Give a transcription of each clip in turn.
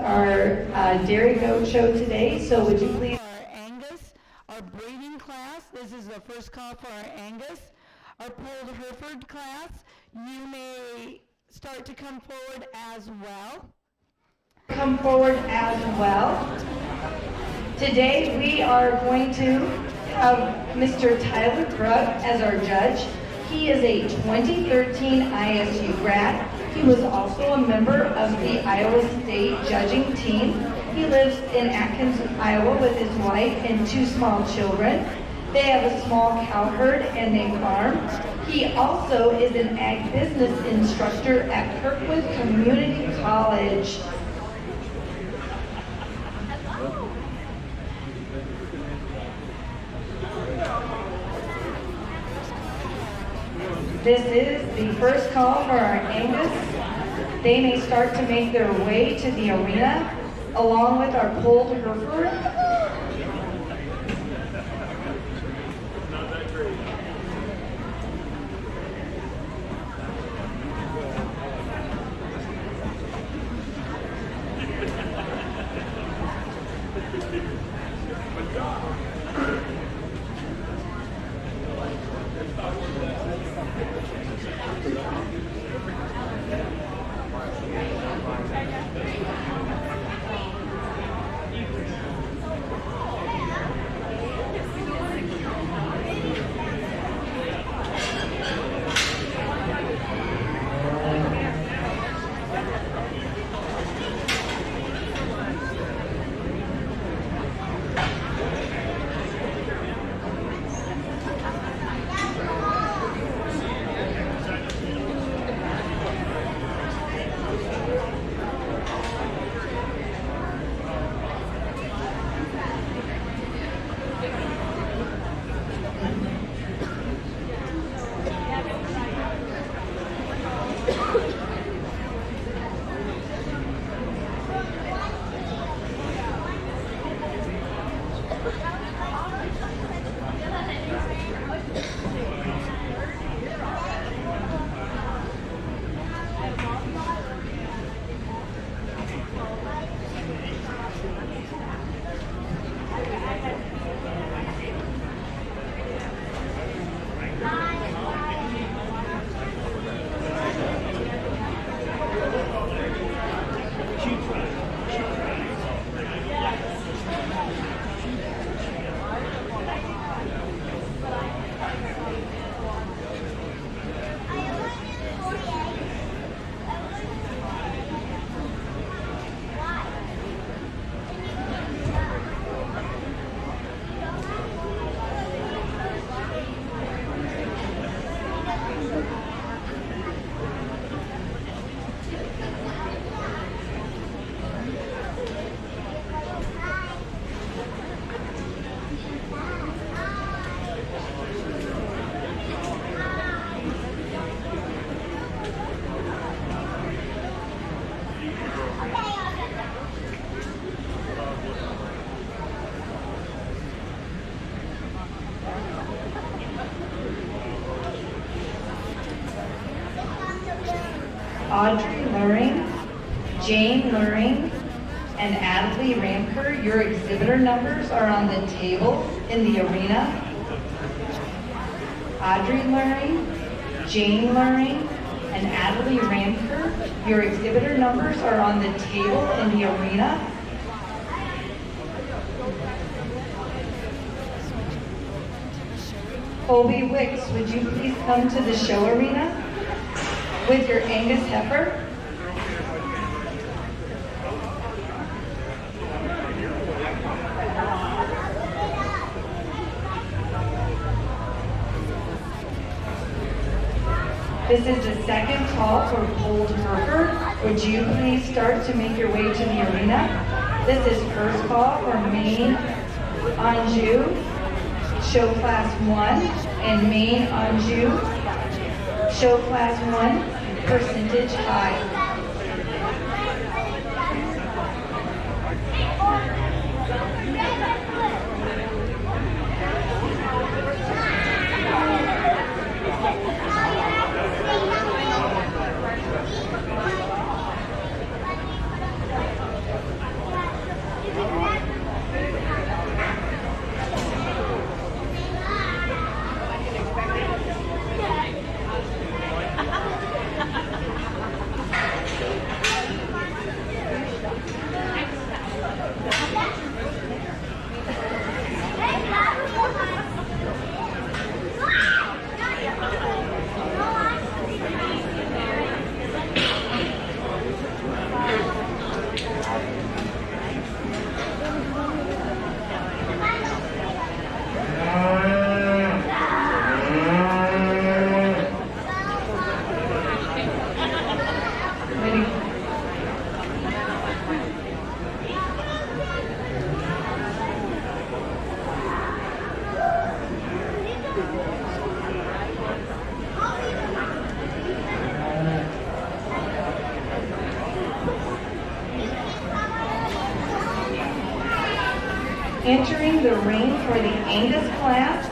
our dairy goat show today, so would you please... Our Angus, our breeding class, this is the first call for our Angus. Our Polled Hereford class, you may start to come forward as well. Come forward as well. Today we are going to have Mr. Tyler Krug as our judge. He is a 2013 ISU grad. He was also a member of the Iowa State judging team. He lives in Atkins, Iowa with his wife and 2 small children. They have a small cow herd and a farm. He also is an ag business instructor at Kirkwood Community College. This is the first call for our Angus. They may start to make their way to the arena along with our Polled Hereford. Audrey Luring, Jane Luring, and Adley Ramker. Your exhibitor numbers are on the table in the arena. Audrey Luring, Jane Luring, and Adley Ramker. Your exhibitor numbers are on the table in the arena. Colby Wicks, would you please come to the show arena with your Angus heifer? This is the second call for Polled Hereford. Would you please start to make your way to the arena? This is first call for Maine Anjou, show class 1, and Maine Anjou, show class 1, percentage high. Entering the ring for the Angus class,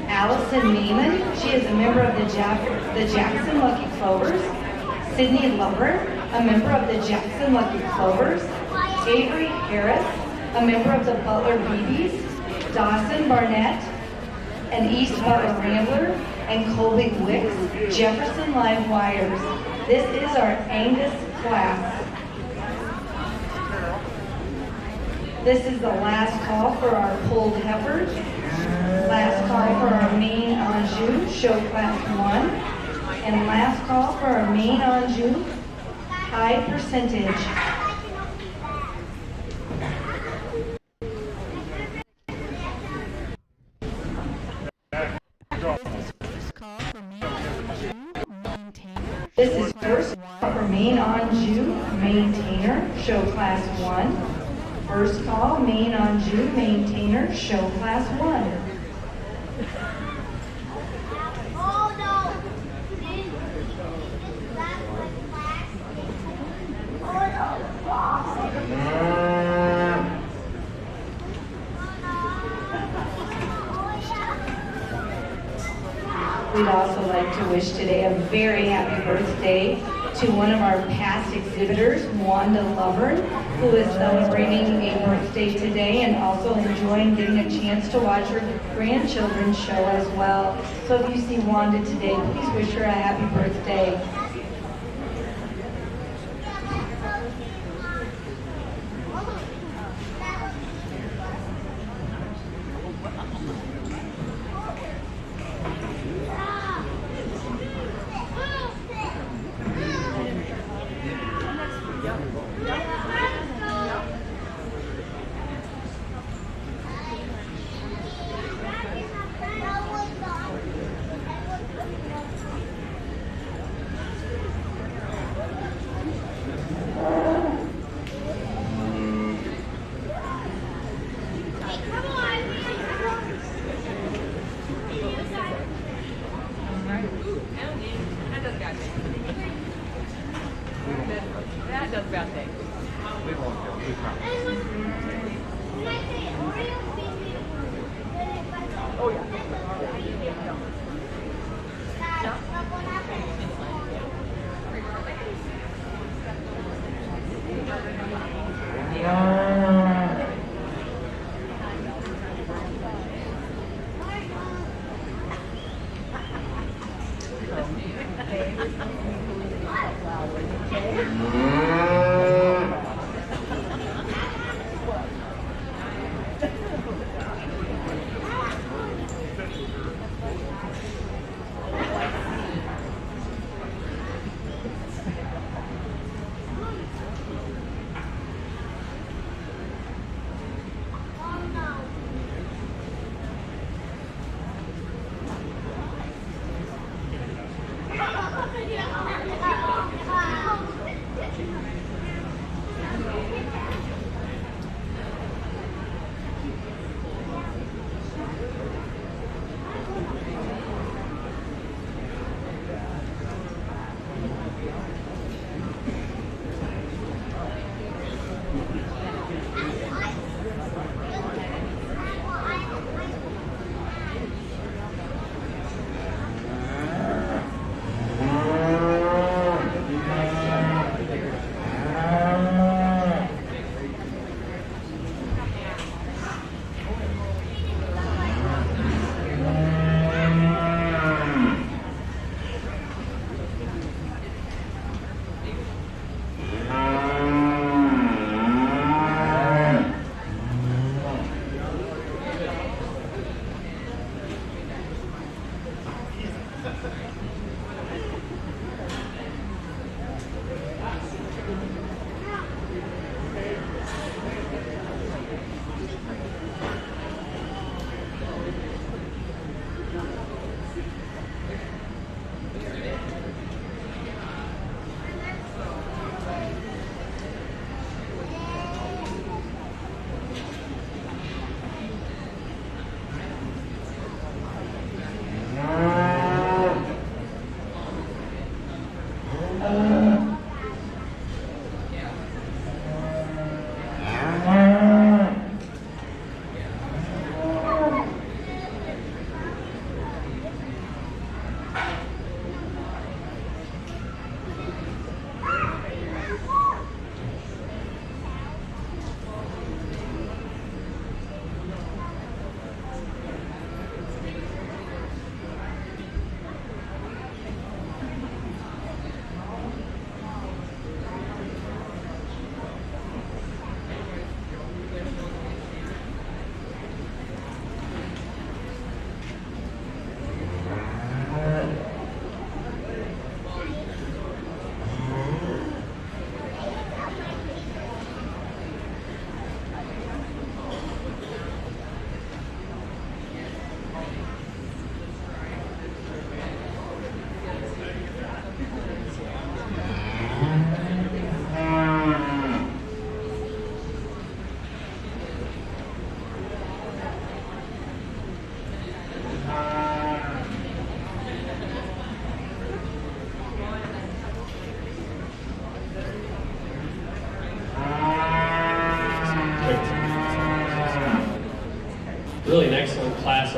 Allison Neiman. She is a member of the Jackson Lucky Clovers. Sydney Lover, a member of the Jackson Lucky Clovers. Avery Harris, a member of the Butler BBs. Dawson Barnett, an East Butler Rambler. And Colby Wicks, Jefferson Live Wires. This is our Angus class. This is the last call for our pulled heifers. Last call for our main Anjou, show class 1. And last call for our main Anjou, high percentage. This is first call for main Anjou, maintainer, show class 1. First call, main Anjou, maintainer, show class 1. We'd also like to wish today a very happy birthday to one of our past exhibitors, Wanda Lovern, who is celebrating a birthday today and also enjoying getting a chance to watch her grandchildren's show as well. So if you see Wanda today, please wish her a happy birthday. That does bad things. We won't go. We promise. Oh, yeah.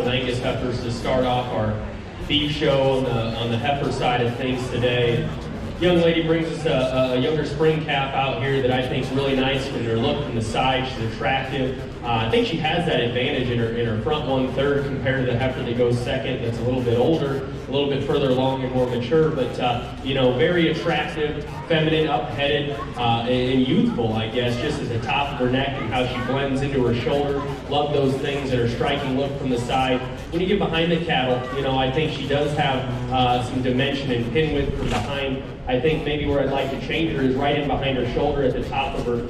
with Angus heifers to start off our beef show on the heifer side of things today. Young lady brings us a younger spring calf out here that I think is really nice from her look from the side. She's attractive. I think she has that advantage in her front 1/3 compared to the heifer that goes second. That's a little bit older, a little bit further along and more mature, but very attractive, feminine, up-headed, and youthful, I guess, just at the top of her neck and how she blends into her shoulder. Love those things and her striking look from the side. When you get behind the cattle, I think she does have some dimension and pin width from behind. I think maybe where I'd like to change her is right in behind her shoulder at the top of her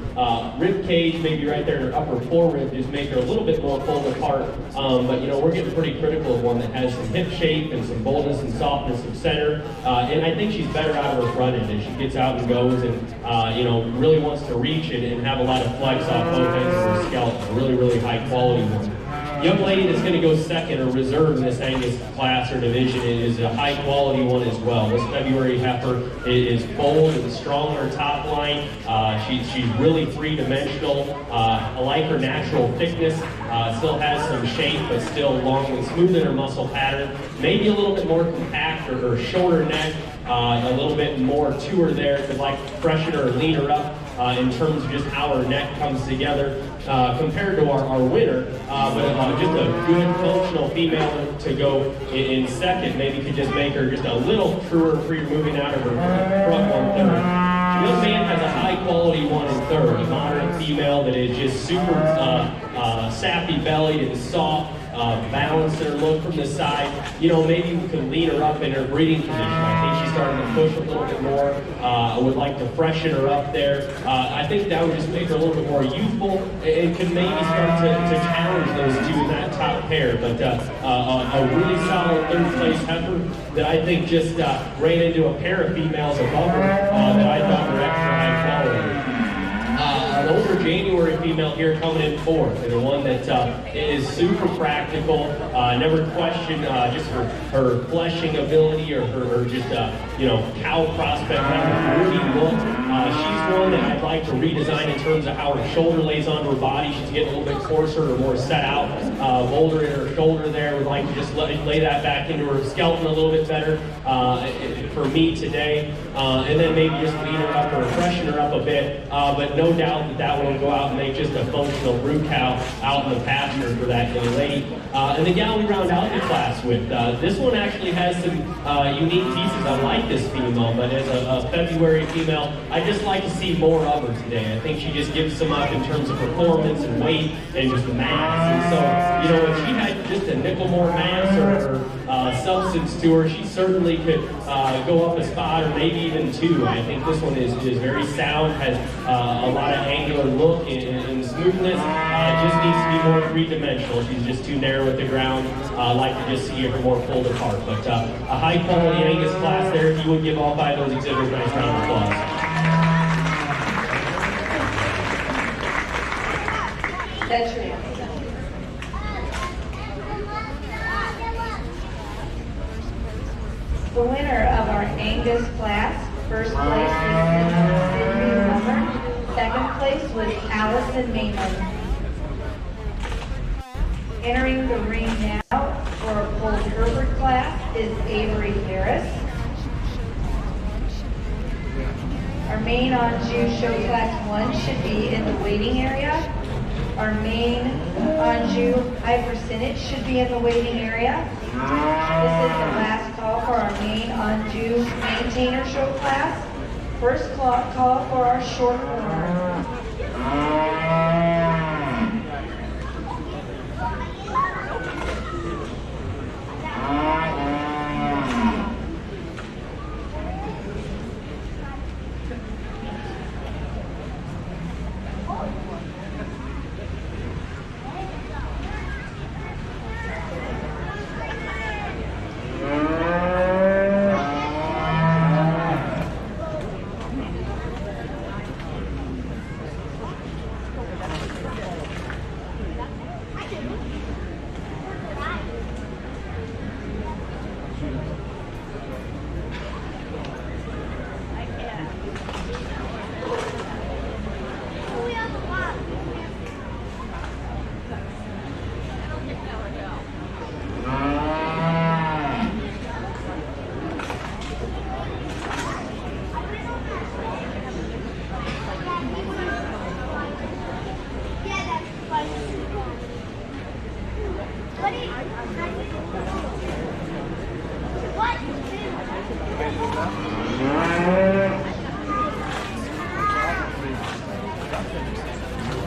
rib cage, maybe right there in her upper forearm, just make her a little bit more pulled apart. But we're getting pretty critical of one that has some hip shape and some boldness and softness of center. And I think she's better out of her front end as she gets out and goes and really wants to reach and have a lot of flex off both ends of her scalp. A really, really high quality one. Young lady that's going to go second or reserve in this Angus class or division is a high quality one as well. This February heifer is bold and strong in her top line. She's really three-dimensional. I like her natural thickness. Still has some shape, but still long and smooth in her muscle pattern. Maybe a little bit more compact or shorter neck. A little bit more to her there. If you'd like to freshen her or lean her up in terms of just how her neck comes together compared to our winner. But just a good functional female to go in second. Maybe could just make her just a little truer free moving out of her front 1/3. This man has a high quality 1/3, a modern female that is just super sappy bellied and soft. Balance in her look from the side. Maybe we could lean her up in her breeding position. I think she's starting to push a little bit more. I would like to freshen her up there. I think that would just make her a little bit more youthful and could maybe start to challenge those two in that top pair. But a really solid third place heifer that I think just ran into a pair of females above her that I thought were extra high quality. An older January female here coming in fourth, and the one that is super practical, never questioned just her fleshing ability or her just cow prospect, have a really look. She's one that I'd like to redesign in terms of how her shoulder lays onto her body. She's getting a little bit coarser or more set out, bolder in her shoulder there. Would like to just lay that back into her skeleton a little bit better for me today, and then maybe just lean her up or freshen her up a bit. But no doubt that one will go out and make just a functional brood cow out in the pasture for that young lady. And the gal we round out the class with, this one actually has some unique pieces. I like this female, but as a February female, I just like to see more of her today. I think she just gives some up in terms of performance and weight and just mass. And so, if she had just a nickel more mass or substance to her, she certainly could go up a spot or maybe even two. I think this one is very sound, has a lot of angular look and smoothness. Just needs to be more three-dimensional. She's just too narrow at the ground. I like to just see her more pulled apart. But a high-quality Angus class there. If you would give all five of those exhibitors a nice round of applause. That's right. The winner of our Angus class, first place was Sydney Hummer. Second place was Allison Maynard. Entering the ring now for a Paul Herbert class is Avery Harris. Our main Anjou show class 1 should be in the waiting area. Our main Anjou high percentage should be in the waiting area. This is the last call for our main Anjou maintainer show class. First call for our short horn.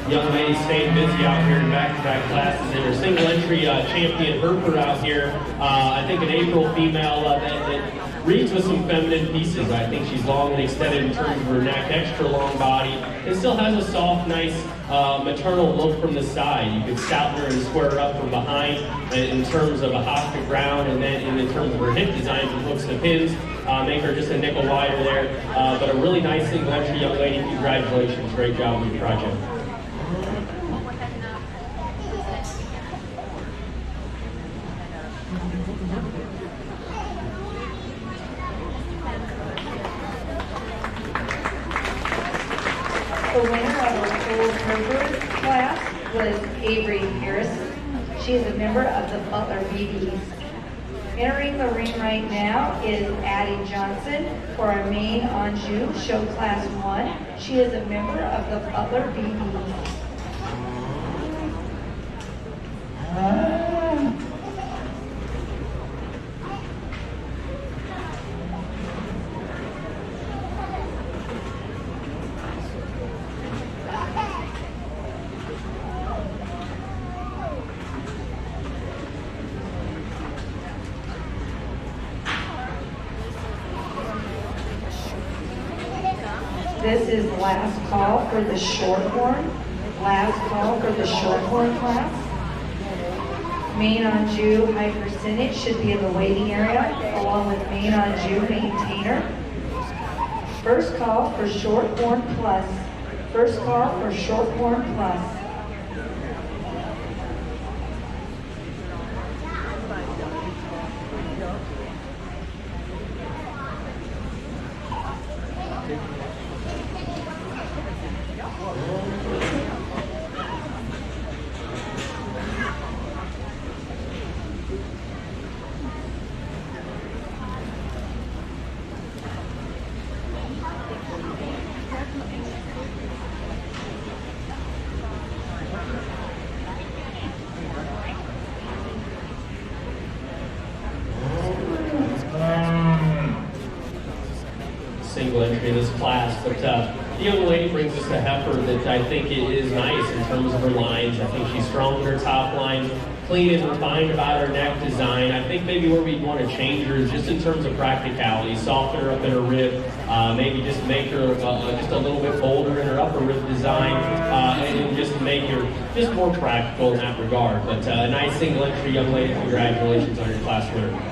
Young ladies staying busy out here in back-to-back classes. And our single entry champion Herper out here. I think an April female that reads with some feminine pieces. I think she's long and extended in terms of her neck, extra long body. It still has a soft, nice maternal look from the side. You could scout her and square her up from behind in terms of a hop to ground, and then in terms of her hip design from hooks to pins. Make her just a nickel wider there. But a really nice single entry young lady. Congratulations. Great job with your project. The winner of our full Herper class was Avery Harrison. She is a member of the Butler BBs. Entering the ring right now is Addie Johnson for our main Anjou show class 1. She is a member of the Butler BBs. This is last call for the shorthorn. Last call for the shorthorn class. Main Anjou high percentage should be in the waiting area, along with main Anjou maintainer. First call for shorthorn plus. First call for shorthorn plus. Single entry in this class, but the young lady brings us a heifer that I think is nice in terms of her lines. I think she's strong in her top line, clean and refined about her neck design. I think maybe where we'd want to change her is just in terms of practicality, soften her up in her rib, maybe just make her just a little bit bolder in her upper rib design, and just make her just more practical in that regard. But a nice single entry young lady, congratulations on your class winner.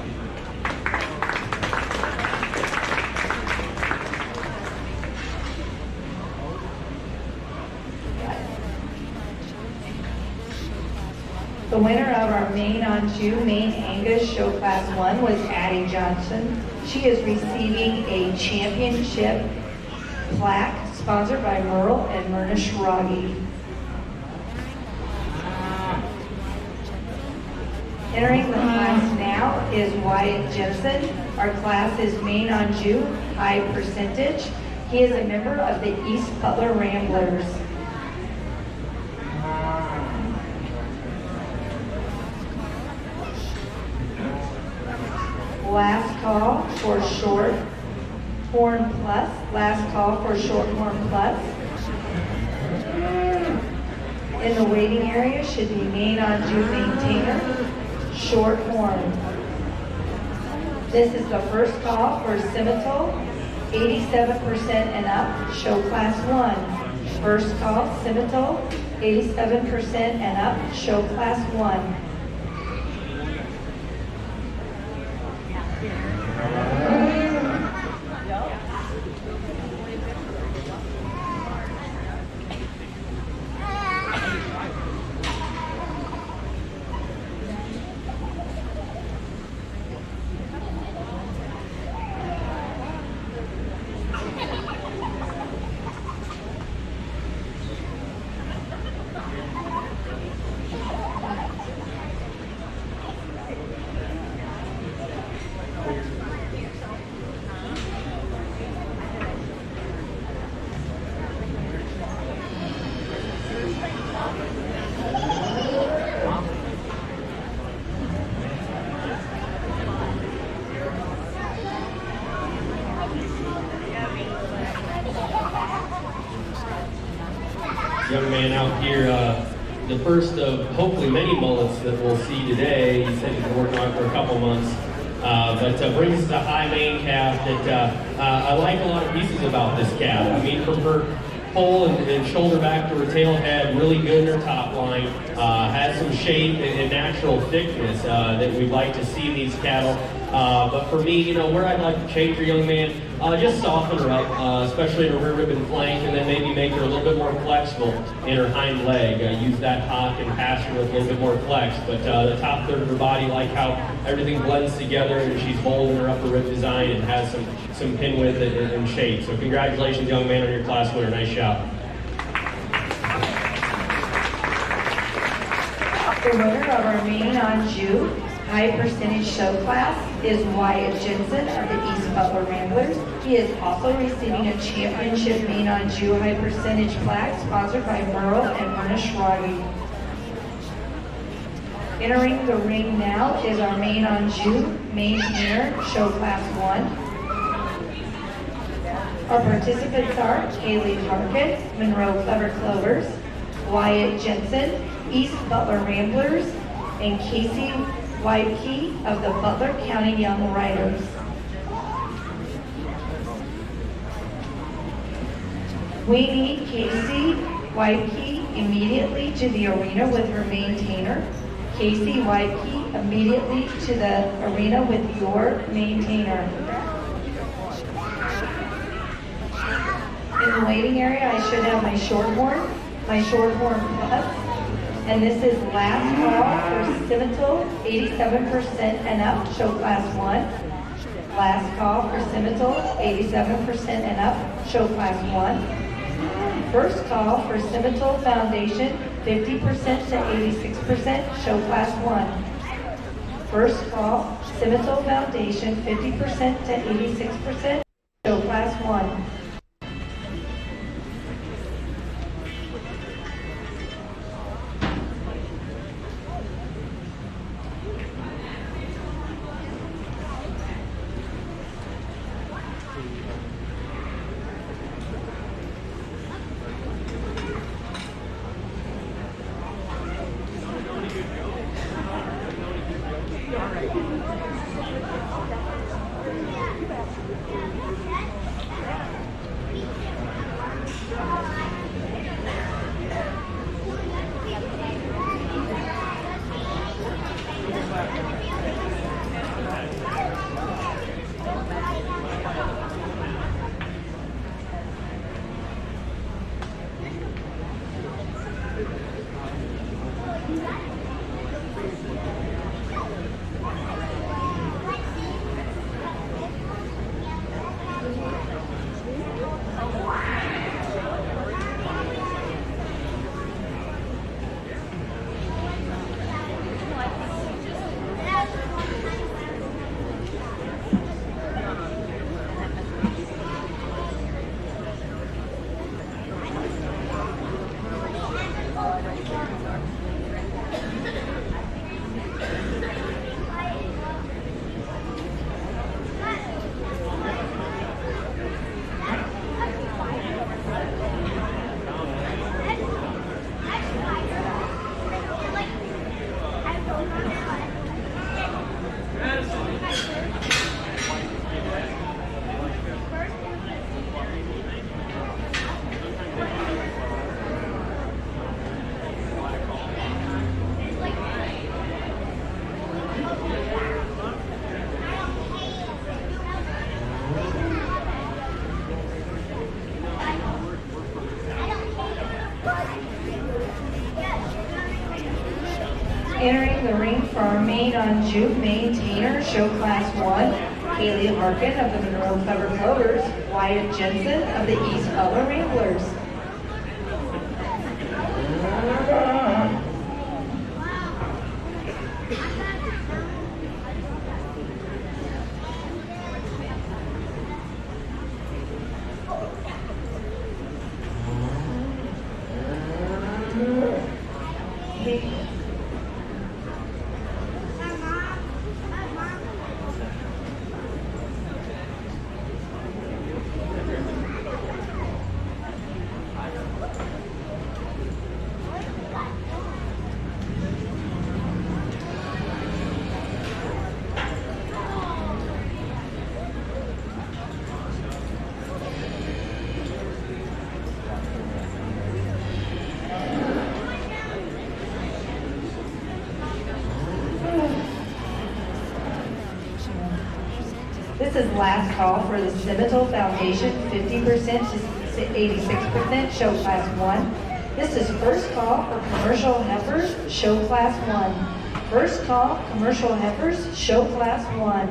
The winner of our main Anjou, main Angus show class 1 was Addie Johnson. She is receiving a championship plaque sponsored by Merle and Myrna Shiragi. Entering the class now is Wyatt Jensen. Our class is main Anjou, high percentage. He is a member of the East Butler Ramblers. Last call for short horn plus. Last call for short horn plus. In the waiting area should be main Anjou maintainer, short horn. This is the first call for Simmental, 87% and up, show class 1. First call, Simmental, 87% and up, show class 1. young man out here, the first of hopefully many mullets that we'll see today. He said he's been working on it for a couple months. But brings us a high mane calf that I like a lot of pieces about this calf. I mean, from her pole and shoulder back to her tail head, really good in her top line. Has some shape and natural thickness that we'd like to see in these cattle. But for me, you know, where I'd like to change her, young man, just soften her up, especially in her rear rib and flank, and then maybe make her a little bit more flexible in her hind leg. Use that hock and pass her with a little bit more flex. But the top third of her body, like how everything blends together, and she's bold in her upper rib design and has some pin width and shape. So congratulations, young man, on your class winner. Nice job. The winner of our main Anjou high percentage show class is Wyatt Jensen of the East Butler Ramblers. He is also receiving a championship main Anjou high percentage plaque sponsored by Merle and Myrna Schragi. Entering the ring now is our main Anjou maintainer show class 1. Our participants are Kaylee Harkett, Monroe Clever Clovers, Wyatt Jensen, East Butler Ramblers, and Casey Weibke of the Butler County Young Riders. We need Casey Weibke immediately to the arena with her maintainer. Casey Weibke immediately to the arena with your maintainer. In the waiting area, I should have my Shorthorn Plus. And this is last call for Scimitar 87% and up, show class 1. Last call for Scimitar 87% and up, show class 1. First call for Scimitar Foundation 50% to 86%, show class 1. First call, Scimitar Foundation 50% to 86%, show class 1. Entering the ring for our main Anjou maintainer, show class 1, Kaylee Harkin of the Monroe Clever Clovers, Wyatt Jensen of the East Butler Ramblers. This is last call for the Simmental Foundation 50% to 86% show class 1. This is first call for commercial heifers, show class 1. First call, commercial heifers, show class 1.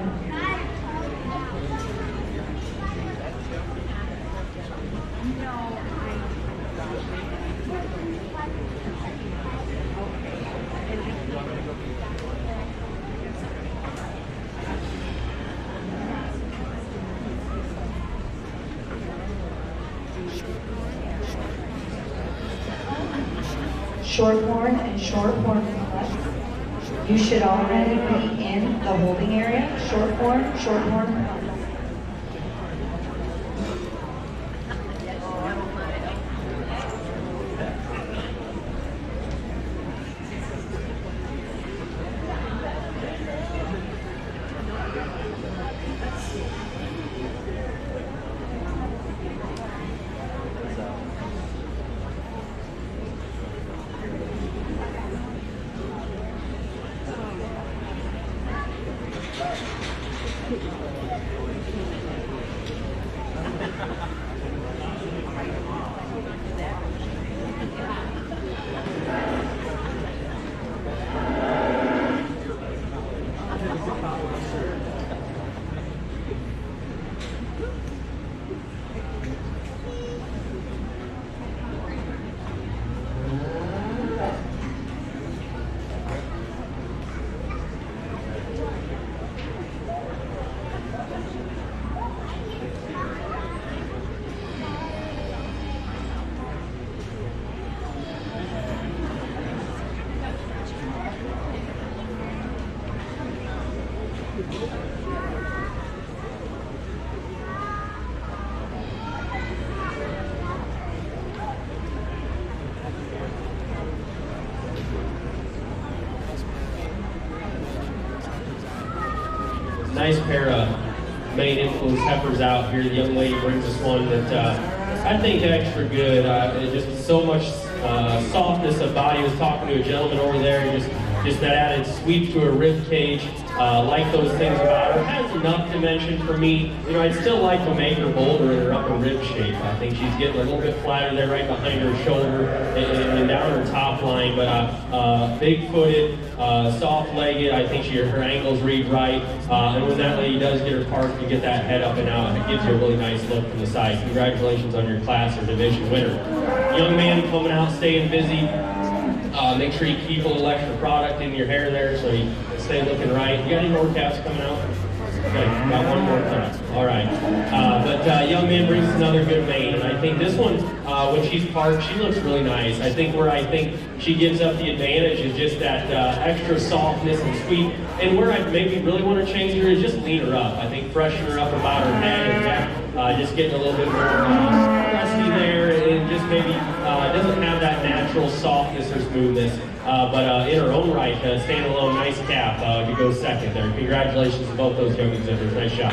Shorthorn and shorthorn plus. You should already be in the holding area. Shorthorn, shorthorn plus. Nice pair of main influence heifers out here. The young lady brings us one that I think extra good. Just so much softness of body. I was talking to a gentleman over there, and just that added sweep to her rib cage. Like those things about her. Has enough dimension for me. You know, I'd still like to make her bolder in her upper rib shape. I think she's getting a little bit flatter there right behind her shoulder and down her top line. But big-footed, soft-legged. I think her ankles read right. And when that lady does get her parked, you get that head up and out. It gives you a really nice look from the side. Congratulations on your class or division winner. Young man coming out, staying busy. Make sure you keep a little extra product in your hair there so you stay looking right. You got any more caps coming out? Okay, got one more coming. All right. But young man brings another good mane. And I think this one, when she's parked, she looks really nice. I think where she gives up the advantage is just that extra softness and sweep. And where I maybe really want to change her is just lean her up. I think freshen her up about her head and neck, just getting a little bit more crusty there, and just maybe doesn't have that natural softness or smoothness. But in her own right, standalone, nice cap to go second there. Congratulations to both those young exhibitors. Nice job.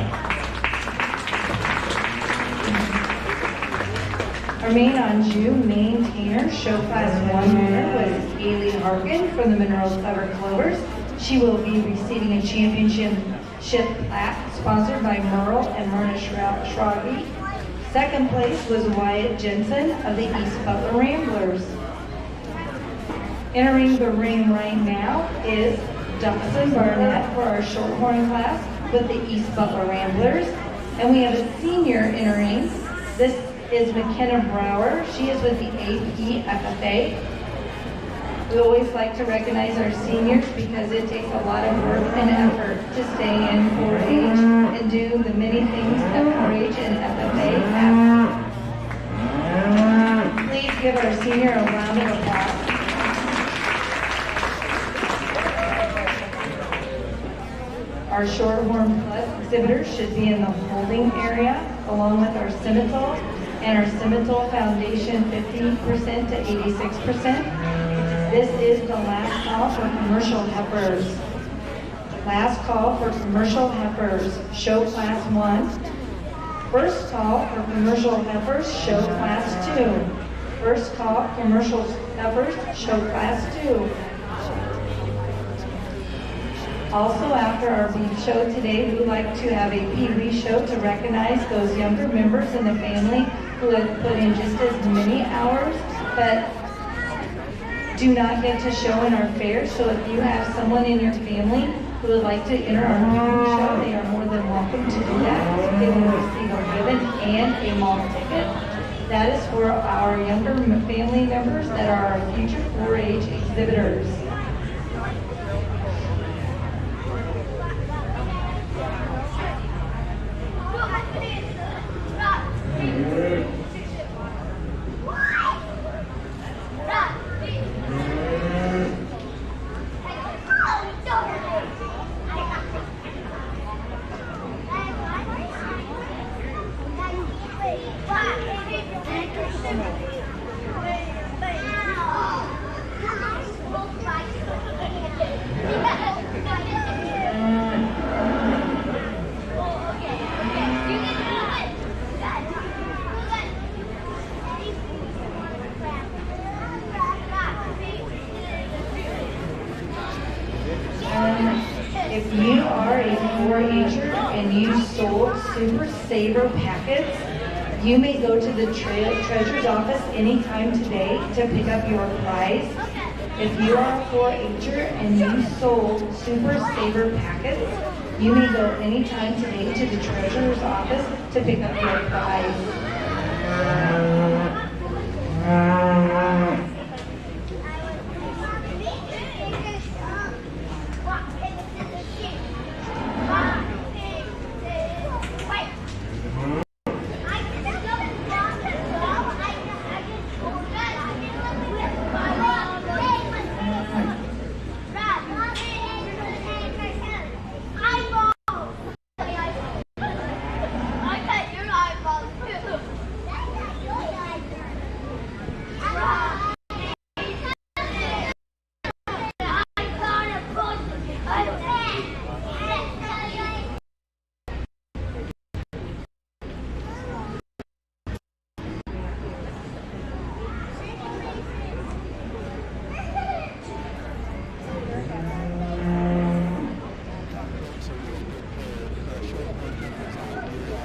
Our main Anjou maintainer, show class 1 winner, was Kaylee Harkin from the Mineral Cover Clovers. She will be receiving a championship plaque sponsored by Merle and Myrna Schragi. Second place was Wyatt Jensen of the East Butler Ramblers. Entering the ring right now is Dawson Barnett for our Shorthorn class with the East Butler Ramblers. And we have a senior entering. This is McKenna Brower. She is with the AP FFA. We always like to recognize our seniors because it takes a lot of work and effort to stay in 4-H and do the many things that 4-H and FFA have. Please give our senior a round of applause. Our Shorthorn Plus exhibitors should be in the holding area along with our Simmental and our Simmental Foundation 50% to 86%. This is the last call for commercial heifers. Last call for commercial heifers, show class 1. First call for commercial heifers, show class 2. First call, commercial heifers, show class 2. Also, after our beef show today, we would like to have a Pee-wee show to recognize those younger members in the family who have put in just as many hours, but do not get to show in our fair. So if you have someone in your family who would like to enter our Pee-wee show, they are more than welcome to do that. They will receive a ribbon and a mall ticket. That is for our younger family members that are our future 4-H exhibitors. If you are a 4-H'er and you sold Super Saver packets, you may go to the treasurer's office anytime today to pick up your prize. If you are a 4-H'er and you sold Super Saver packets, you may go anytime today to the treasurer's office to pick up your prize.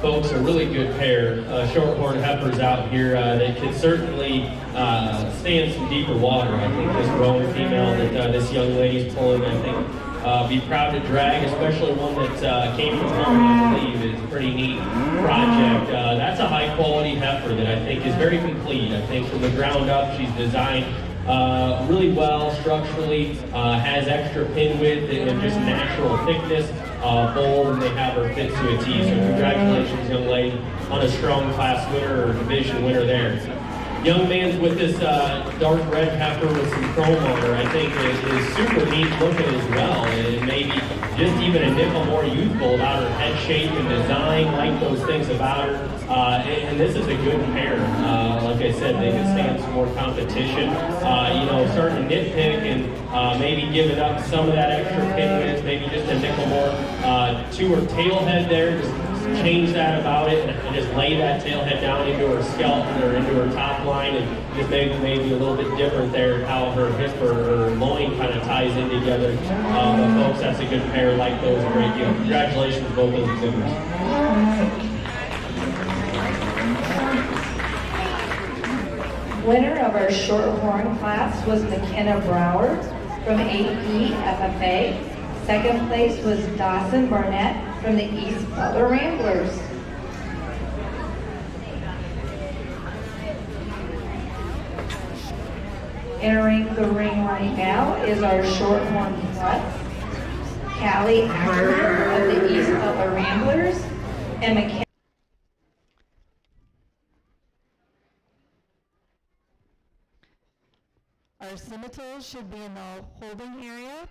Folks, a really good pair, shorthorn heifers out here that can certainly stand some deeper water. I think this roan female that this young lady's pulling, I think, be proud to drag, especially one that came from home, I believe. It's a pretty neat project. That's a high quality heifer that I think is very complete. I think from the ground up, she's designed really well structurally, has extra pin width and just natural thickness, bold, and they have her fit to a T. So congratulations, young lady, on a strong class winner or division winner there. Young man's with this dark red heifer with some chrome on her, I think is super neat looking as well, and maybe just even a nickel more youthful about her head shape and design, like those things about her. And this is a good pair. Like I said, they can stand some more competition. Starting to nitpick and maybe giving up some of that extra pin width, maybe just a nickel more to her tail head there. Just change that about it and just lay that tail head down into her skeleton or into her top line, and just maybe a little bit different there how her hip or her loin kind of ties in together. But folks, that's a good pair. Like those, great deal. Congratulations to both those exhibitors. Winner of our shorthorn class was McKenna Brower from AP FFA. Second place was Dawson Barnett from the East Butler Ramblers. Entering the ring right now is our shorthorn plus, Callie Ackerman of the East Butler Ramblers, and McKenna. Our scimitars should be in the holding area.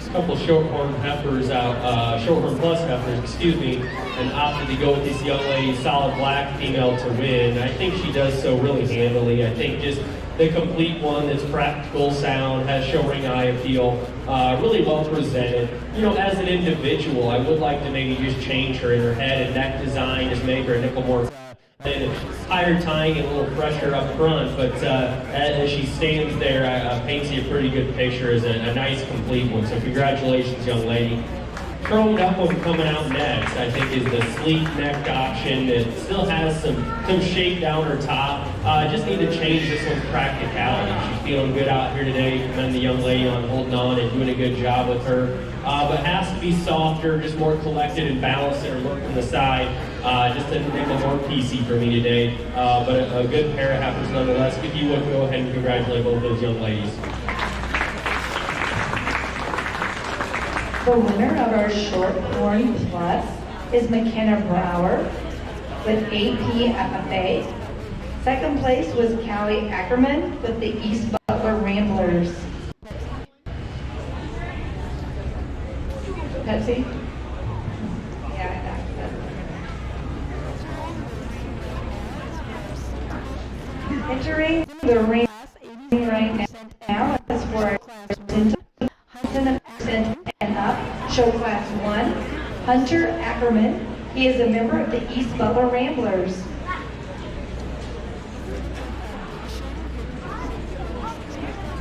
a couple shorthorn heifers out, shorthorn plus heifers, excuse me, and opted to go with this young lady, solid black female, to win. I think she does so really handily. I think just the complete one that's practical, sound, has show ring eye appeal, really well presented. You know, as an individual, I would like to maybe just change her in her head and neck design, just make her a nickel more and higher tying and a little fresher up front, but as she stands there, paints you a pretty good picture as a nice complete one. So congratulations, young lady. Chromed up one coming out next, I think, is the sleek necked option. It still has some shape down her top. Just need to change this one's practicality. She's feeling good out here today. Commend the young lady on holding on and doing a good job with her. But has to be softer, just more collected and balanced in her look from the side. Just a nickel more PC for me today. But a good pair of heifers nonetheless. If you would, go ahead and congratulate both those young ladies. The winner of our Shorthorn Plus is McKenna Brower with AP FFA. Second place was Callie Ackerman with the East Butler Ramblers. Pepsi? Yeah, entering the ring right now is for and up, show class 1, Hunter Ackerman. He is a member of the East Butler Ramblers.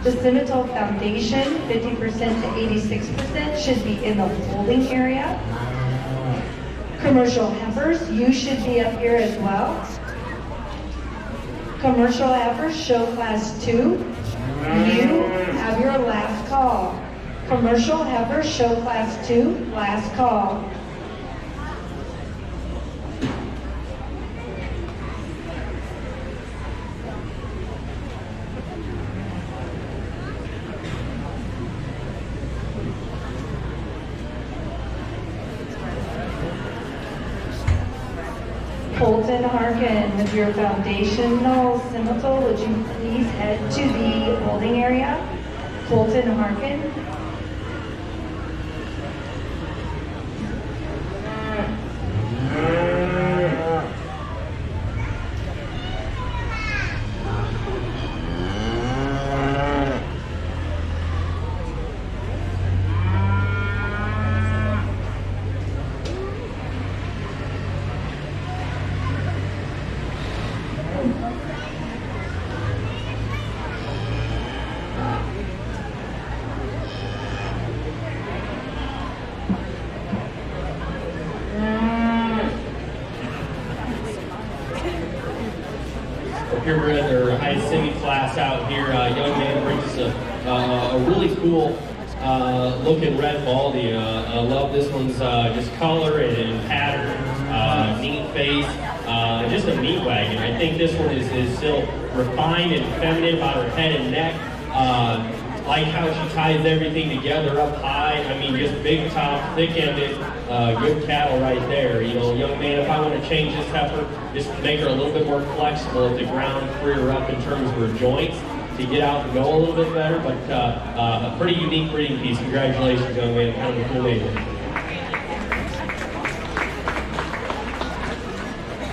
The Scimitar Foundation, 50% to 86%, should be in the holding area. Commercial heifers, you should be up here as well. Commercial heifers, show class 2. You have your last call. Commercial heifers, show class 2, last call. Colton Harkin, with your foundational scimitar, would you please head to the holding area? Colton Harkin. Purebred or high semi class out here. Young man brings us a really cool looking red baldy. I love this one's just color and pattern, neat face, just a meat wagon. I think this one is still refined and feminine about her head and neck. Like how she ties everything together up high. I mean, just big top, thick-ended, good cattle right there. You know, young man, if I want to change this heifer, just make her a little bit more flexible at the ground, free her up in terms of her joints to get out and go a little bit better. But a pretty unique breeding piece. Congratulations, young man. Kind of a cool name.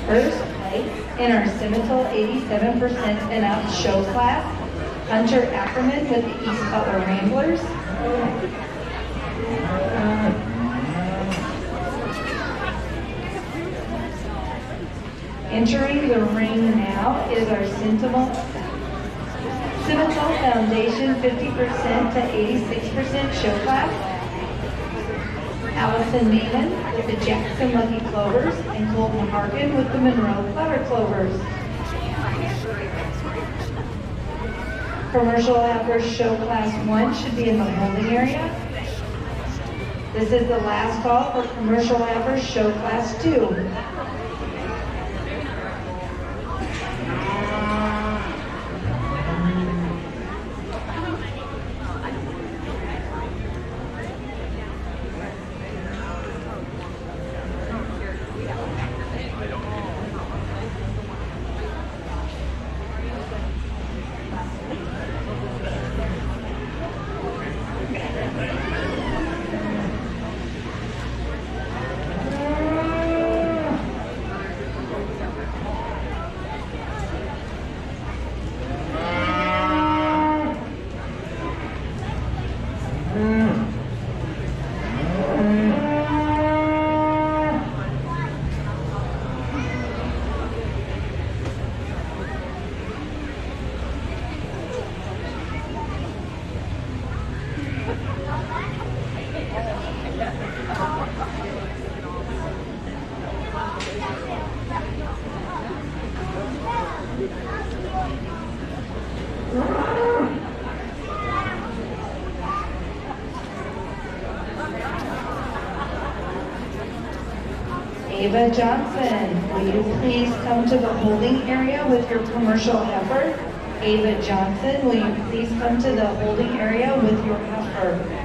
First place in our Scimitar 87% and up show class, Hunter Ackerman with the East Butler Ramblers. Entering the ring now is our Scimitar Foundation 50% to 86% show class. Allison Neiman with the Jackson Lucky Clovers and Colton Harkin with the Monroe Clever Clovers. Commercial heifers show class 1 should be in the holding area. This is the last call for commercial heifers show class 2. Ava Johnson, will you please come to the holding area with your commercial heifer? Ava Johnson, will you please come to the holding area with your heifer?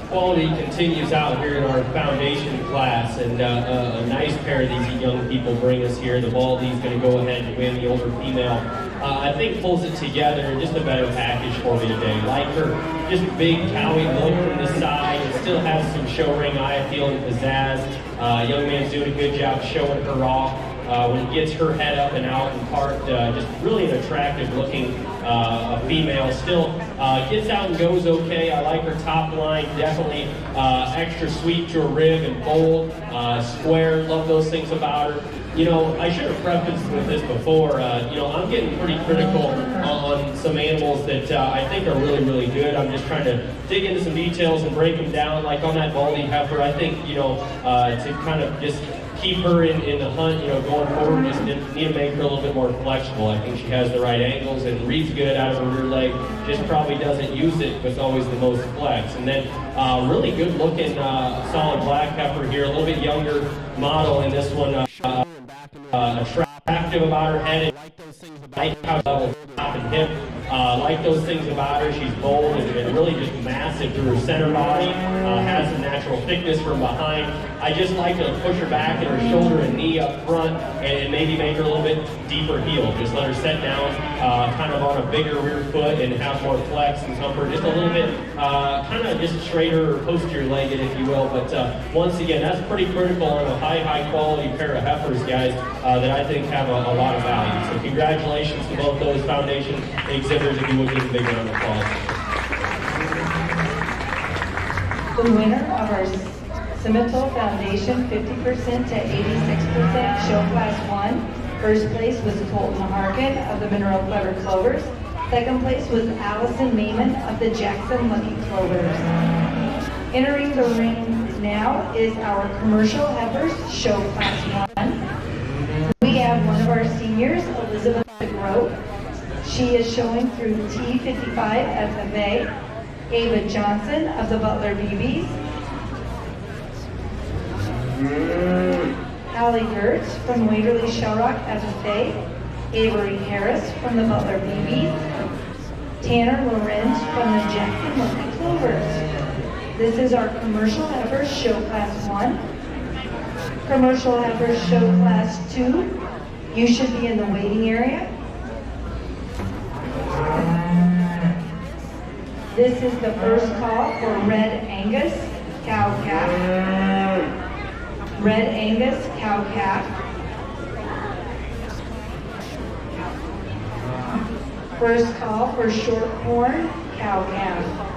Quality continues out here in our foundation class, and a nice pair of these young people bring us here. The Baldy's going to go ahead and win. The older female, I think, pulls it together and just a better package for me today. Like her just big cowy look from the side. It still has some show ring eye feel and pizzazz. Young man's doing a good job showing her off. When he gets her head up and out and parked, just really an attractive looking female. Still gets out and goes okay. I like her top line, definitely extra sweet to a rib and bold, square, love those things about her. You know, I should have prefaced with this before, you know, I'm getting pretty critical on some animals that I think are really, really good. I'm just trying to dig into some details and break them down. Like on that Baldy heifer, I think, you know, to kind of just keep her in the hunt, you know, going forward, just need to make her a little bit more flexible. I think she has the right angles and reads good out of her rear leg, just probably doesn't use it, but it's always the most flex. And then really good looking solid black heifer here, a little bit younger model in this one, attractive about her head, like how top and hip, like those things about her. She's bold and really just massive through her center body, has some natural thickness from behind. I just like to push her back and her shoulder and knee up front and maybe make her a little bit deeper heel. Just let her set down kind of on a bigger rear foot and have more flex and comfort. Just a little bit kind of just straighter or posterior legged, if you will. But once again, that's pretty critical on a high quality pair of heifers, guys, that I think have a lot of value. So congratulations to both those foundation exhibitors, if you would give a big round of applause. The winner of our Scimitar Foundation 50% to 86% Show Class 1. First place was Colton Harkin of the Monroe Clever Clovers. Second place was Allison Maiman of the Jackson Lucky Clovers. Entering the ring now is our Commercial Heifers Show Class 1. We have one of our seniors, Elizabeth Grote. She is showing through T55 FFA. Ava Johnson of the Butler BBs. Allie Gertz from Waverly Shellrock FFA. Avery Harris from the Butler BBs. Tanner Lorenz from the Jackson Lucky Clovers. This is our Commercial Heifers Show Class 1. Commercial Heifers Show Class 2. You should be in the waiting area. This is the first call for Red Angus Cow Calf. Red Angus Cow Calf. First call for Shorthorn Cow Calf.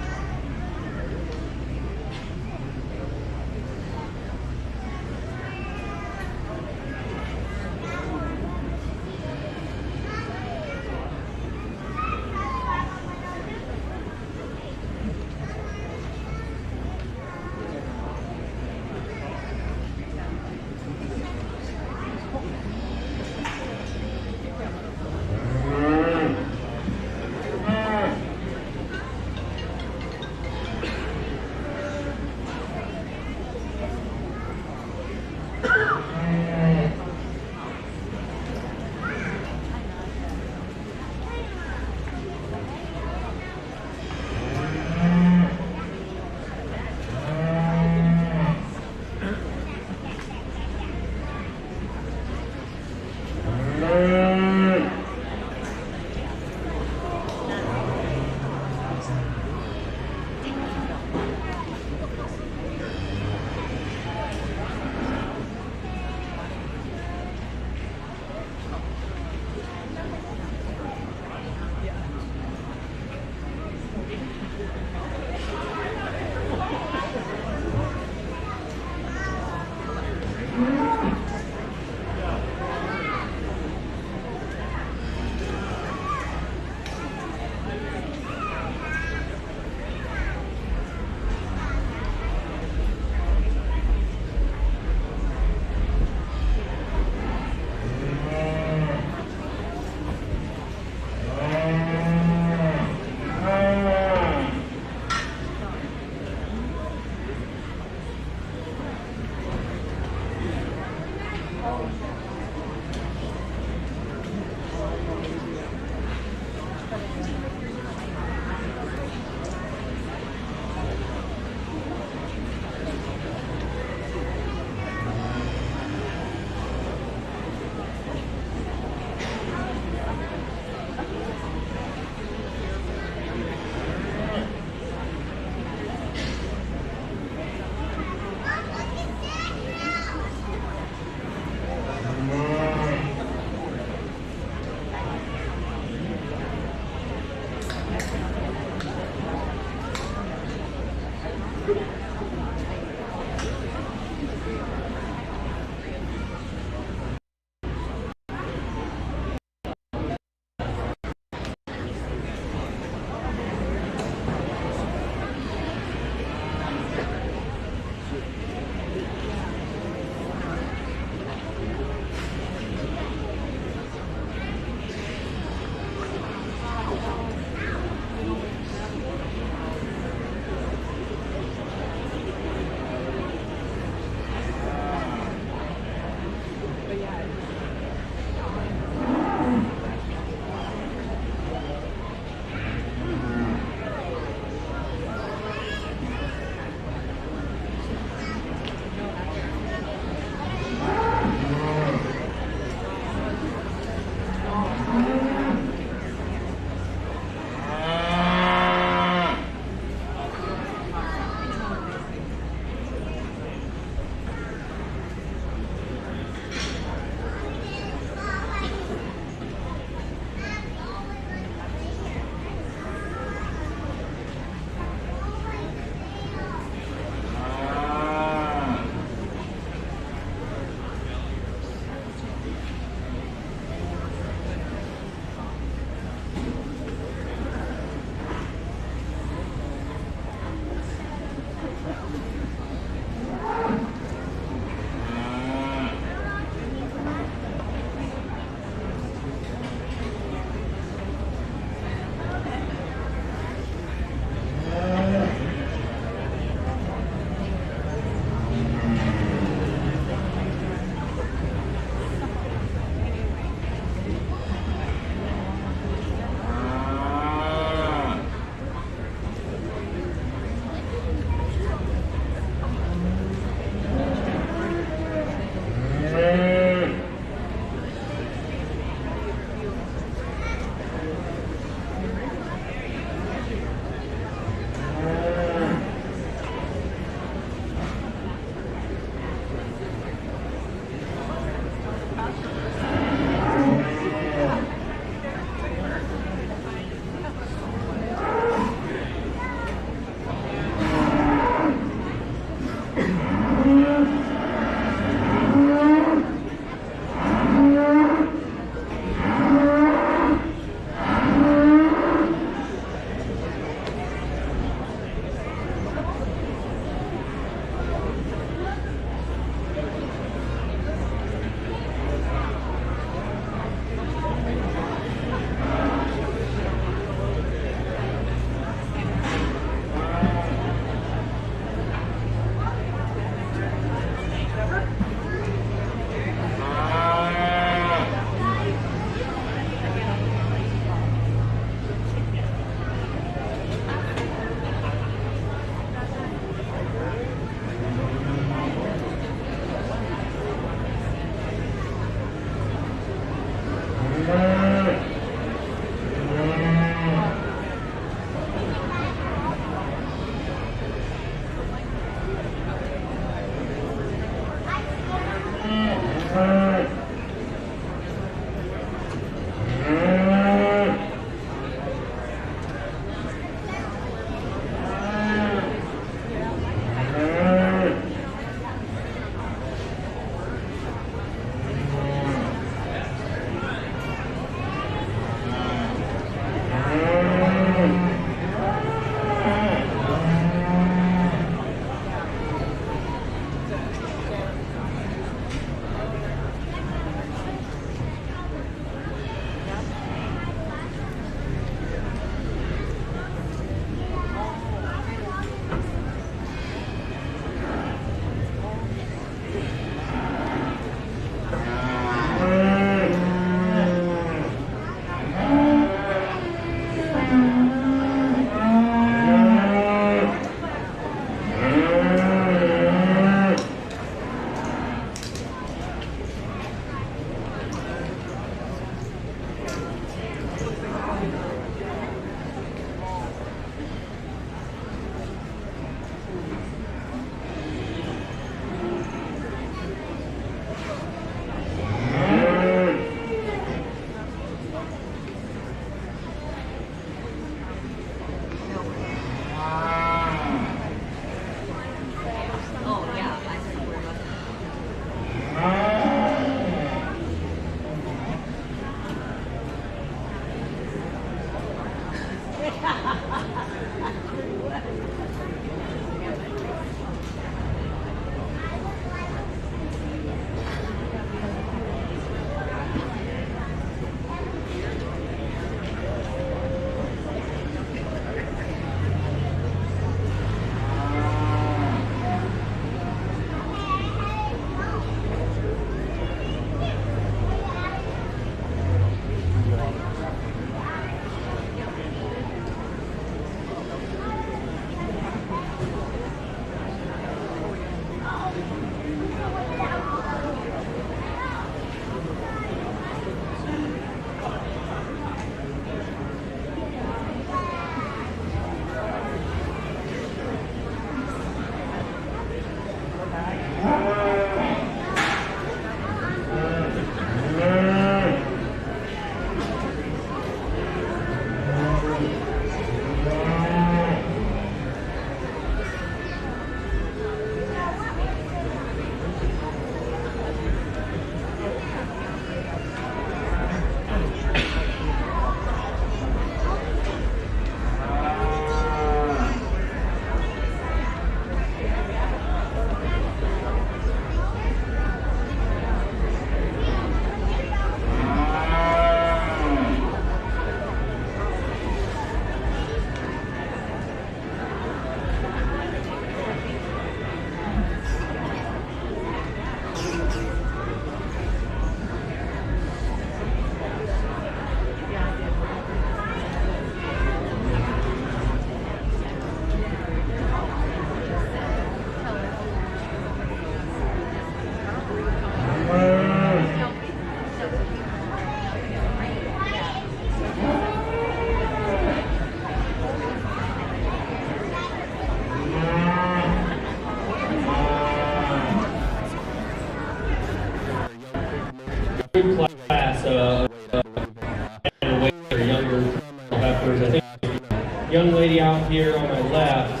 lady out here on my left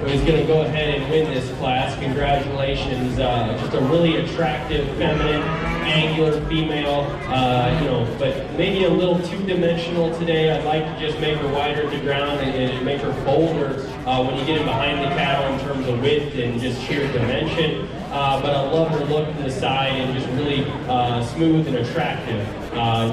is going to go ahead and win this class. Congratulations. Just a really attractive, feminine, angular female, but maybe a little two-dimensional today. I'd like to just make her wider at the ground and make her bolder when you get in behind the cattle in terms of width and just sheer dimension. But I love her look to the side and just really smooth and attractive.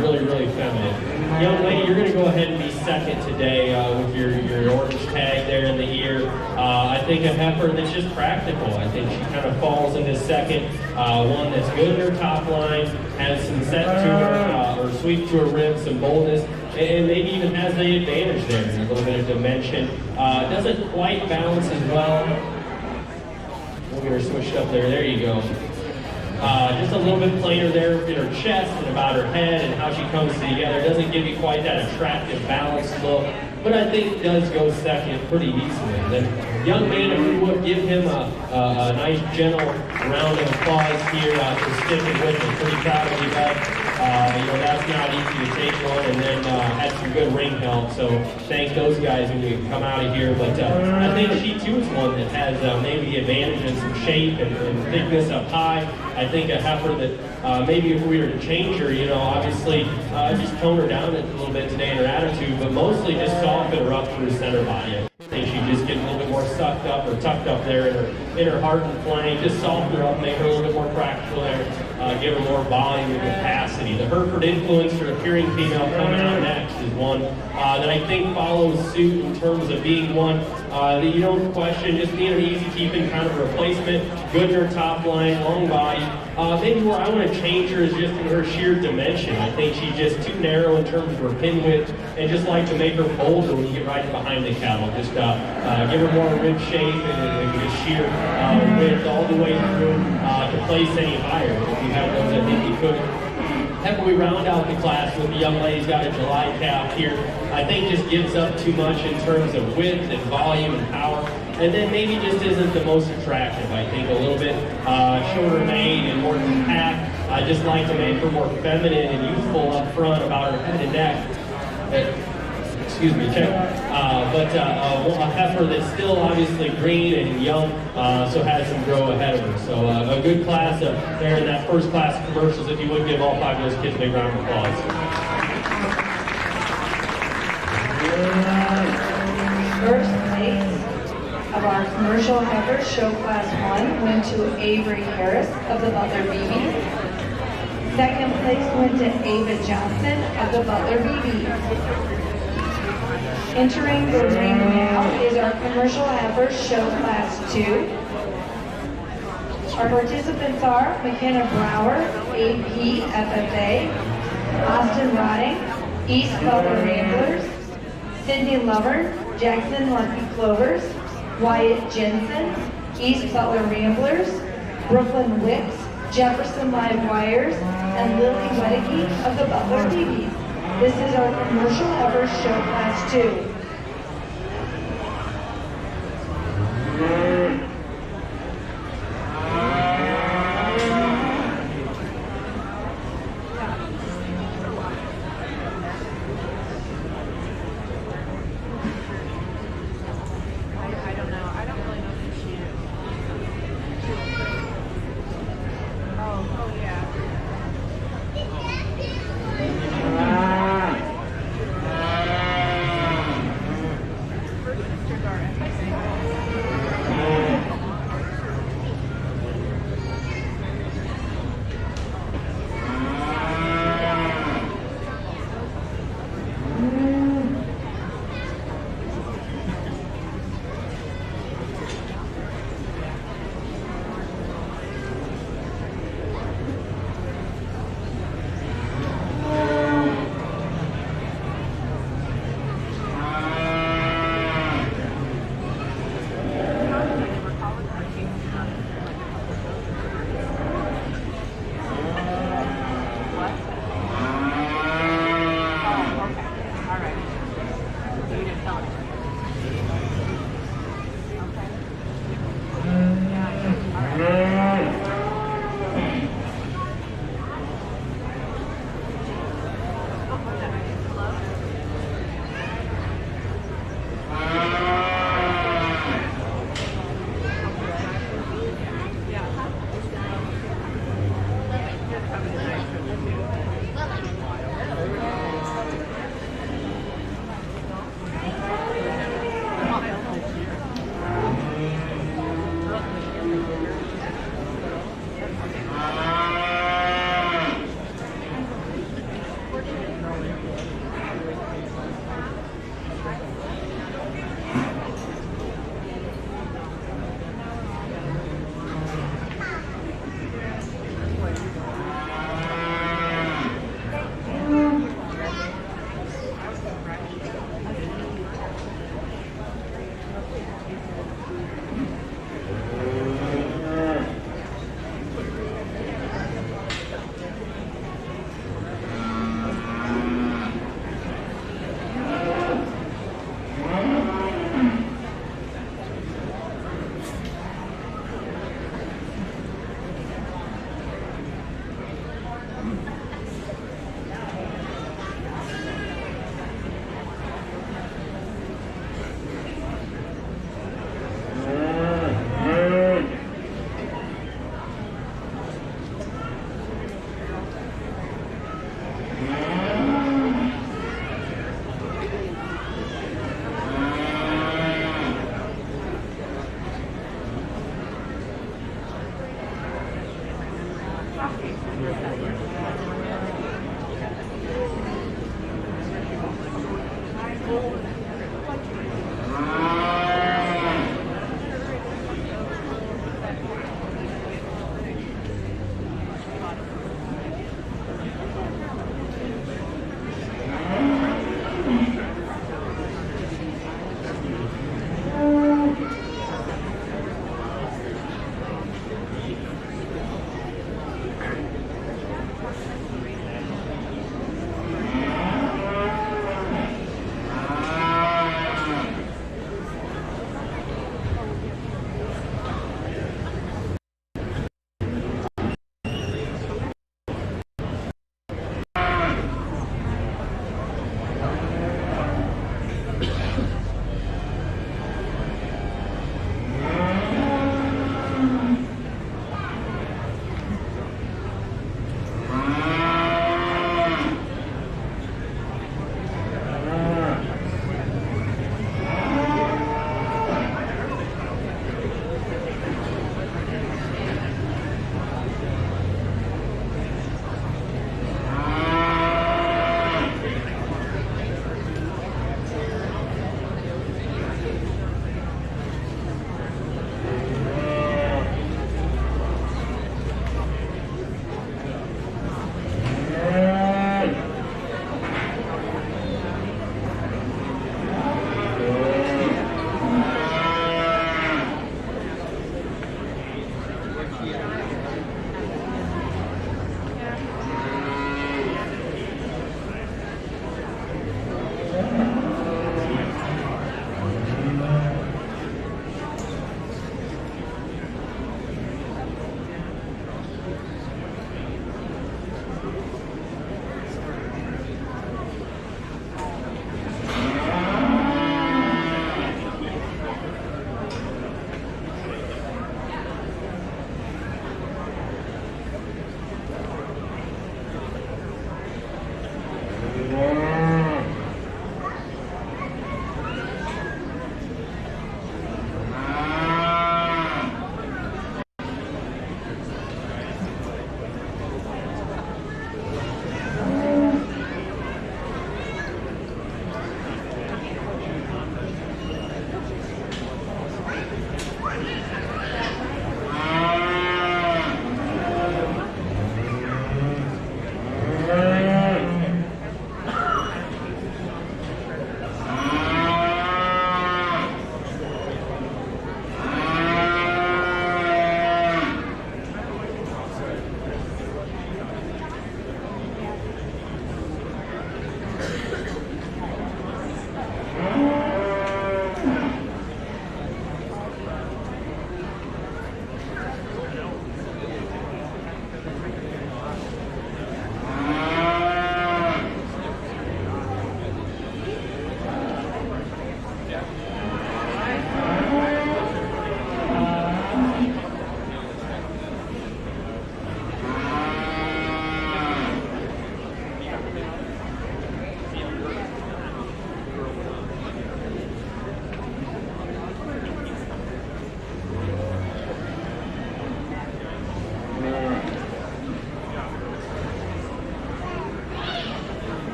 Really, really feminine. Young lady, you're going to go ahead and be second today with your orange tag there in the ear. I think a heifer that's just practical. I think she kind of falls into second. One that's good in her top line, has some set to her, or sweep to her ribs, some boldness, and maybe even has the advantage there, a little bit of dimension. Doesn't quite balance as well. We'll get her switched up there. There you go. Just a little bit plainer there in her chest and about her head and how she comes together. Doesn't give you quite that attractive, balanced look, but I think does go second pretty easily. Then, young man, if we would give him a nice, gentle round of applause here for sticking with me. Pretty proud of you, bud. That's not easy to take on, and then had some good ring help. So thank those guys when you come out of here. But I think she too is one that has maybe the advantage in some shape and thickness up high. I think a heifer that maybe if we were to change her, obviously just tone her down a little bit today in her attitude, but mostly just soften her up through her center body. I think she just get a little bit more sucked up or tucked up there in her heart and flank. Just soften her up, make her a little bit more practical there, give her more volume and capacity. The Hereford influencer appearing female coming out next is one that I think follows suit in terms of being one that you don't question, just being an easy keeping kind of replacement, good in her top line, long body. Maybe where I want to change her is just in her sheer dimension. I think she's just too narrow in terms of her pin width, and just like to make her bolder when you get right behind the cattle. Just give her more rib shape and just sheer width all the way through to place any higher. If you have those, I think you could. After we round out the class with the young lady's got a July calf here, I think just gives up too much in terms of width and volume and power. And then maybe just isn't the most attractive. I think a little bit shorter made and more compact. I just like to make her more feminine and youthful up front about her head and neck. Excuse me, check. But a heifer that's still obviously green and young, so has some grow ahead of her. So a good class there in that first class commercials. If you would give all 5 of those kids a big round of applause. First place of our commercial heifer show class 1 went to Avery Harris of the Butler BBs. Second place went to Ava Johnson of the Butler BBs. Entering the ring now is our commercial heifer show class 2. Our participants are McKenna Brower, AP FFA, Austin Rotting, East Butler Ramblers, Sydney Lovern, Jackson Lucky Clovers, Wyatt Jensen, East Butler Ramblers, Brooklyn Wicks, Jefferson Live Wires, and Lily Wedicke of the Butler BBs. This is our commercial heifer show class 2.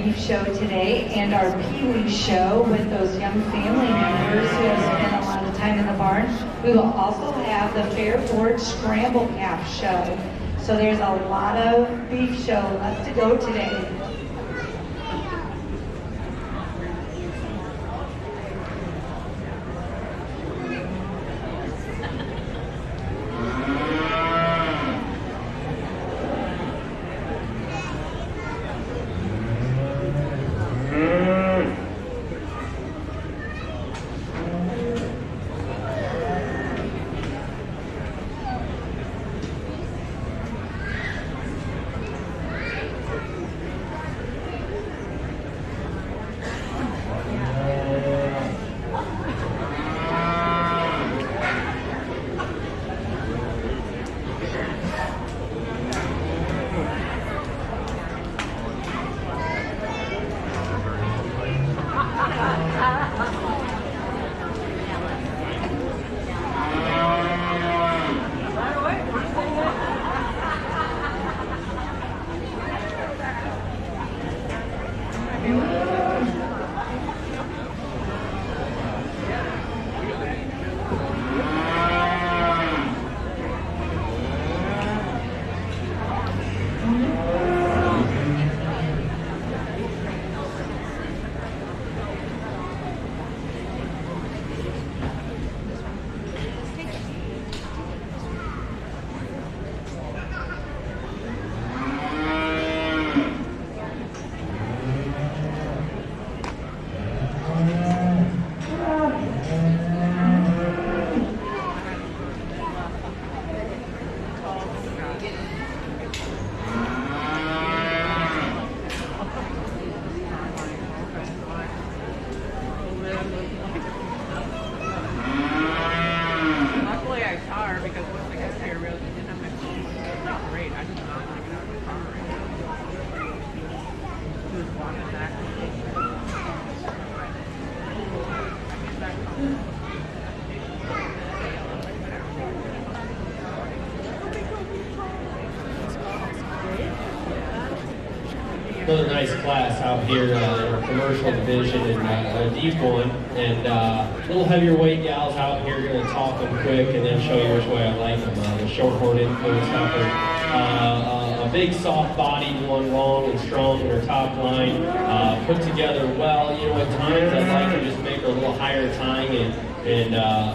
Beef Show today and our Pee-wee show with those young family members who have spent a lot of time in the barn. We will also have the Fairford Scramble Calf show. So there's a lot of beef show left to go today. Luckily I saw her because once I got here, I realized I didn't have my phone. It's not great. I did not want to get out of the car right now. She was walking back. I get back home. Another nice class out here in our commercial division and a deep one. And a little heavier weight gals out here going to talk them quick and then show you which way I like them. The shorthorn influence heifer. A big soft-bodied one, long and strong in her top line. Put together well. You know, at times I'd like to just make her a little higher tying and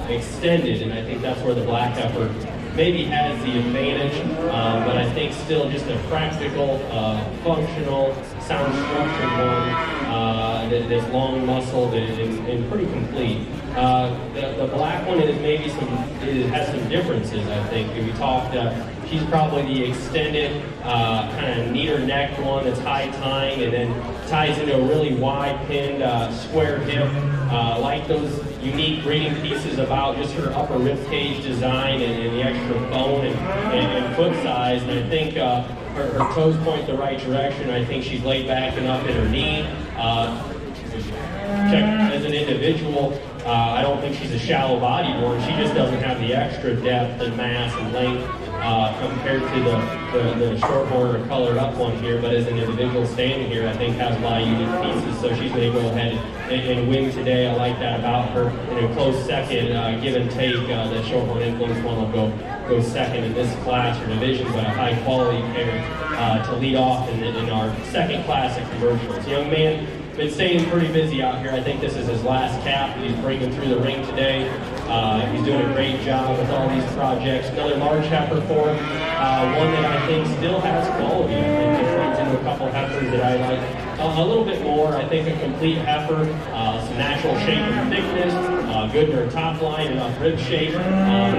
extended. And I think that's where the black heifer maybe has the advantage, but I think still just a practical, functional, sound structured one that's long muscled and pretty complete. The black one is maybe has some differences, I think. If we talked, she's probably the extended, kind of neater necked one that's high tying and then ties into a really wide pinned, square hip. Like those unique breeding pieces about just her upper rib cage design and the extra bone and foot size. And I think her toes point the right direction. I think she's laid back enough in her knee. Check as an individual. I don't think she's a shallow bodied one. She just doesn't have the extra depth and mass and length compared to the shorthorn or colored up one here. But as an individual standing here, I think has a lot of unique pieces. So she's going to go ahead and win today. I like that about her. In a close second, give and take, the shorthorn influence one will go second in this class or division, but a high quality pair to lead off in our second class of commercials. Young man, been staying pretty busy out here. I think this is his last cap that he's bringing through the ring today. He's doing a great job with all these projects. Another large heifer for him. One that I think still has quality. I think it runs into a couple heifers that I like a little bit more. I think a complete heifer, some natural shape and thickness, good in her top line, enough rib shape.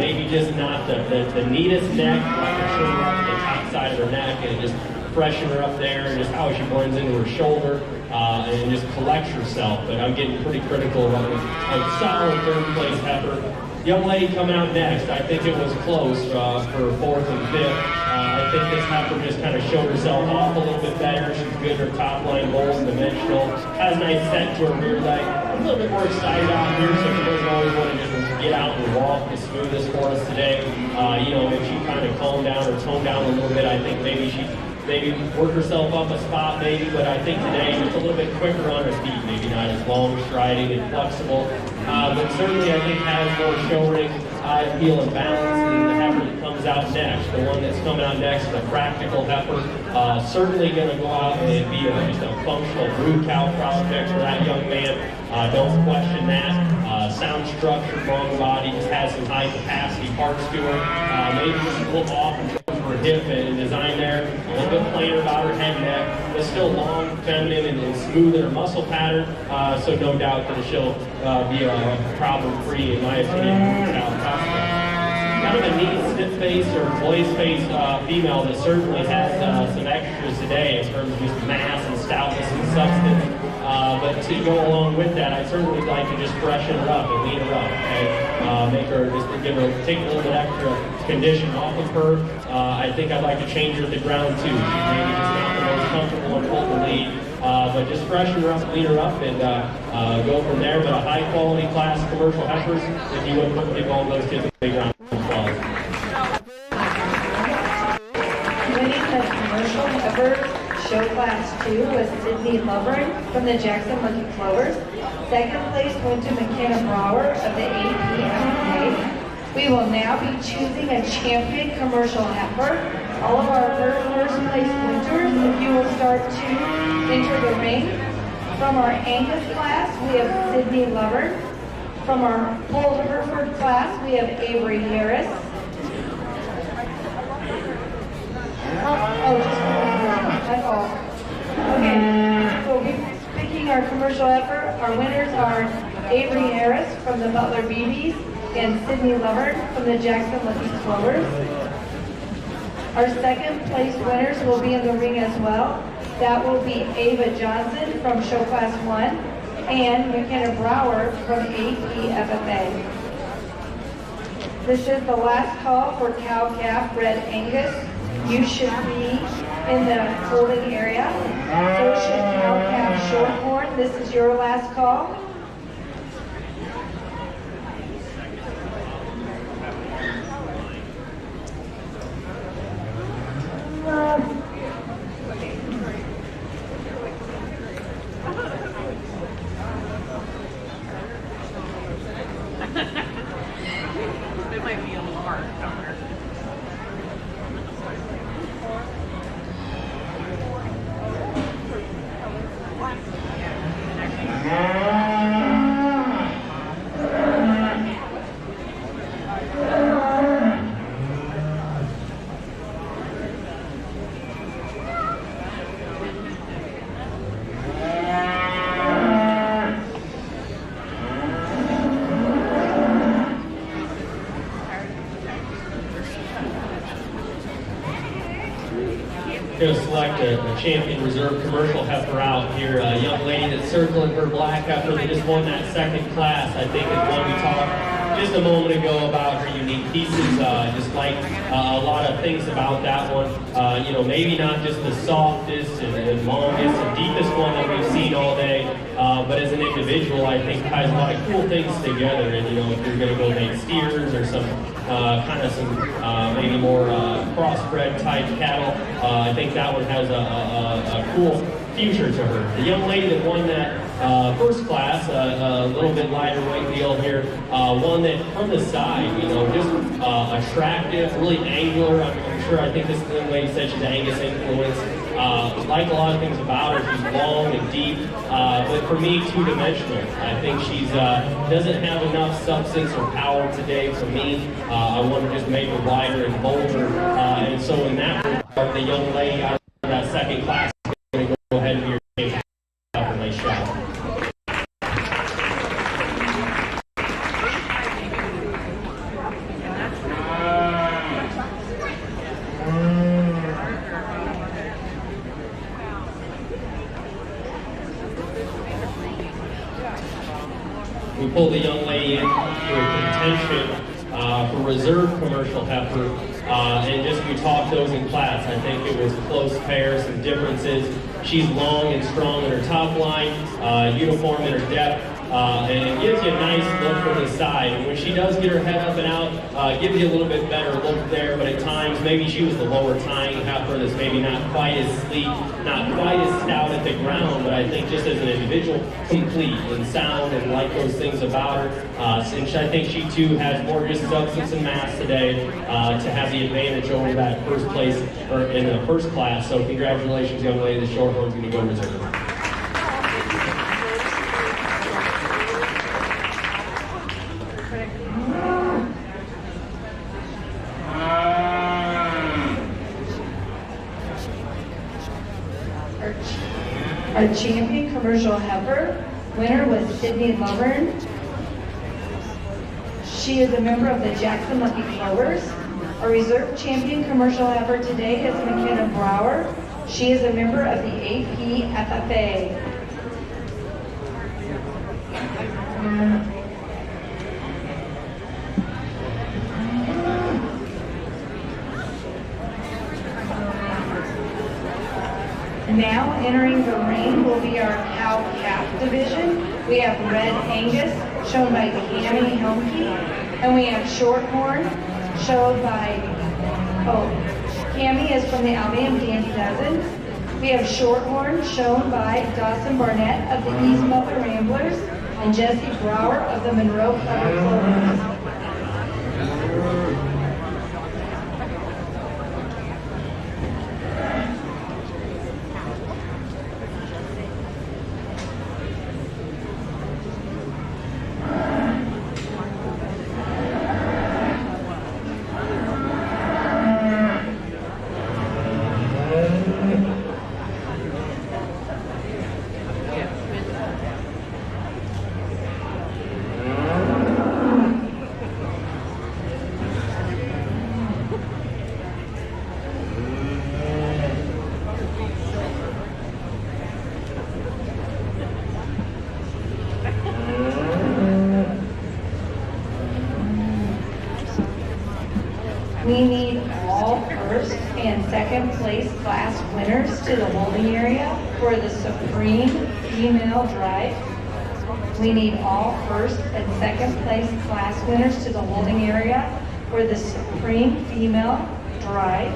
Maybe just not the neatest neck. I can show you up the top side of her neck and just freshen her up there and just how she blends into her shoulder and just collects herself. But I'm getting pretty critical of a solid third place heifer. Young lady coming out next, I think it was close for fourth and fifth. I think this heifer just kind of showed herself off a little bit better. She's good in her top line, bold and dimensional. Has a nice set to her rear leg. I'm a little bit more excited out here, so she doesn't always want to just get out and walk the smoothest for us today. You know, if she kind of calmed down or toned down a little bit, I think maybe she maybe work herself up a spot maybe, but I think today just a little bit quicker on her feet, maybe not as long striding and flexible, but certainly I think has more show ring eye feel and balance than the heifer that comes out next. The one that's coming out next is a practical heifer, certainly going to go out and be just a functional brood cow project for that young man. Don't question that. Sound structure, long body, just has some high capacity parts to her. Maybe just a little off in terms of her hip and design there. A little bit plainer about her head and neck, but still long, feminine, and smooth in her muscle pattern. So no doubt that she'll be a problem-free, in my opinion, kind of a neat stiff face or boy's face female that certainly has some extras today in terms of just mass and stoutness and substance. But to go along with that, I'd certainly like to just freshen her up and lean her up, okay? Make her, just to give her, take a little bit extra condition off of her. I think I'd like to change her at the ground too. She's maybe just not the most comfortable and pull the lead. But just freshen her up, lean her up, and go from there. But a high quality class commercial heifers, if you would give all those kids a big round of applause. Winning the commercial heifer show class 2 was Sydney Lovren from the Jackson Lucky Flowers. Second place went to McKenna Brower of the APFA. We will now be choosing a champion commercial heifer. All of our first place winners, if you will start to enter the ring. From our Angus class, we have Sydney Lovren. From our Bull Hereford class, we have Avery Harris. That's all. Okay, we'll be picking our commercial heifer. Our winners are Avery Harris from the Butler BBs and Sydney Lovren from the Jackson Lucky Flowers. Our second place winners will be in the ring as well. That will be Ava Johnson from Show Class 1 and McKenna Brower from APFFA. This is the last call for cow-calf red Angus. You should be in the holding area. So should cow-calf shorthorn. This is your last call. It might be a little hard somewhere. Going to select a champion reserve commercial heifer out here. A young lady that's circling her black heifer that just won that second class. I think is one we talked just a moment ago about her unique pieces. Just like a lot of things about that one. You know, maybe not just the softest and longest and deepest one that we've seen all day, but as an individual, I think ties a lot of cool things together. And you know, if you're going to go make steers or some kind of some maybe more crossbred type cattle, I think that one has a cool future to her. The young lady that won that first class, a little bit lighter weight deal here, one that from the side, you know, just attractive, really angular. I'm sure, I think this young lady said she's Angus influence. Like a lot of things about her, she's long and deep, but for me, two-dimensional. I think she's doesn't have enough substance or power today for me. I want to just make her wider and bolder, and so in that regard, the young lady out of that second class is going to go ahead and be your champion. Nice shot. We pulled the young lady in for contention for reserve commercial heifer, and just we talked those in class. I think it was close pairs and differences. She's long and strong in her top line, uniform in her depth, and it gives you a nice look from the side. And when she does get her head up and out, it gives you a little bit better look there, but at times maybe she was the lower tying heifer that's maybe not quite as sleek, not quite as stout at the ground, but I think just as an individual, complete and sound and like those things about her. Since I think she too has more just substance and mass today to have the advantage over that first place or in the first class. So congratulations, young lady. The Shorthorn's going to go reserve. Our champion commercial heifer winner was Sydney Lovern. She is a member of the Jackson Lucky Clovers. Our reserve champion commercial heifer today is McKenna Brower. She is a member of the AP FFA. Now entering the ring will be our cow calf division. We have Red Angus, shown by Cammy Helmke, and we have Shorthorn, shown by, Cammy is from the Alabama Dandy Dozens. We have Shorthorn, shown by Dawson Barnett of the East Butler Ramblers, and Jesse Brower of the Monroe Clever Clovers. We need all first and second place class winners to the holding area for the Supreme Female Drive. We need all first and second place class winners to the holding area for the Supreme Female Drive.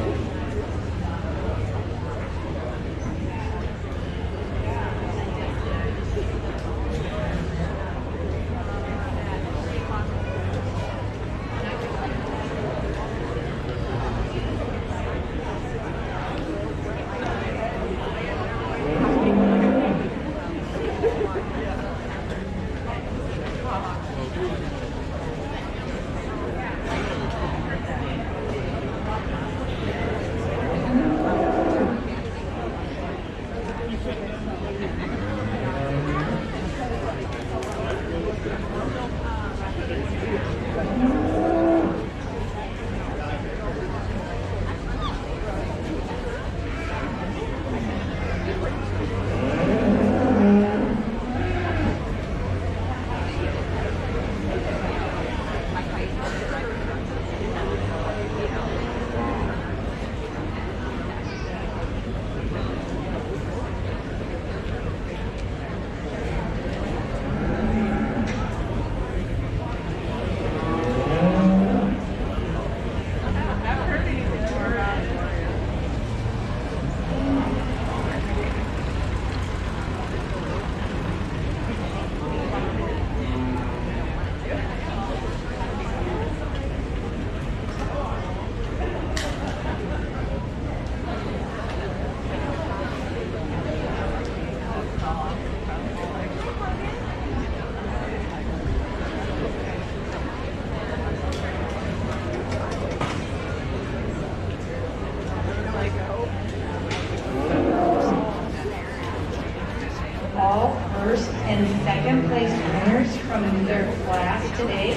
All first and second place winners from their class today,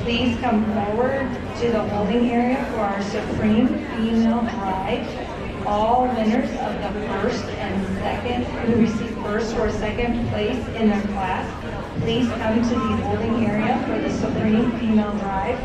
please come forward to the holding area for our Supreme Female Drive. All winners of the first and second, who received first or second place in their class, please come to the holding area for the Supreme Female Drive.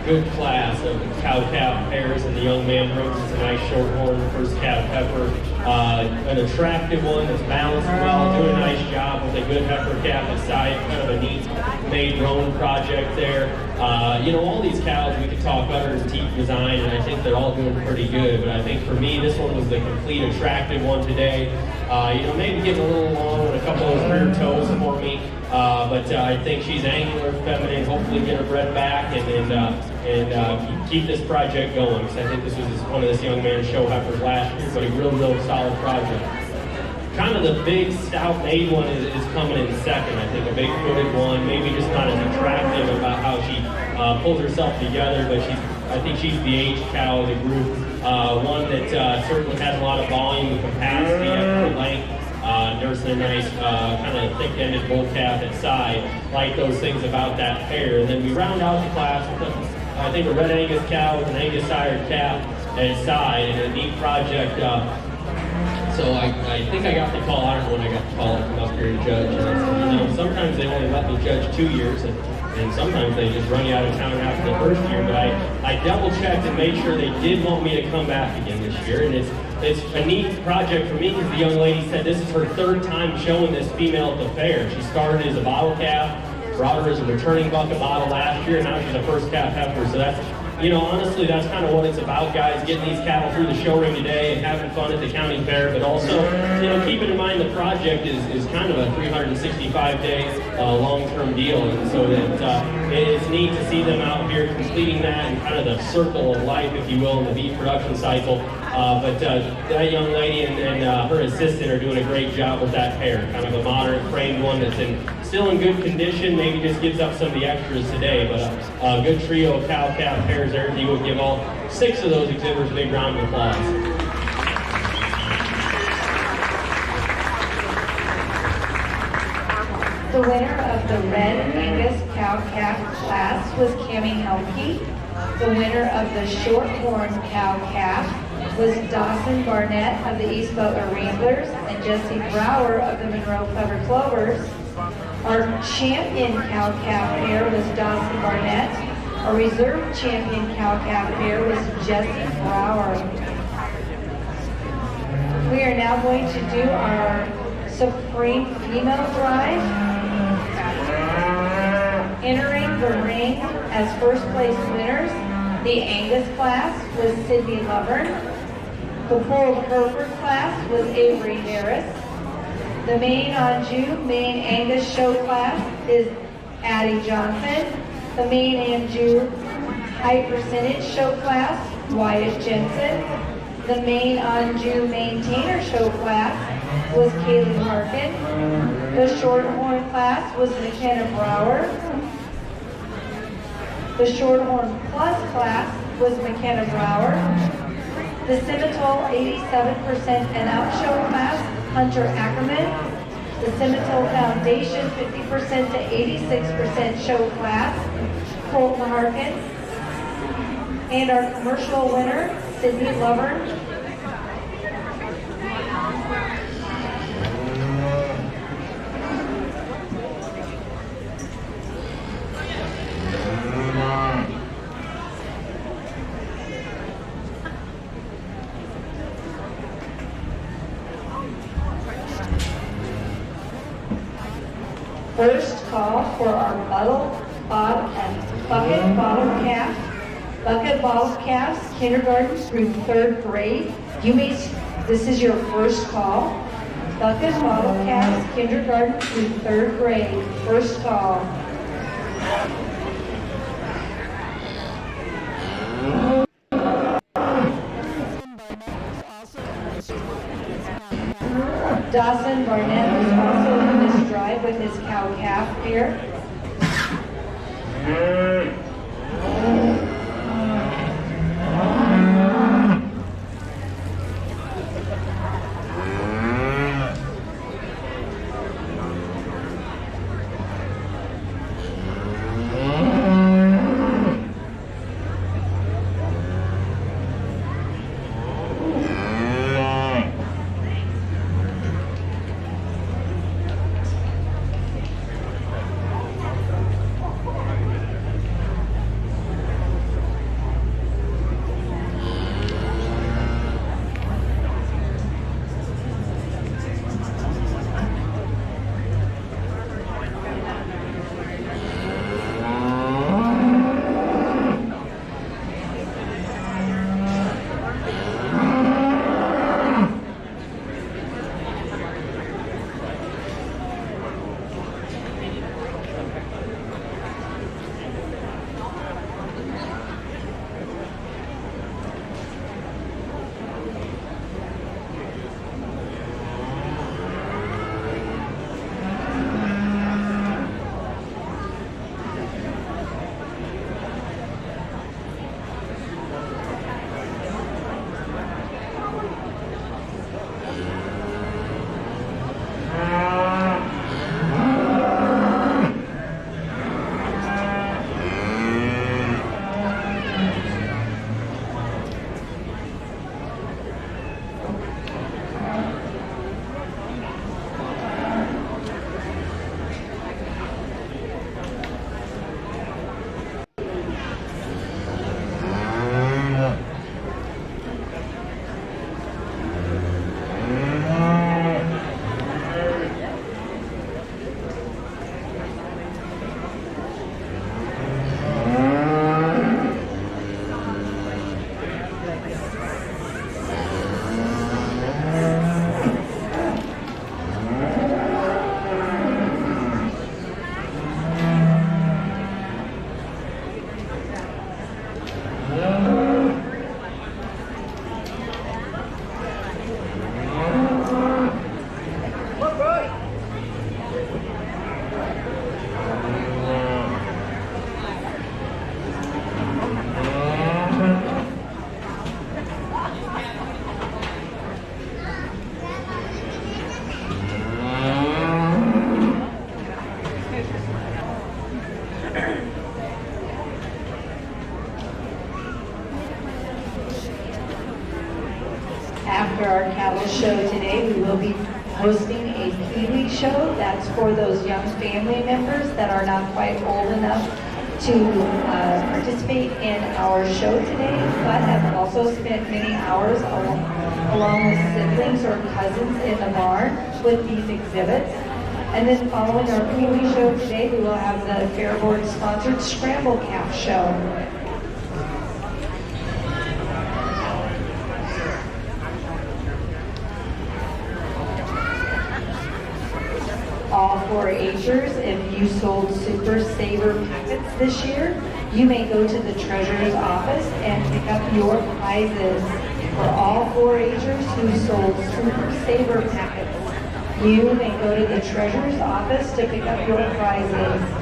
good class of cow-calf pairs, and the young man brings us a nice shorthorn first cow heifer. An attractive one that's balanced well, doing a nice job with a good heifer calf aside, kind of a neat made roan project there. You know, all these cows, we could talk udder and teeth design, and I think they're all doing pretty good, but I think for me, this one was the complete attractive one today. You know, maybe getting a little long with a couple of those rear toes for me, but I think she's angular, feminine, hopefully get her bred back and keep this project going, because I think this was one of this young man's show heifers last year, but a real solid project. Kind of the big stout maid one is coming in second. I think a big footed one, maybe just not as attractive about how she pulls herself together, but I think she's the age cow of the group. One that certainly has a lot of volume and capacity at her length. nursing a nice kind of thick-ended bull calf at side. Like those things about that pair. And then we round out the class with, I think, a red Angus cow with an Angus sired calf at its side, and a neat project. So I think I got the call. I don't know when I got the call to come up here and judge. And you know, sometimes they only let me judge 2 years, and sometimes they just run you out of town after the first year. But I double checked and made sure they did want me to come back again this year. And it's a neat project for me because the young lady said this is her 3rd time showing this female at the fair. She started as a bottle calf, brought her as a returning bucket bottle last year, and now she's a first calf heifer. So that's, you know, honestly, that's kind of what it's about, guys, getting these cattle through the show ring today and having fun at the county fair, but also, you know, keeping in mind the project is kind of a 365-day long-term deal, and so that it's neat to see them out here completing that and kind of the circle of life, if you will, in the beef production cycle. But that young lady and her assistant are doing a great job with that pair, kind of a moderate framed one that's still in good condition, maybe just gives up some of the extras today, but a good trio of cow-calf pairs there. You would give all 6 of those exhibitors a big round of applause. The winner of the Red Angus Cow-Calf class was Cammie Helke. The winner of the Short-Horn Cow-Calf was Dawson Barnett of the East Butler Ramblers and Jesse Brower of the Monroe Clever Clovers. Our champion cow-calf pair was Dawson Barnett. Our reserve champion cow-calf pair was Jesse Brower. We are now going to do our Supreme Female Drive. Entering the ring as first place winners, the Angus class was Sydney Lovern. The Pulled Hereford class was Avery Harris. The Maine Anjou Maine Angus show class is Addie Johnson. The Maine Anjou high percentage show class, Wyatt Jensen. The Maine Anjou Maintainer show class was Kaylee Harkin. The Shorthorn class was McKenna Brower. The Shorthorn Plus class was McKenna Brower. The Simmental 87% and out show class, Hunter Ackerman. The Simmental Foundation 50% to 86% show class, Colton Harkin. And our commercial winner, Sydney Lovern. First call for our bucket bottle calf. Bucket bottle calves, kindergarten through 3rd grade. This is your first call. Bucket bottle calves, kindergarten through 3rd grade. First call. Dawson Barnett was also in this drive with his cow-calf pair. after our cattle show today, we will be hosting a Pee-wee show. That's for those young family members that are not quite old enough to participate in our show today, but have also spent many hours along with siblings or cousins in the barn with these exhibits. And then following our Pee-wee show today, we will have the Fair Board sponsored Scramble Calf show. All 4-Hers, if you sold Super Saver packets this year, you may go to the treasurer's office and pick up your prizes. For all 4-Hers who sold Super Saver packets, you may go to the treasurer's office to pick up your prizes.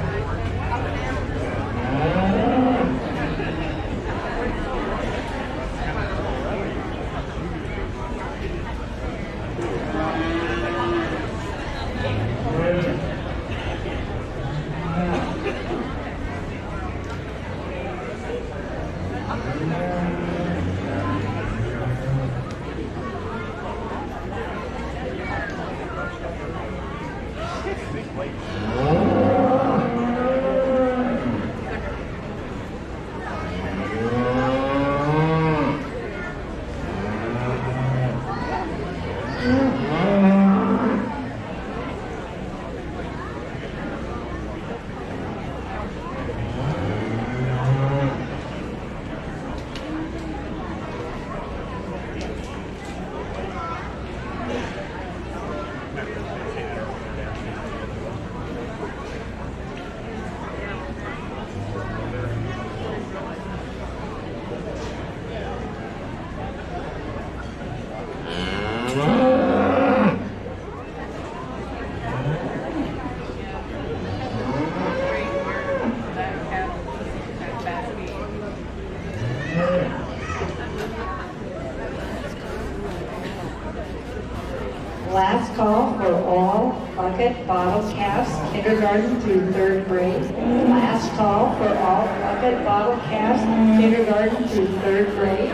Last call for all bucket bottle calves, kindergarten through 3rd grade. Last call for all bucket bottle calves, kindergarten through 3rd grade.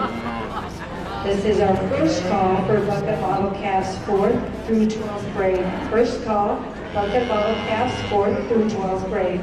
This is our first call for bucket bottle calves 4th through 12th grade. First call, bucket bottle calves 4th through 12th grade.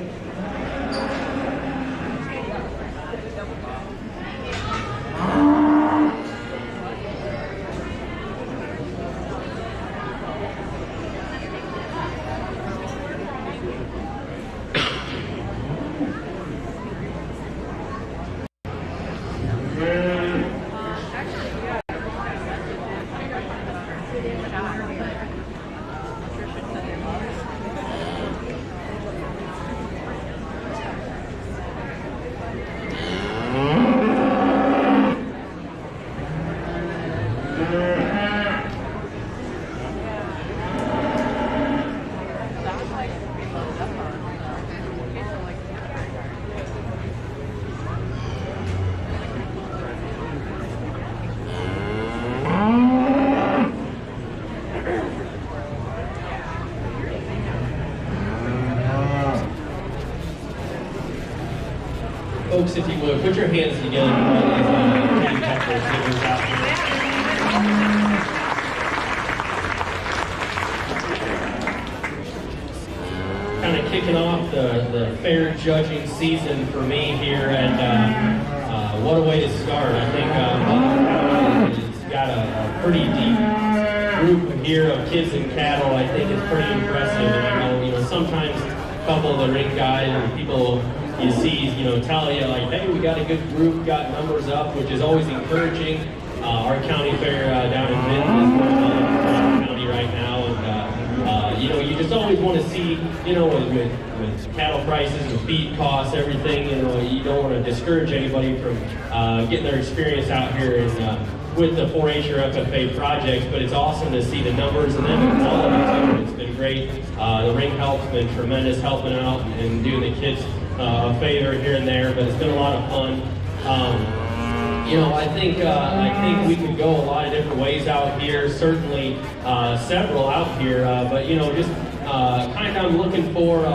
Folks, if you would, put your hands together as Katie Pepper singers out here. Kind of kicking off the fair judging season for me here, and what a way to start. I think Butler has got a pretty deep group here of kids and cattle. I think it's pretty impressive, and I know, sometimes a couple of the ring guys and people you see, tell you like, hey, we got a good group, got numbers up, which is always encouraging. Our county fair down in Minden is going on in the county right now, and you just always want to see, with cattle prices, with feed costs, everything, you don't want to discourage anybody from getting their experience out here and with the 4-H or FFA projects, but it's awesome to see the numbers and then all of it too. It's been great. The ring help's been tremendous, helping out and doing the kids a favor here and there, but it's been a lot of fun. I think we could go a lot of different ways out here. Certainly, several out here, but just kind of I'm looking for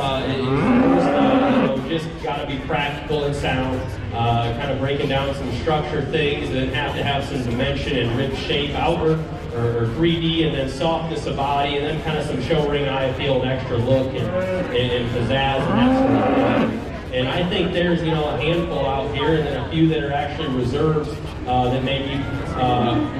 just got to be practical and sound, kind of breaking down some structure things, and then have to have some dimension and rib shape outward, or 3D, and then softness of body, and then kind of some show ring eye appeal and extra look and pizzazz and that sort of thing. And I think there's, a handful out here, and then a few that are actually reserves that maybe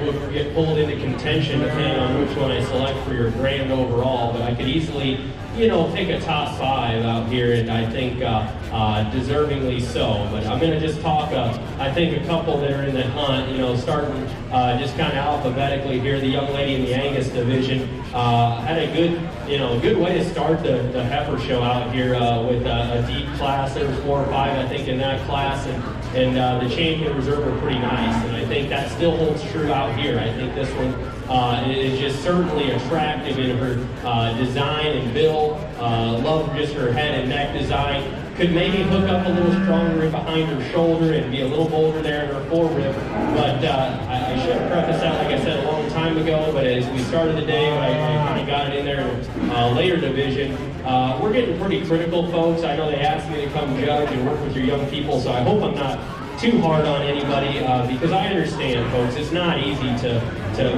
will get pulled into contention depending on which one I select for your grand overall. But I could easily, pick a top 5 out here, and I think deservingly so. But I'm going to just talk, I think, a couple that are in the hunt, starting just kind of alphabetically here. The young lady in the Angus division had a good way to start the heifer show out here with a deep class. There was 4 or 5, I think, in that class, and the champion reserve were pretty nice, and I think that still holds true out here. I think this one is just certainly attractive in her design and build. Love just her head and neck design. Could maybe hook up a little stronger behind her shoulder and be a little bolder there in her forerib. But I should have prefaced that, like I said, a long time ago. But as we started the day, I kind of got it in there in a later division. We're getting pretty critical, folks. I know they asked me to come judge and work with your young people, so I hope I'm not too hard on anybody, because I understand, folks, it's not easy to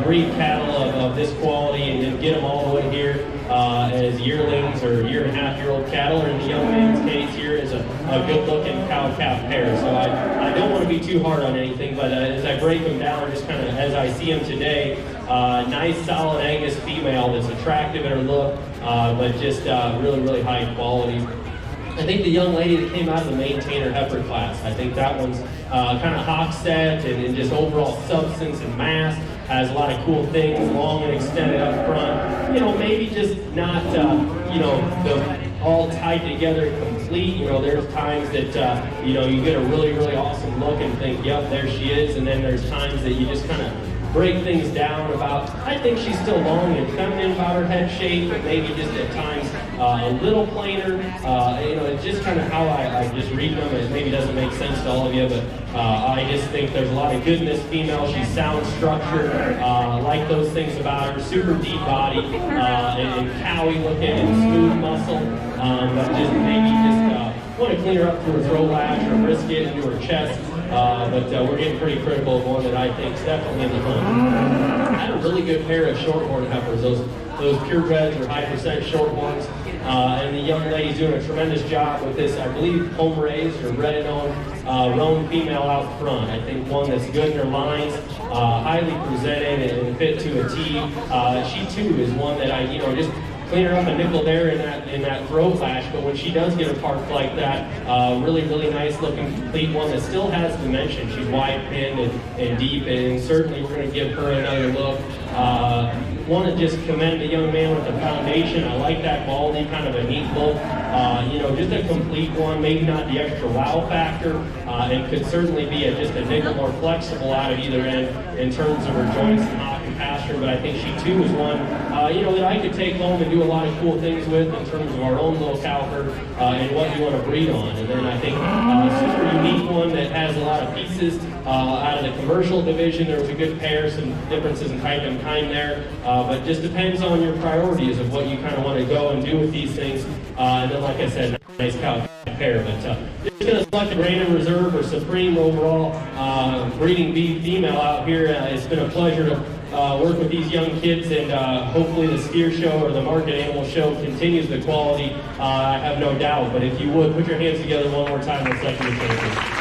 breed cattle of this quality and then get them all the way here as yearlings or year-and-a-half-year-old cattle, or in the young man's case here is a good-looking cow-calf pair. So I don't want to be too hard on anything, but as I break them down, just kind of as I see them today, nice, solid Angus female that's attractive in her look, but just really, really high quality. I think the young lady that came out of the maintainer heifer class, I think that one's kind of hock set and just overall substance and mass, has a lot of cool things, long and extended up front. Maybe just not, the all tied together complete. There's times that, you get a really, really awesome look and think, yep, there she is. And then there's times that you just kind of break things down about, I think she's still long and feminine about her head shape, but maybe just at times a little plainer. It's just kind of how I just read them. It maybe doesn't make sense to all of you, but I just think there's a lot of good in this female. She's sound structured, like those things about her. Super deep body, and cowy looking and smooth muscle, but just maybe want to clean her up through her throat lash or brisket into her chest. But we're getting pretty critical of one that I think is definitely in the hunt. I had a really good pair of shorthorn heifers, those purebreds or high percent shorthorns, and the young lady's doing a tremendous job with this, I believe, home raised or bred and owned roan female out front. I think one that's good in her lines, highly presented and fit to a T. She too is one that I, just clean her up a nickel there in that throat lash, but when she does get a park like that, really, really nice looking complete one that still has dimension. She's wide pinned and deep, and certainly we're going to give her another look. Want to just commend the young man with the foundation. I like that baldy, kind of a neat look. Just a complete one, maybe not the extra wow factor, and could certainly be just a nickel more flexible out of either end in terms of her joints and hock and pasture, but I think she too is one, that I could take home and do a lot of cool things with in terms of our own little cow herd and what you want to breed on. And then I think a super unique one that has a lot of pieces out of the commercial division. There was a good pair, some differences in type and kind there, but just depends on your priorities of what you kind of want to go and do with these things. And then, like I said, nice cow pair. But just going to select a Brandon Reserve or Supreme overall breeding beef female out here. It's been a pleasure to work with these young kids, and hopefully the steer show or the market animal show continues the quality. I have no doubt. But if you would, put your hands together one more time and select your champion.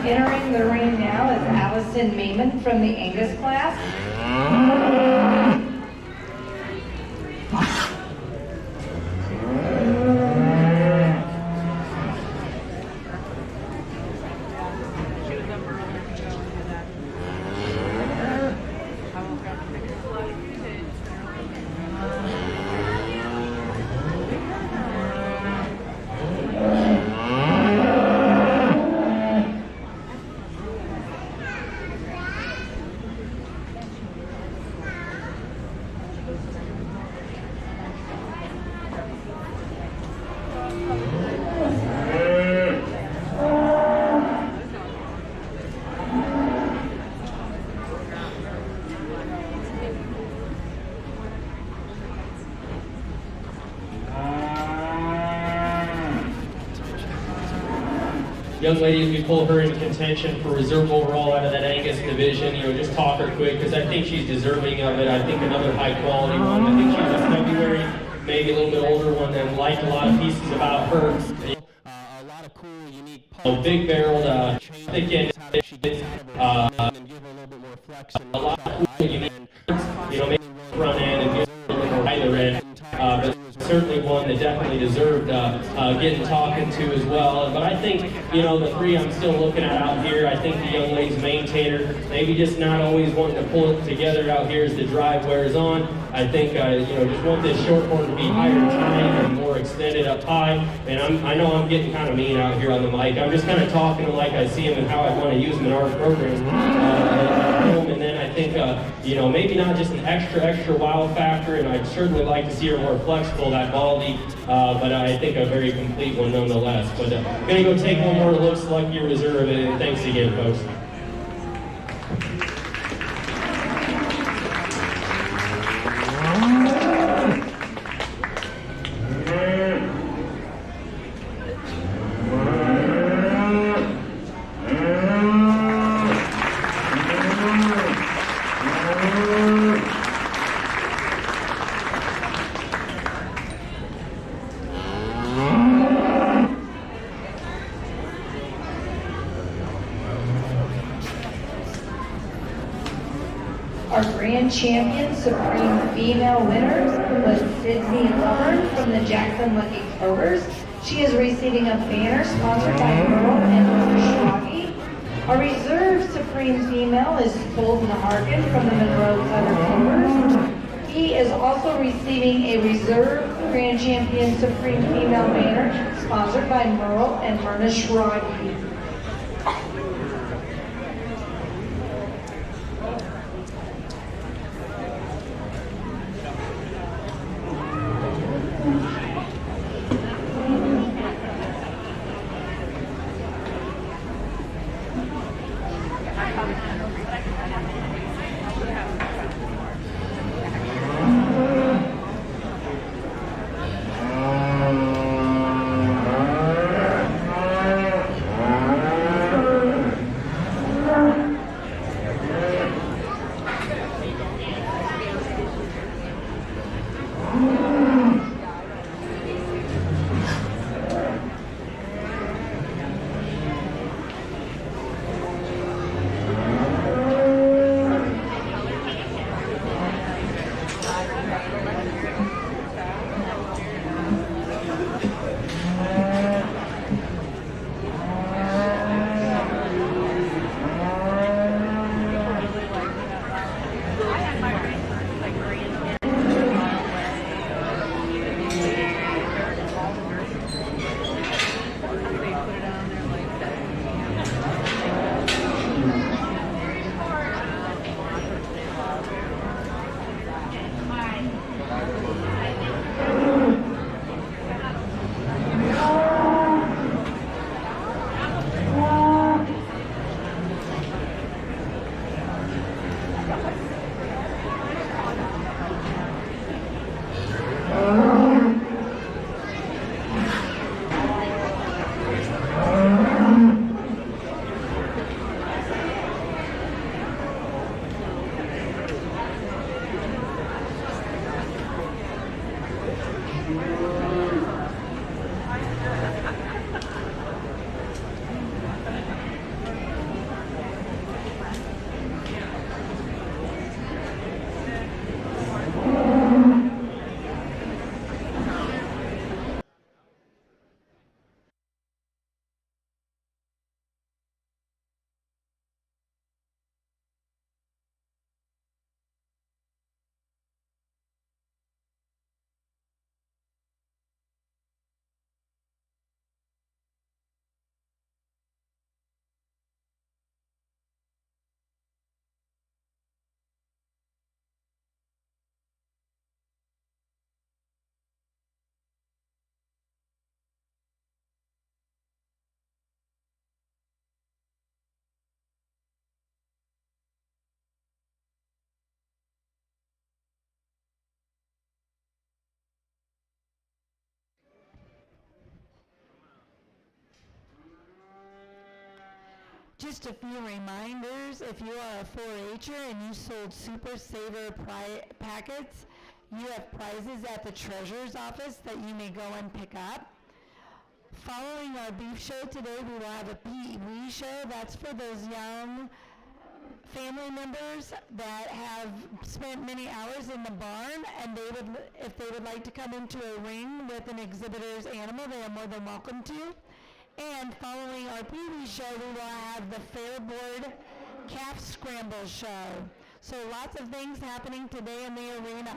Entering the ring now is Allison Mayman from the Angus class. She was up earlier to go and do that. I woke up and there's a lot of kids. Young lady, as we pull her in contention for reserve overall out of that Angus division, just talk her quick, because I think she's deserving of it. I think another high quality one. I think she's a February, maybe a little bit older one, and liked a lot of pieces about her. A lot of cool, unique parts. Big barreled, thick end, and give her a little bit more flex and a lot of cool, unique, maybe front end and a little more either end. But certainly one that definitely deserved getting talking to as well. But I think, the three I'm still looking at out here, I think the young lady's maintainer, maybe just not always wanting to pull it together out here as the drive wears on. I think, just want this short horn to be higher time and more extended up high. And I know I'm getting kind of mean out here on the mic. I'm just kind of talking like I see them and how I want to use them in our program. And then I think, maybe not just an extra wow factor, and I'd certainly like to see her more flexible, that Baldy, but I think a very complete one nonetheless. But I'm going to go take one more look, select your reserve, and thanks again, folks. Our grand champion, supreme female winner was Sydney Lovern from the Jackson Lucky Clovers. She is receiving a banner sponsored by Merle and Shwagi. Our reserve supreme female is Bolton Harkin from the Monroe Clever Clovers. He is also receiving a reserve grand champion supreme female banner sponsored by Merle and Myrna Shwagi. Just a few reminders, if you are a 4-H'er and you sold Super Saver packets, you have prizes at the treasurer's office that you may go and pick up. Following our beef show today, we will have a Pee-wee show. That's for those young family members that have spent many hours in the barn, and if they would like to come into a ring with an exhibitor's animal, they are more than welcome to. And following our Pee-wee show, we will have the Fairboard Calf Scramble show. So lots of things happening today in the arena.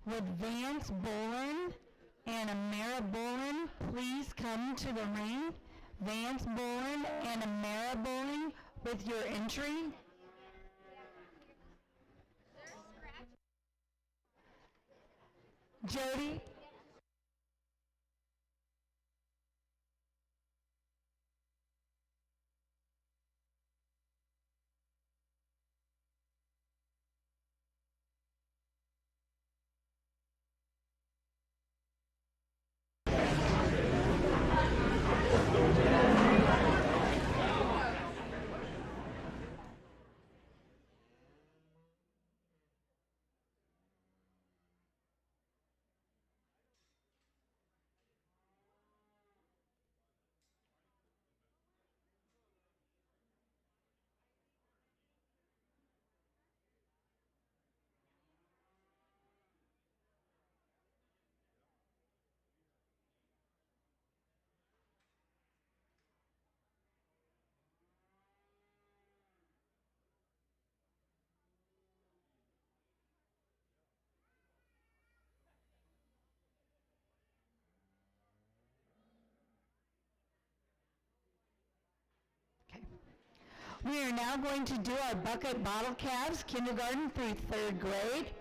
Would Vance Bolin and Amara Bolin please come to the ring? Vance Bolin and Amara Bolin with your entry. Jody? Okay. We are now going to do our bucket bottle calves, kindergarten through 3rd grade.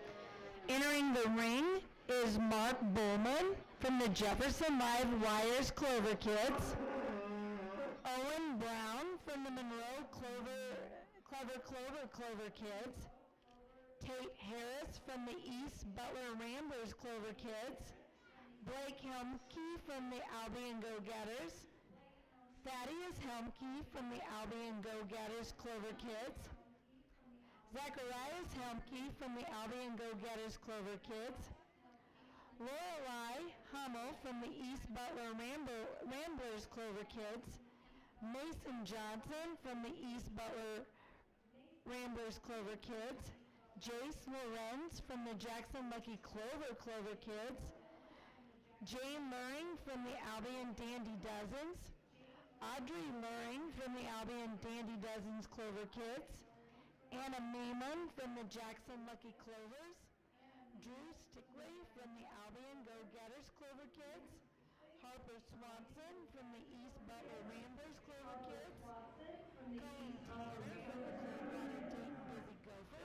Entering the ring is Mark Bullman from the Jefferson Live Wires Clover Kids. Owen Brown from the Monroe Clover Kids. Tate Harris from the East Butler Ramblers Clover Kids. Blake Helmke from the Albion Go-Getters. Thaddeus Helmke from the Albion Go-Getters Clover Kids. Zacharias Helmke from the Albion Go-Getters Clover Kids. Lorelei Hummel from the East Butler Ramblers Clover Kids. Mason Johnson from the East Butler Ramblers Clover Kids. Jace Lorenz from the Jackson Lucky Clover Kids. Jane Luring from the Albion Dandy Dozens. Audrey Luring from the Albion Dandy Dozens Clover Kids. Anna Maiman from the Jackson Lucky Clovers. Drew Stickley from the Albion Go-Getters Clover Kids. Harper Swanson from the East Butler Ramblers Clover Kids.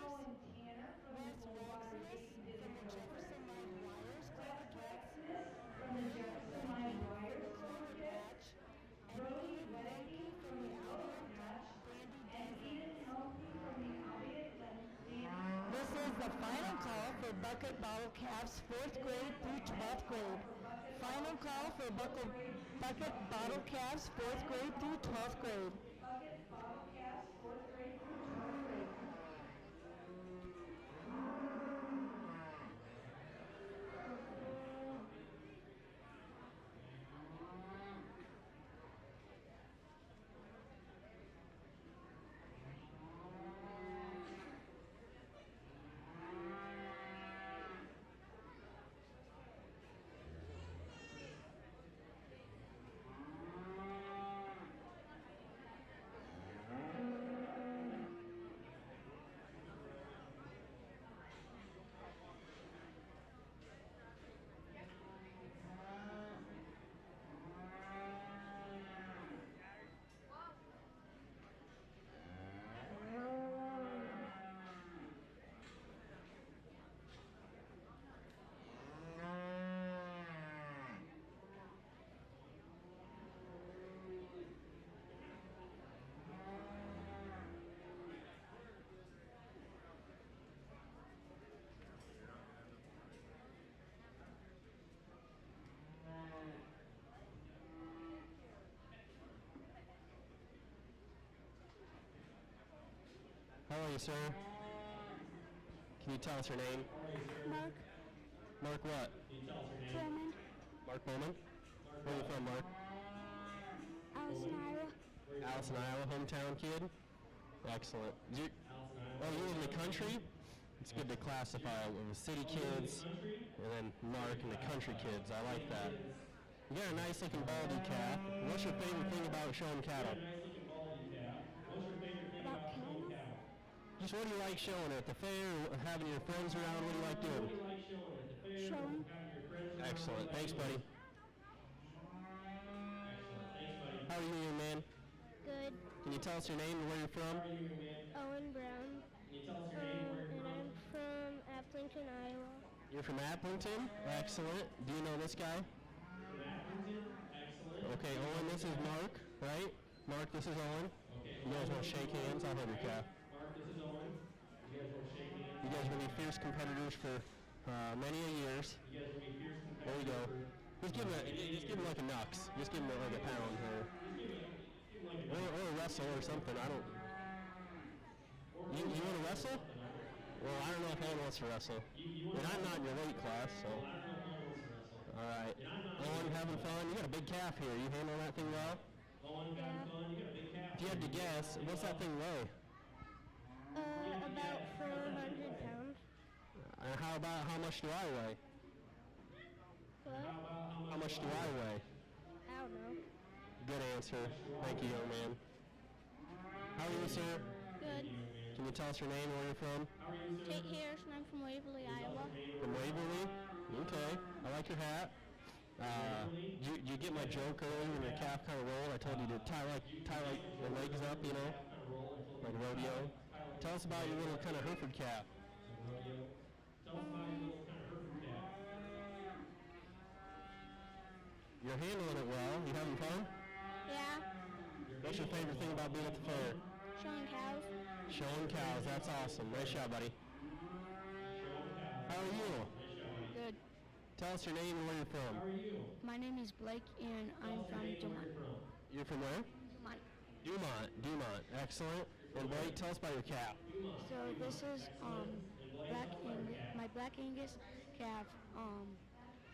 Colin Tanner from the Clearwater Dayton Busy Gophers. Wes Maximus from the Jefferson Live Wires Clover Kids. Clover Patch. And Ian Wenke from the Albion Dandy Dozens. This is the final call for bucket bottle calves 4th grade through 12th grade. Final call for bucket bottle calves 4th grade through 12th grade. How are you, sir? Can you tell us your name? Mark Mark what? Bowman, Mark Bowman? Where are you from, Mark? Allison, Iowa. Allison, Iowa, hometown kid? Excellent. You live in the country? It's good to classify with city kids and then Mark and the country kids. I like that. You got a nice looking baldy calf. What's your favorite thing about showing cattle? About cattle? Just what do you like showing at the fair or having your friends around? What do you like doing? Showing. Excellent. Thanks, buddy. How are you, young man? Good. Can you tell us your name and where you're from? Owen Brown. And I'm from Applington, Iowa. You're from Applington? Excellent. Do you know this guy? Okay, Owen, this is Mark, right? Mark, this is Owen. You guys want to shake hands? I'll hold your cap. You guys will be fierce competitors for many a years. There you go. Just give him like a nux. Just give him like a pound or a wrestle or something. I don't. You want to wrestle? Well, I don't know if Owen wants to wrestle. And I'm not in your weight class, so. All right. Owen, having fun? You got a big calf here. You handling that thing well? If you had to guess, what's that thing weigh? About 400 pounds. And how much do I weigh? What? How much do I weigh? I don't know. Good answer. Thank you, young man. How are you, sir? Good. Can you tell us your name and where you're from? Kate Harrison. I'm from Waverly, Iowa. From Waverly? Okay. I like your hat. You get my joke earlier when your calf kind of rolled. I told you to tie like your legs up, you know, like rodeo. Tell us about your little kind of Hereford calf. You're handling it well. You having fun? Yeah. What's your favorite thing about being at the fair? Showing cows. Showing cows. That's awesome. Nice job, buddy. How are you? Good. Tell us your name and where you're from. My name is Blake, and I'm from Dumont. You're from where? Dumont. Excellent. And Blake, tell us about your calf. So this is my Black Angus calf.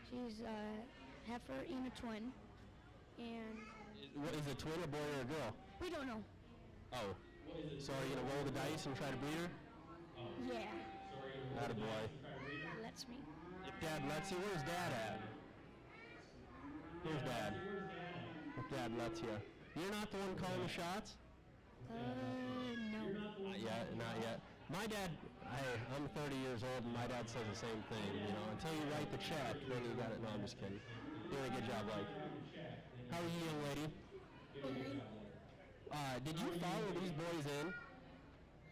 She's a heifer and a twin, and What is it, a twin, a boy, or a girl? we don't know. Oh. So are you going to roll the dice and try to breed her? Yeah, Not a boy. lets me. If Dad lets you, where's Dad at? Where's Dad? If Dad lets you. You're not the one calling the shots? No. Not yet. My dad, hey, I'm 30 years old, and my dad says the same thing, you know. Until you write the check, then you got it. No, I'm just kidding. Doing a good job, like. How are you, young lady? Did you follow these boys in?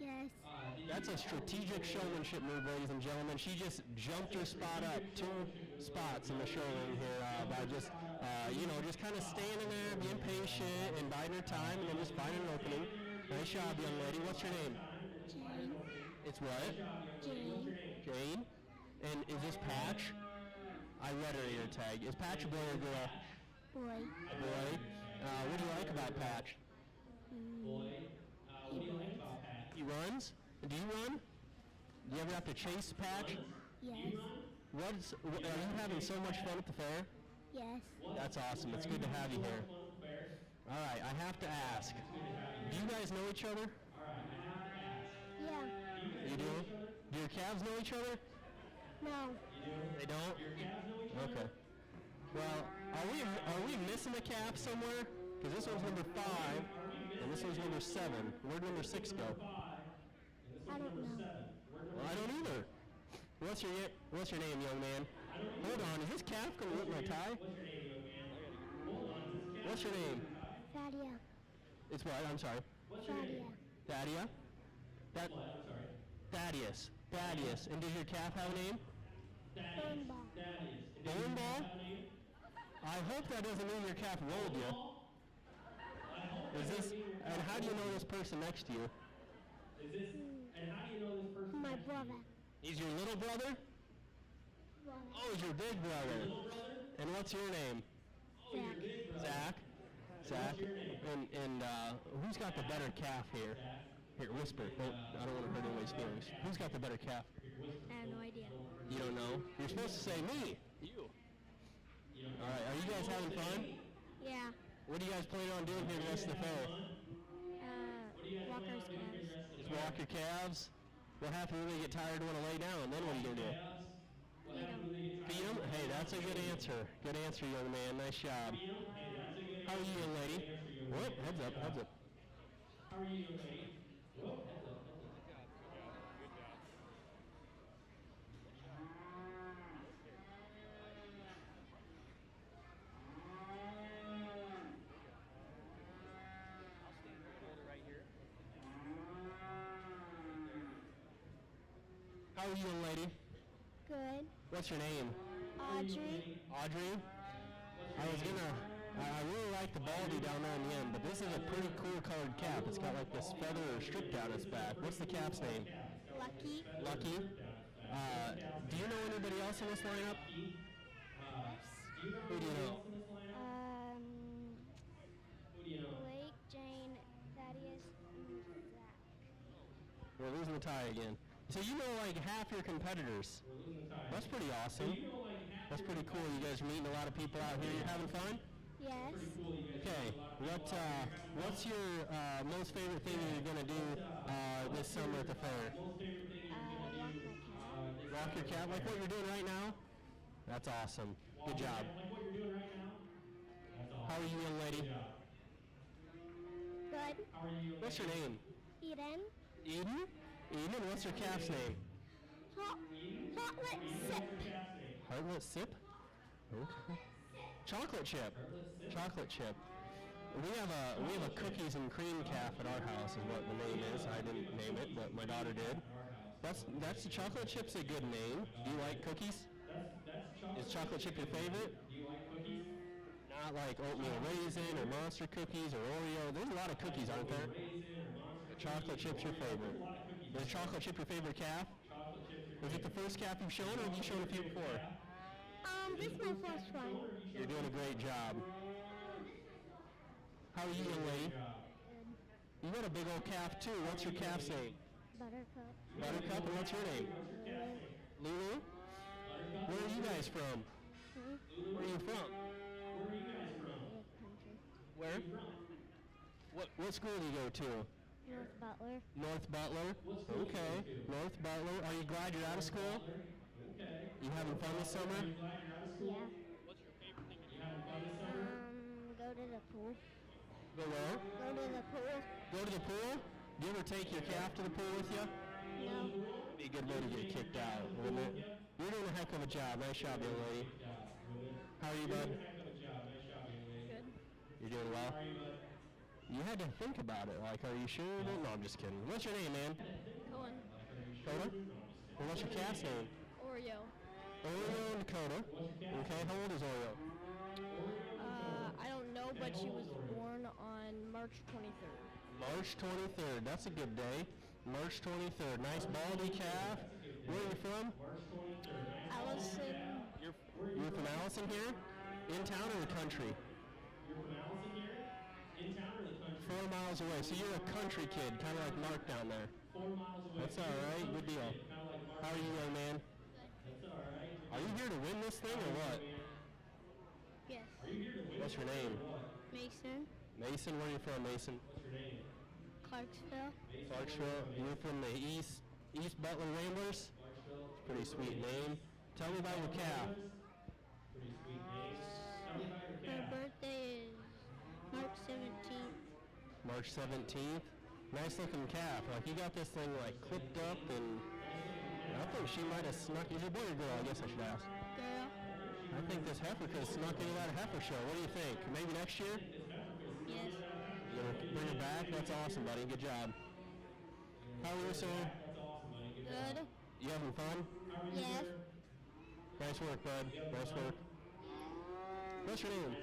Yes. That's a strategic showmanship move, ladies and gentlemen. She just jumped her spot up 2 spots in the showroom here by just, just kind of standing there, being patient, and biding her time, and then just finding an opening. Nice job, young lady. What's your name? Jane. It's what? Jane. Jane? And is this Patch? I read her ear tag. Is Patch a boy or a girl? Boy. A boy. What do you like about Patch? He runs? Do you run? Do you ever have to chase Patch? Yes. Are you having so much fun at the fair? Yes. That's awesome. It's good to have you here. All right, I have to ask. Do you guys know each other? Yeah. You do? Do your calves know each other? No. They don't? Okay. Well, are we missing a calf somewhere? Because this one's number 5, and this one's number 7. Where'd number 6 go? I don't know. Well, I don't either. What's your name, young man? Hold on, is this calf going to rip my tie? What's your name? Fadia. It's what? I'm sorry. Fadia. Thadia? Thaddeus. Thaddeus. And does your calf have a name? Burnball. Bowling? I hope that doesn't mean your calf rolled you. And how do you know this person next to you? My brother. He's your little brother? Oh, he's your big brother. And what's your name? Zach. Zach? And who's got the better calf here? Here, whisper. I don't want to hurt anybody's feelings. Who's got the better calf? I have no idea. You don't know? You're supposed to say me. You. All right, are you guys having fun? Yeah. What are you guys planning on doing here the rest of the fair? Walk our calves. Just walk your calves? What happens when they get tired and want to lay down? Then what are you going to do? Feed them? Hey, that's a good answer. Good answer, young man. Nice job. How are you, young lady? Whoop, heads up, heads up. How are you, young lady? Whoop, heads up. How are you, young lady? Good. What's your name? Audrey. Audrey? I really like the baldy down there in the end, but this is a pretty cool colored cap. It's got like this feather strip down its back. What's the cap's name? Lucky. Lucky? Do you know anybody else in this lineup? Who do you know? Blake, Jane, Thaddeus, and Zach. We're losing the tie again. So you know like half your competitors. That's pretty awesome. That's pretty cool. You guys are meeting a lot of people out here. You're having fun? Yes. Okay. What's your most favorite thing that you're going to do this summer at the fair? Walk my cat. Walk your cat like what you're doing right now? That's awesome. Good job. How are you, young lady? Good. What's your name? Eden. Eden? Eden, what's your calf's name? Chocolate sip. Heartlet Sip? Okay. Chocolate Chip. Chocolate Chip. We have a cookies and cream calf at our house is what the name is. I didn't name it, but my daughter did. That's the Chocolate Chip's a good name. Do you like cookies? Is Chocolate Chip your favorite? Not like oatmeal raisin or monster cookies or Oreo. There's a lot of cookies, aren't there? But Chocolate Chip's your favorite. Is Chocolate Chip your favorite calf? Was it the first calf you've shown, or have you shown a few before? This is my first one. You're doing a great job. How are you, young lady? You got a big old calf too. What's your calf's name? Buttercup. Buttercup, and what's your name? Lulu? Where are you guys from? Where are you from? Where? What school do you go to? North Butler. North Butler? Okay. North Butler. Are you glad you're out of school? You having fun this summer? Yeah. Go to the pool. Go where? Go to the pool. Go to the pool? Do you ever take your calf to the pool with you? No. Be a good way to get kicked out, wouldn't it? You're doing a heck of a job. Nice job, young lady. How are you, bud? Good. You're doing well? You had to think about it. Like, are you sure? No, I'm just kidding. What's your name, man? Cohen. Dakota? Well, what's your calf's name? Oreo. Oreo and Dakota. Okay, how old is Oreo? I don't know, but she was born on March 23rd. March 23rd. That's a good day. March 23rd. Nice baldy calf. Where are you from? Allison. You're from Allison here? In town or the country? 4 miles away. So you're a country kid, kind of like Mark down there. That's all right. Good deal. How are you, young man? Are you here to win this thing or what? Yes. What's your name? Mason. Mason. Where are you from, Mason? Clarksville. Clarksville. You're from the East Butler Ramblers? Pretty sweet name. Tell me about your calf. Her birthday is March 17th. March 17th. Nice looking calf. Like you got this thing like clipped up, and I think she might have snuck. Is it a boy or girl? I guess I should ask. Girl. I think this heifer could have snuck into that heifer show. What do you think? Maybe next year? Yes. You gonna bring her back? That's awesome, buddy. Good job. How are you, sir? Good. You having fun? Yes. Nice work, bud. Nice work. What's your name?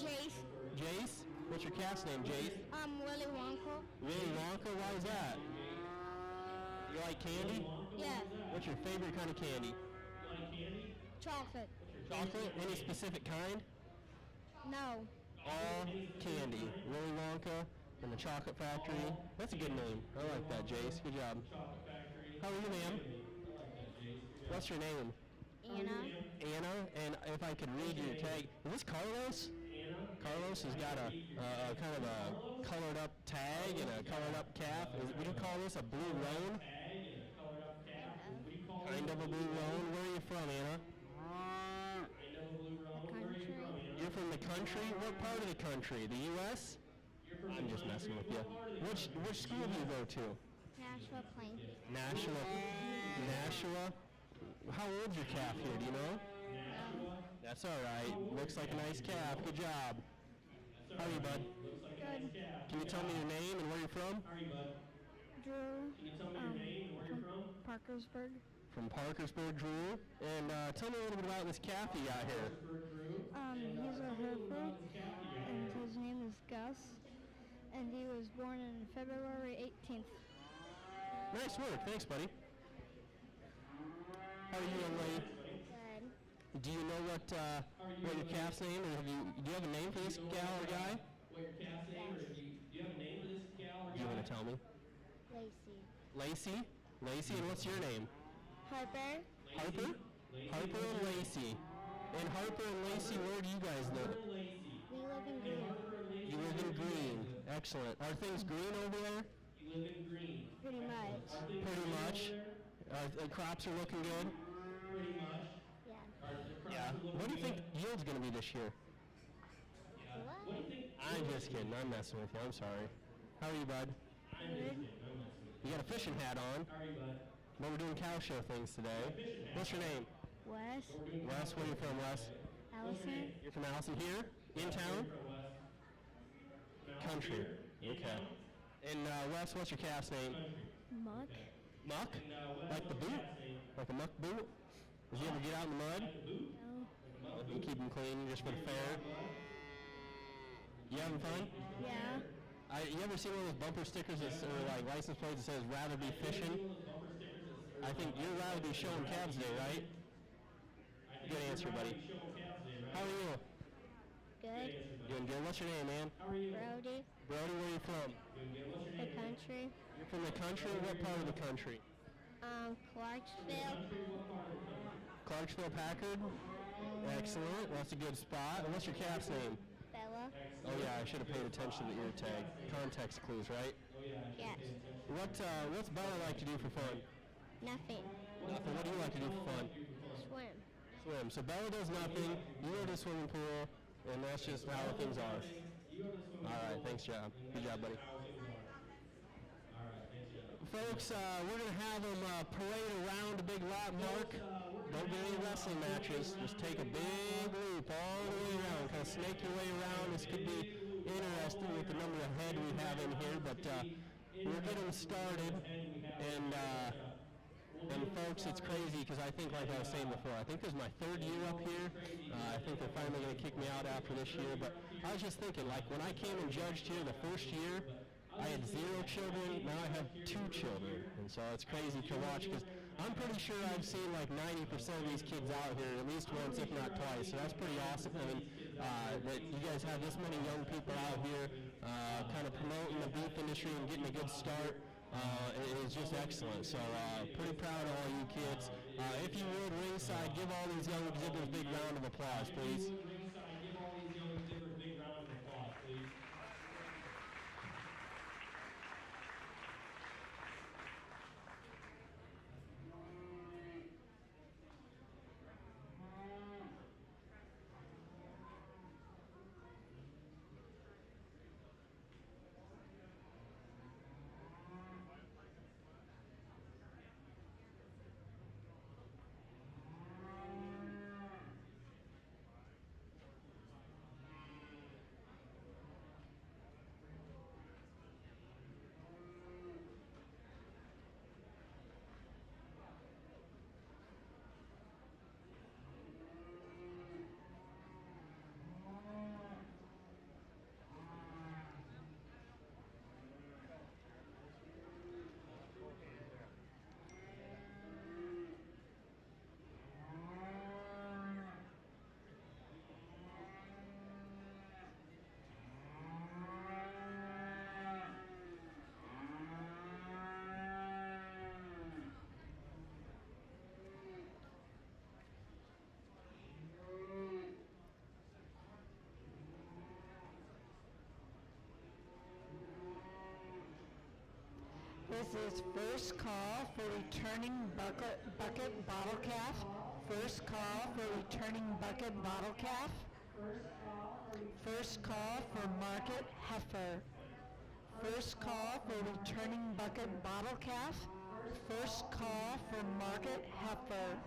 Jace. Jace? What's your calf's name, Jace? Willy Wonka. Willy Wonka? Why is that? You like candy? Yeah. What's your favorite kind of candy? Chocolate. Chocolate? Any specific kind? No. All candy. Willy Wonka and the Chocolate Factory. That's a good name. I like that, Jace. Good job. How are you, ma'am? What's your name? Anna. Anna. And if I could read your tag, is this Carlos? Carlos has got a kind of a colored up tag and a colored up calf. Would you call this a blue roan? Kind of a blue roan. Where are you from, Anna? Country. You're from the country? What part of the country? The U.S.? I'm just messing with you. Which school do you go to? Nashua Plain. Nashua? How old's your calf here, do you know? That's all right. Looks like a nice calf. Good job. How are you, bud? Good. Can you tell me your name and where you're from? Drew. From Parkersburg. from Parkersburg Drew. And tell me a little bit about this calf you got here. He's a Hereford, and his name is Gus, and he was born on February 18th. Nice work. Thanks, buddy. How are you, young lady? Good. Do you know what your calf's name, or do you have a name for this gal or guy? What your calf's name, or do you have a name for this gal or Do you want to tell me? Lacey. Lacey, and what's your name? Harper. Harper? Harper and Lacey. And Harper and Lacey, where do you guys live? We live in Green. You live in Green. Excellent. Are things green over there? You live in Green. Pretty much. Pretty much. The crops are looking good? Pretty much. Yeah. Yeah. What do you think yield's going to be this year? What? What do you think? I'm just kidding. I'm messing with you. I'm sorry. How are you, bud? Good. You got a fishing hat on. How are you, bud? But we're doing cow show things today. What's your name? Wes. Wes. Where are you from, Wes? Allison. You're from Allison here? In town? Country. Okay. And Wes, what's your calf's name? Muck. Muck? Like the boot? Like a muck boot? Does he ever get out in the mud? No. You keep him clean just for the fair? You having fun? Yeah. You ever seen one of those bumper stickers that or like license plates that says rather be fishing? I think you'd rather be showing calves today, right? Good answer, buddy. How are you? Good. Doing good. What's your name, man? Brody. Brody, where are you from? The country. You're from the country? What part of the country? Clarksville. Clarksville, Packard? Excellent. Well, that's a good spot. And what's your calf's name? Bella. Oh, yeah, I should have paid attention to the ear tag. Context clues, right? Yes. What's Bella like to do for fun? Nothing. Nothing. What do you like to do for fun? Swim. Swim. So Bella does nothing, you go to the swimming pool, and that's just how things are. All right, thanks, job. Good job, buddy. Folks, we're going to have them parade around the big lot mark. Don't get any wrestling matches. Just take a big loop all the way around. Kind of snake your way around. This could be interesting with the number of head we have in here, but we're getting started. And folks, it's crazy because I think, like I was saying before, I think this is my third year up here. I think they're finally going to kick me out after this year. But I was just thinking, like when I came and judged here the first year, I had 0 children. Now I have 2 children, and so it's crazy to watch because I'm pretty sure I've seen like 90% of these kids out here at least once, if not twice. So that's pretty awesome. I mean, that you guys have this many young people out here kind of promoting the beef industry and getting a good start. It is just excellent. So pretty proud of all you kids. If you would, ringside, give all these young exhibitors a big round of applause, please. This is first call for returning bucket bottle calf. First call for returning bucket bottle calf. First call for market heifer. First call for returning bucket bottle calf. First call for market heifer.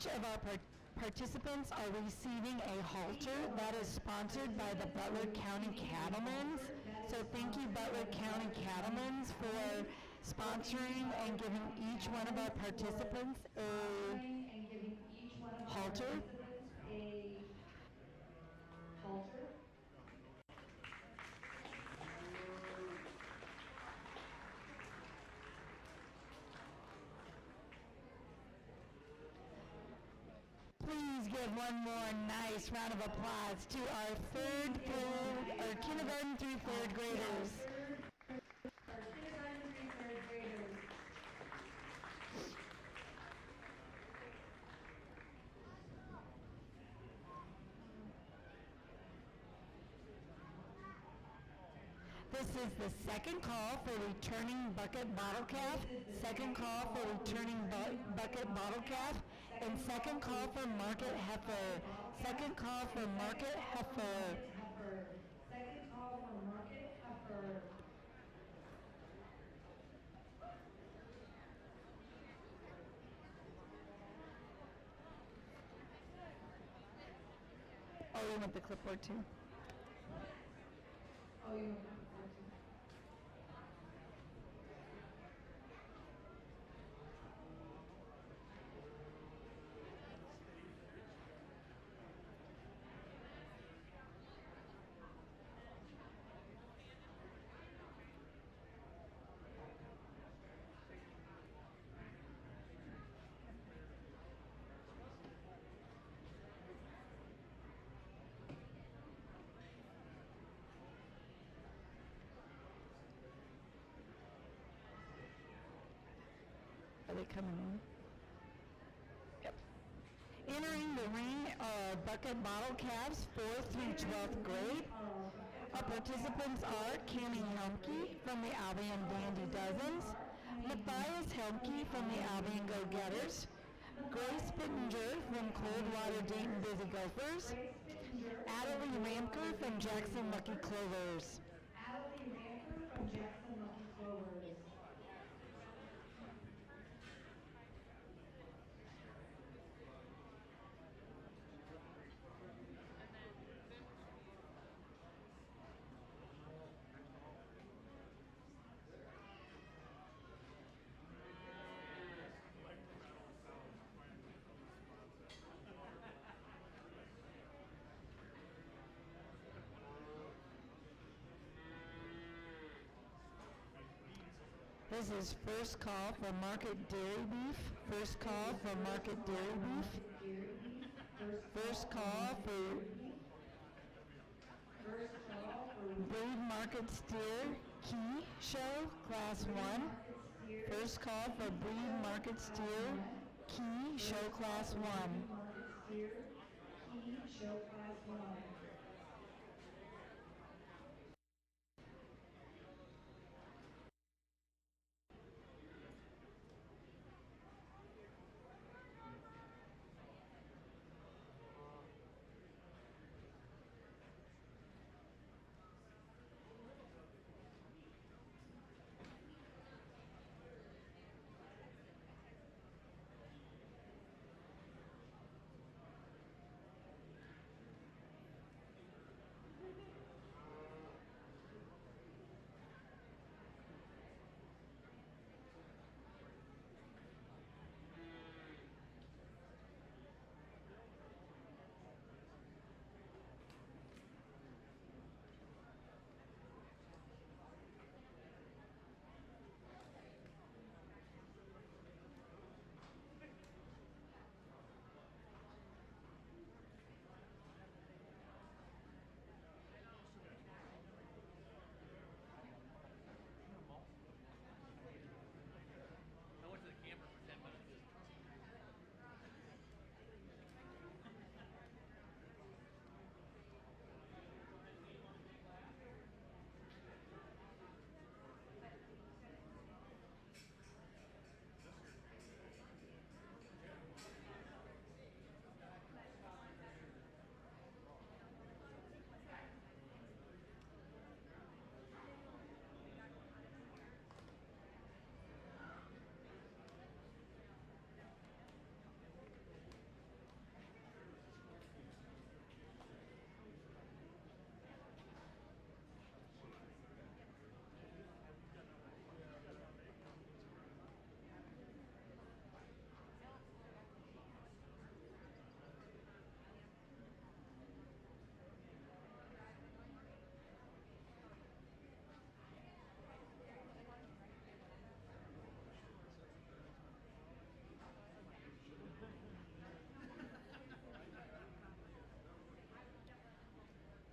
Each of our participants are receiving a halter that is sponsored by the Butler County Cattlemen's. So thank you, Butler County Cattlemen's, for sponsoring and giving each one of our participants a halter. Please give one more nice round of applause to our kindergarten through third graders. This is the second call for returning bucket bottle calf, second call for returning bucket bottle calf, and second call for market heifer. Second call for market heifer. Second call for market heifer. Oh, you want the clipboard too? Oh, you want Are they coming in? Yep. Entering the ring are bucket bottle calves, 4th through 12th grade. Our participants are Cammy Helmke from the Albion Dandy Dozens, Matthias Helmke from the Albion Go-Getters, Grace Pittenger from Coldwater Dayton Busy Gophers, Adelie Ramker from Jackson Lucky Clovers. Adelie Ramker from Jackson Lucky Clovers. This is first call for market dairy beef. First call for market dairy beef. First call for breed market steer key show class 1. First call for breed market steer key show class 1. Key show class 1.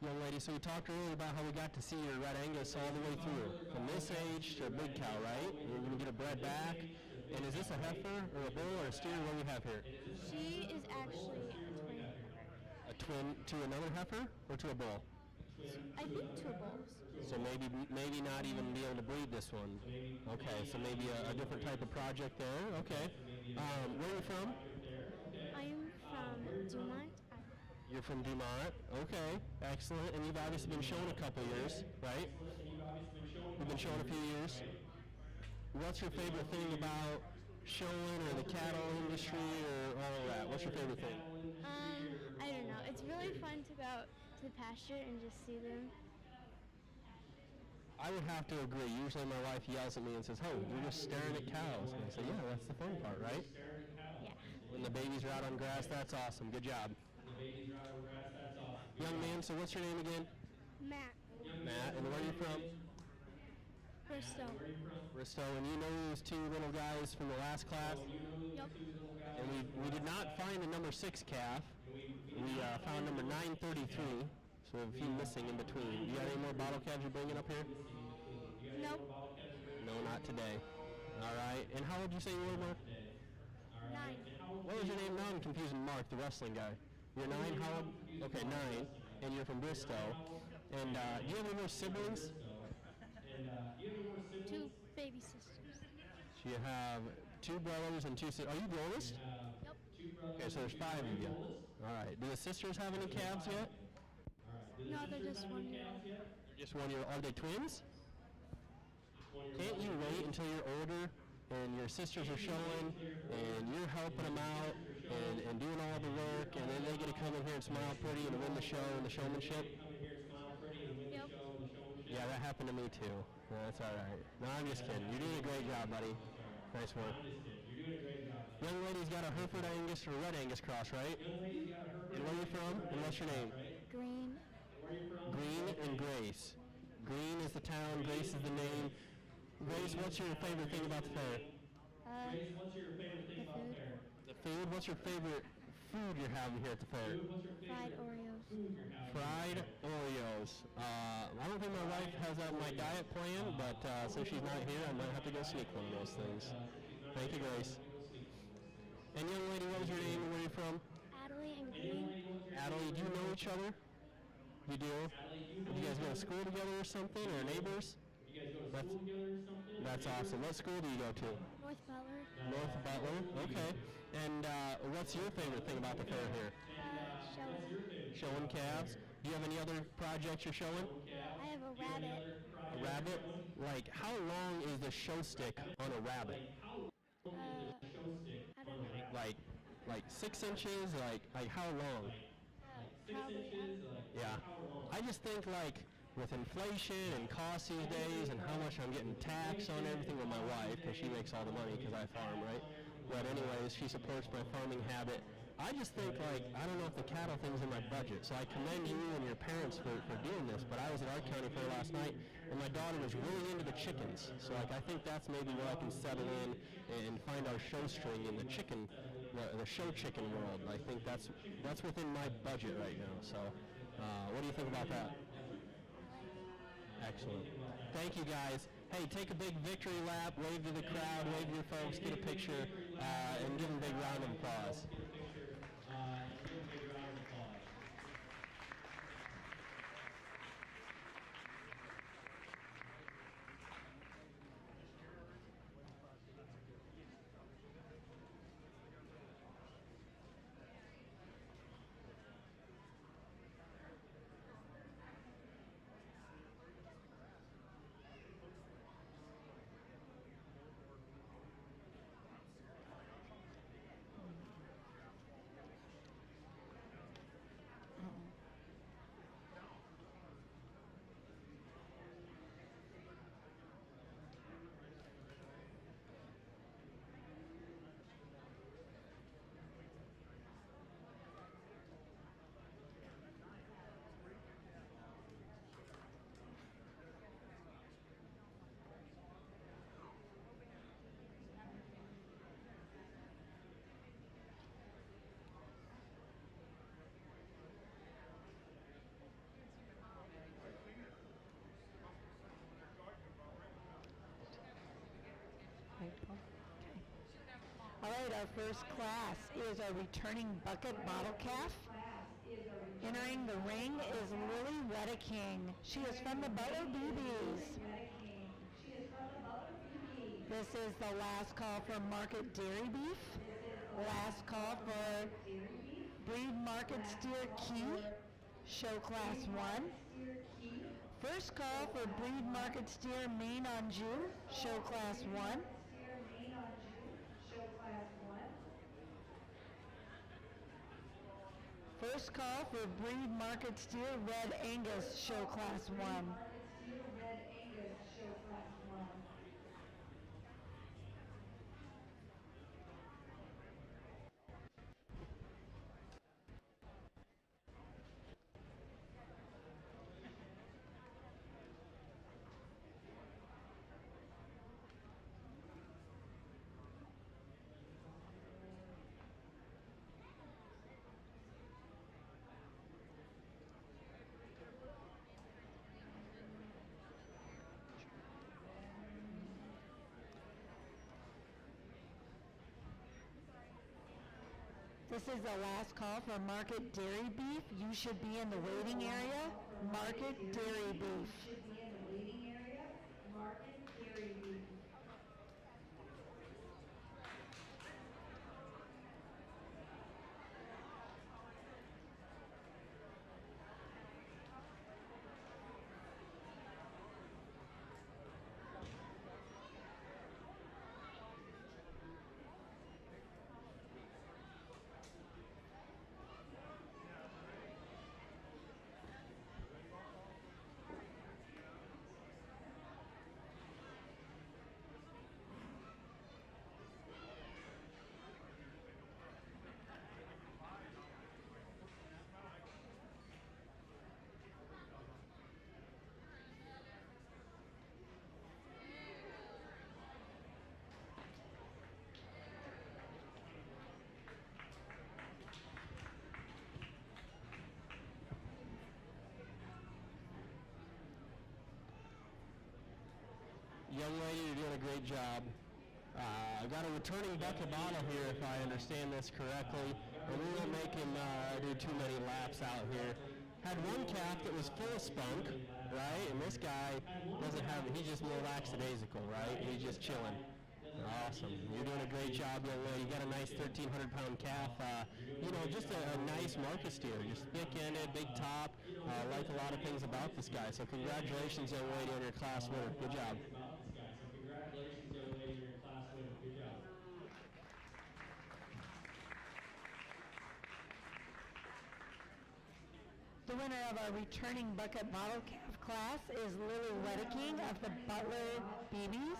Young lady, so we talked earlier about how we got to see your red Angus all the way through, from this age to a big cow, right? You're going to get her bred back. And is this a heifer or a bull or a steer? What do we have here? She is actually a twin. A twin to another heifer or to a bull? I think two bulls. So maybe not even be able to breed this one. Okay, so maybe a different type of project there. Okay. Where are you from? I am from Dumont. You're from Dumont. Okay, excellent. And you've obviously been showing a couple years, right? You've been showing a few years. What's your favorite thing about showing or the cattle industry or all of that? What's your favorite thing? I don't know. It's really fun to go out to the pasture and just see them. I would have to agree. Usually my wife yells at me and says, "Oh, you're just staring at cows." And I say, "Yeah, that's the fun part, right?" Yeah. When the babies are out on grass, that's awesome. Good job. Young man, so what's your name again? Matt. Matt, and where are you from? Bristol. Bristol, and you know these two little guys from the last class? Yep. And we did not find the number 6 calf. We found number 933, so we have a few missing in between. You got any more bottle calves you're bringing up here? Nope. No, not today. All right, and how old did you say you were, Mark? 9. What was your name? Now I'm confusing Mark, the wrestling guy. You're 9, how old? Okay, 9, and you're from Bristol. And do you have any more siblings? 2 baby sisters. So you have 2 brothers and 2 sisters. Are you the oldest? Yep. Okay, so there's 5 of you. All right. Do the sisters have any calves yet? No, they're just 1 year old. They're just 1 year old. Are they twins? Can't you wait until you're older and your sisters are showing and you're helping them out and doing all the work, and then they get to come in here and smile pretty and win the show and the showmanship? Yep. Yeah, that happened to me too. No, that's all right. No, I'm just kidding. You're doing a great job, buddy. Nice work. Young lady's got a Hereford Angus or a Red Angus cross, right? And where are you from? And what's your name? Green. Green and Grace. Green is the town, Grace is the name. Grace, what's your favorite thing about the fair? The food. The food? What's your favorite food you're having here at the fair? Fried Oreos. Fried Oreos. I don't think my wife has that in my diet plan, but since she's not here, I might have to go sneak one of those things. Thank you, Grace. And young lady, what was your name and where are you from? Adelie and Green. Adelie, do you know each other? You do? Did you guys go to school together or something, or neighbors? That's awesome. What school do you go to? North Butler. North Butler. Okay. And what's your favorite thing about the fair here? Showing. Showing calves. Do you have any other projects you're showing? I have a rabbit. A rabbit? Like, how long is the show stick on a rabbit? I don't know. Like 6 inches? Like how long? Probably. Yeah. I just think like with inflation and costs these days and how much I'm getting taxed on everything with my wife, because she makes all the money because I farm, right? But anyways, she supports my farming habit. I just think like, I don't know if the cattle thing's in my budget, so I commend you and your parents for doing this, but I was at our county fair last night and my daughter was really into the chickens. So like, I think that's maybe where I can settle in and find our show string in the chicken, the show chicken world. I think that's within my budget right now. So what do you think about that? Excellent. Thank you, guys. Hey, take a big victory lap, wave to the crowd, wave to your folks, get a picture, and give them a big round of applause. our first class is our returning bucket bottle calf. Entering the ring is Lily Wedeking. She is from the Butler BBs. This is the last call for market dairy beef. Last call for breed market steer key, show class 1. First call for breed market steer main on Jew, show class 1. First call for breed market steer red Angus, show class 1. This is the last call for market dairy beef. You should be in the waiting area. Market dairy beef. Young lady, you're doing a great job. I've got a returning bucket bottle here, if I understand this correctly, and we won't make him do too many laps out here. Had one calf that was full of spunk, right? And this guy doesn't have, he's just more lackadaisical, right? He's just chilling. Awesome. You're doing a great job, young lady. You got a nice 1,300-pound calf. Just a nice market steer. Just thick-ended, big top. Like a lot of things about this guy. So congratulations, young lady, on your class winner. Good job. The winner of our returning bucket bottle calf class is Lily Wedeking of the Butler BBs.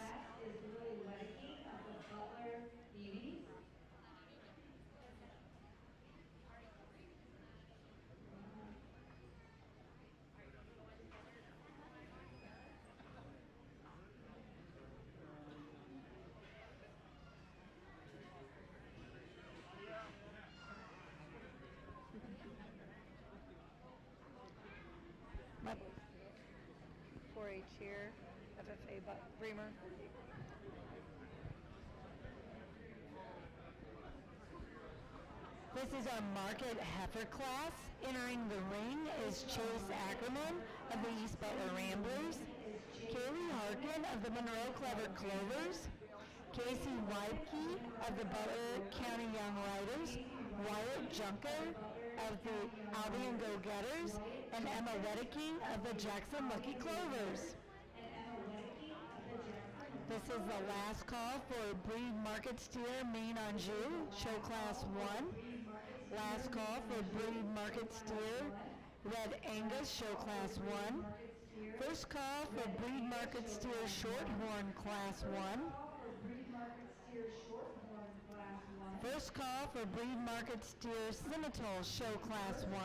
My 4-H here, FFA Bremer. This is our market heifer class. Entering the ring is Chase Ackerman of the East Butler Ramblers, Kaylee Harkin of the Monroe Clever Clovers, Casey Weibke of the Butler County Young Riders, Wyatt Junker of the Albion Go-Getters, and Emma Wedeking of the Jackson Lucky Clovers. This is the last call for breed market steer main on Jew, show class 1. Last call for breed market steer red Angus, show class 1. First call for breed market steer shorthorn class 1. First call for breed market steer Simmental, show class 1.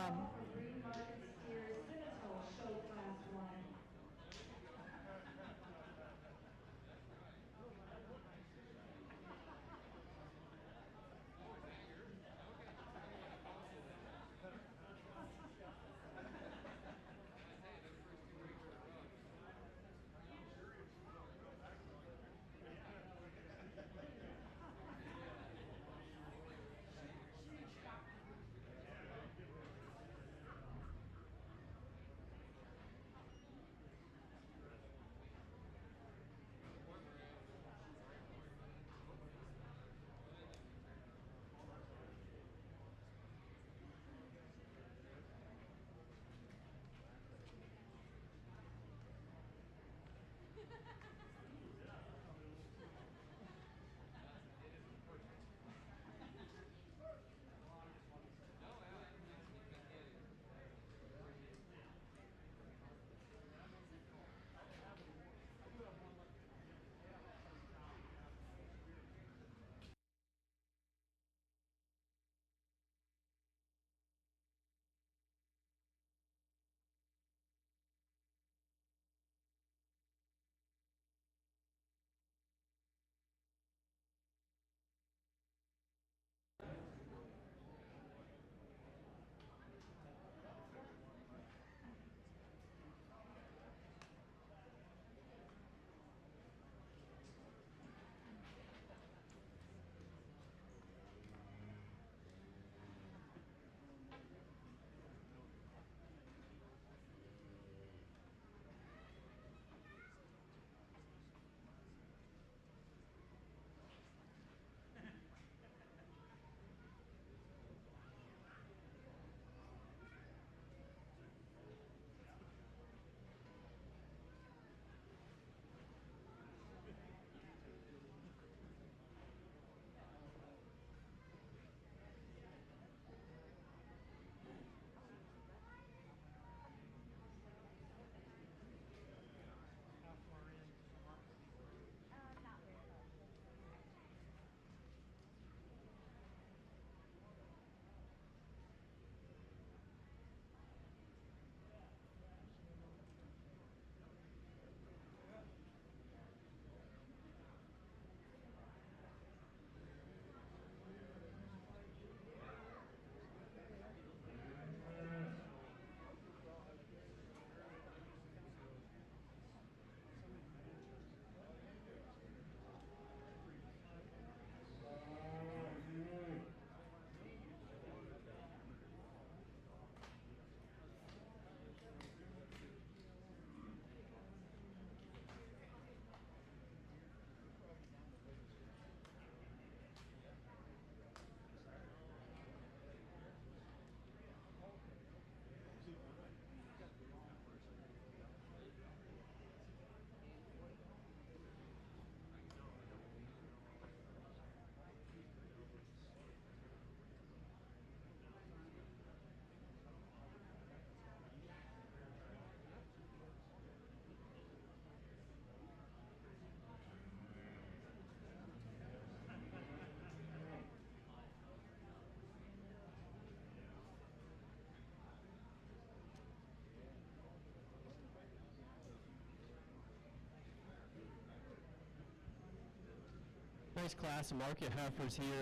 Nice class of market heifers here,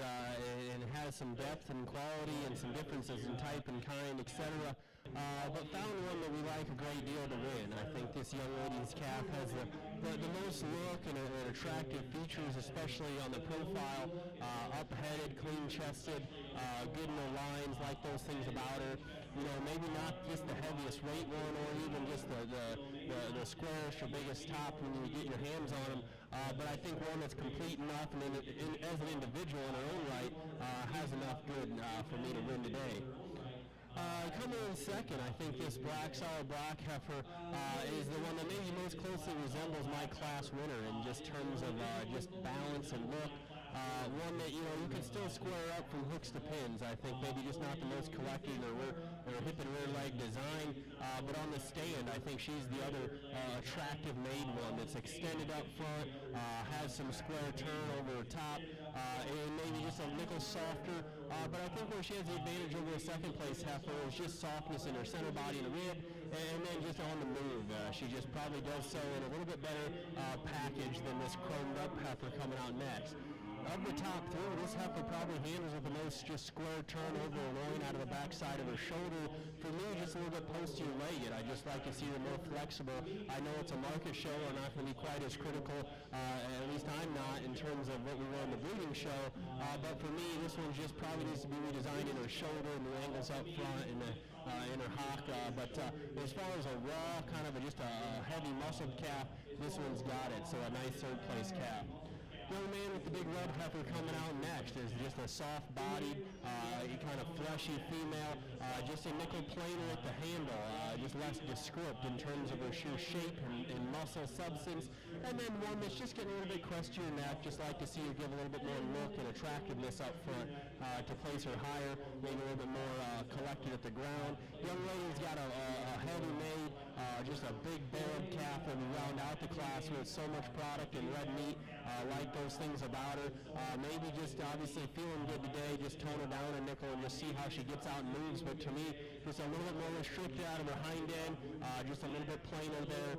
and it has some depth and quality and some differences in type and kind, etc. But found one that we like a great deal to win. I think this young lady's calf has the most look and attractive features, especially on the profile. Up-headed, clean-chested, good in the lines, like those things about her. You know, maybe not just the heaviest weight one, or even just the squarest or biggest top when you get your hands on them. But I think one that's complete enough, and as an individual in her own right, has enough good for me to win today. Coming in second, I think this solid black heifer is the one that maybe most closely resembles my class winner in just terms of just balance and look. One that, you know, you can still square up from hooks to pins. I think maybe just not the most collected or hip and rear leg design, but on the stand, I think she's the other attractive made one that's extended up front, has some square turn over her top, and maybe just a nickel softer. But I think where she has the advantage over a second place heifer is just softness in her center body and rib, and then just on the move. She just probably does so in a little bit better package than this chromed up heifer coming out next. Of the top three, this heifer probably handles with the most just square turn over her loin out of the backside of her shoulder. For me, just a little bit posterior legged. I just like to see her more flexible. I know it's a market show. We're not going to be quite as critical, at least I'm not, in terms of what we were in the breeding show. But for me, this one just probably needs to be redesigned in her shoulder and the angles up front and in her hock. But as far as a raw, kind of just a heavy muscled calf, this one's got it. So a nice third place calf. Young man with the big red heifer coming out next is just a soft-bodied, kind of fleshy female, just a nickel planer at the handle, just less descript in terms of her sheer shape and muscle substance, and then one that's just getting a little bit crestier neck, just like to see her give a little bit more look and attractiveness up front to place her higher, maybe a little bit more collected at the ground. Young lady's got a heavy made, just a big barreled calf, and we round out the class with so much product and red meat, like those things about her. Maybe just obviously feeling good today, just tone her down a nickel and just see how she gets out and moves. But to me, just a little bit more restricted out of her hind end, just a little bit plainer there,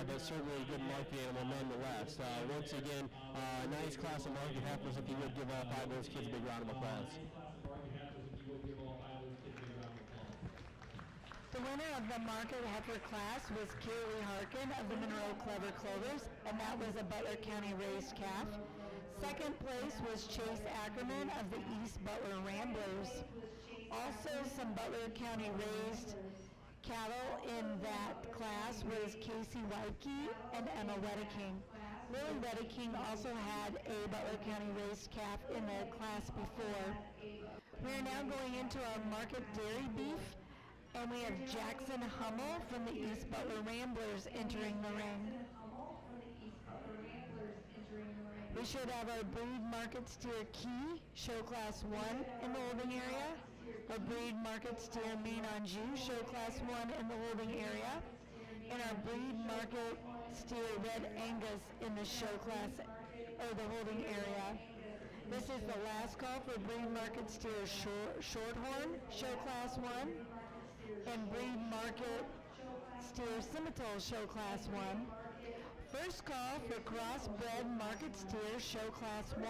but certainly a good market animal nonetheless. Once again, a nice class of market heifers. If you would give all five of those kids a big round of applause. The winner of the market heifer class was Kaylee Harkin of the Monroe Clever Clovers, and that was a Butler County raised calf. Second place was Chase Ackerman of the East Butler Ramblers. Also some Butler County raised cattle in that class was Casey Weidke and Emma Wedeking. Lily Wedeking also had a Butler County raised calf in the class before. We are now going into our market dairy beef, and we have Jackson Hummel from the East Butler Ramblers entering the ring. We should have our breed market steer Key, show class 1 in the holding area. Our breed market steer Main Anjou, show class 1 in the holding area. And our breed market steer Red Angus in the show class, or the holding area. This is the last call for breed market steer Shorthorn, show class 1. And breed market steer Scimitar, show class 1. First call for crossbred market steer, show class 1.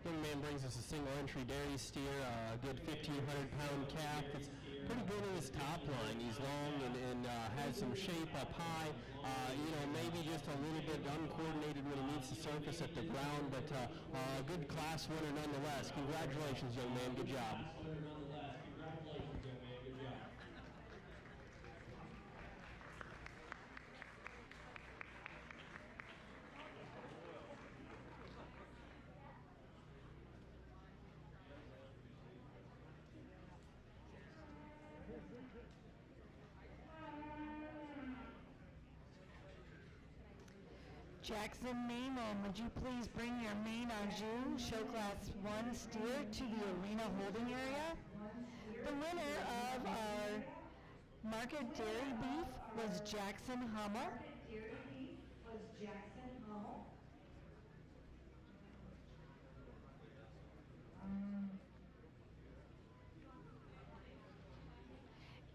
Young man brings us a single entry dairy steer, a good 1,500-pound calf. It's pretty good in his top line. He's long and has some shape up high. Maybe just a little bit uncoordinated when he meets the surface at the ground, but a good class winner nonetheless. Congratulations, young man. Good job. Jackson Mainland, would you please bring your main Anjou Show Class 1 steer to the arena holding area? The winner of our market dairy beef was Jackson Hummel. Dairy beef was Jackson Hummel.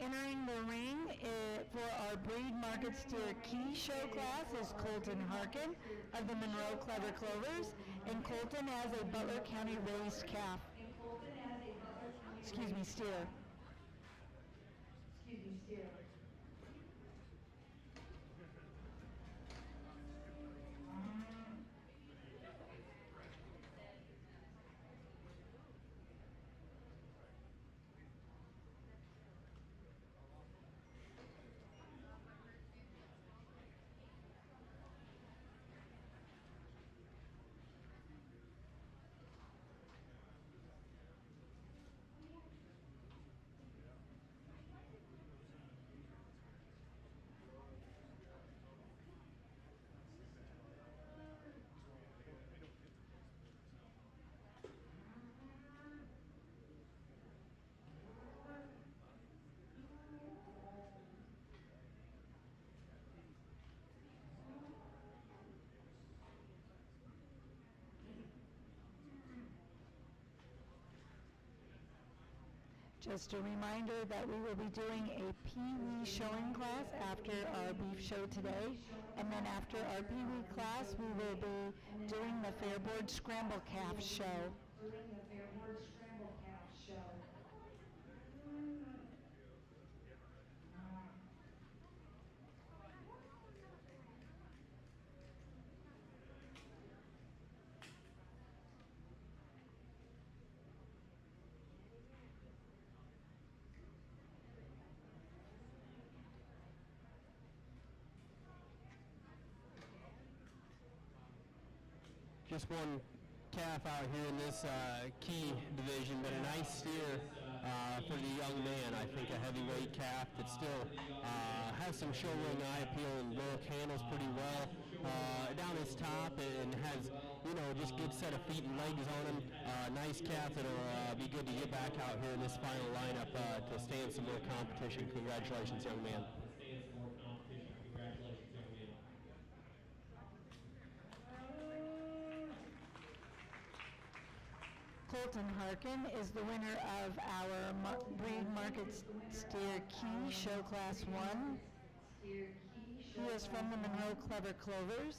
Entering the ring for our breed market steer key show class is Colton Harkin of the Monroe Clever Clovers, and Colton has a Butler County raised calf. Excuse me, steer. Just a reminder that we will be doing a Pee-wee showing class after our beef show today, and then after our Pee-wee class, we will be doing the Fairboard Scramble Calf show. Just one calf out here in this key division, but a nice steer for the young man. I think a heavyweight calf that still has some show ring eye appeal and look, handles pretty well down his top, and has, you know, just good set of feet and legs on him. Nice calf that'll be good to get back out here in this final lineup to stay in some more competition. Congratulations, young man. Colton Harkin is the winner of our breed market steer key show class 1. He is from the Monroe Clever Clovers.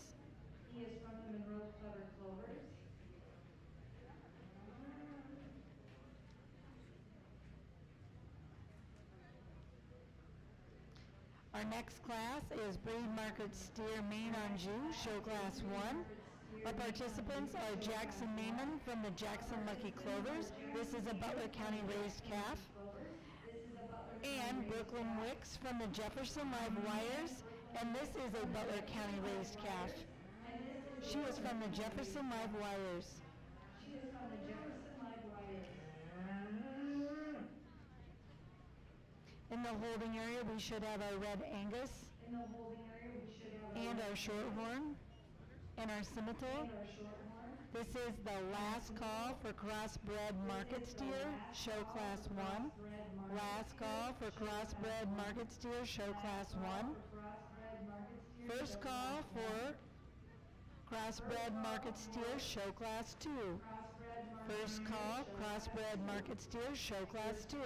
Our next class is breed market steer main Anjou show class 1. Our participants are Jackson Naiman from the Jackson Lucky Clovers. This is a Butler County raised calf. And Brooklyn Wicks from the Jefferson Live Wires. And this is a Butler County raised calf. She is from the Jefferson Live Wires. In the holding area, we should have our Red Angus and our Shorthorn. And our scimitar. This is the last call for crossbred market steer, show class 1. Last call for crossbred market steer, show class 1. First call for crossbred market steer, show class 2. First call, crossbred market steer, show class 2.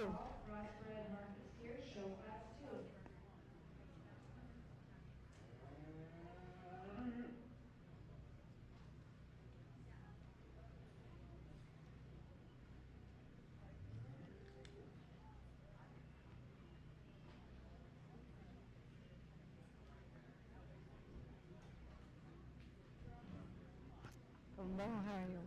From Ohio.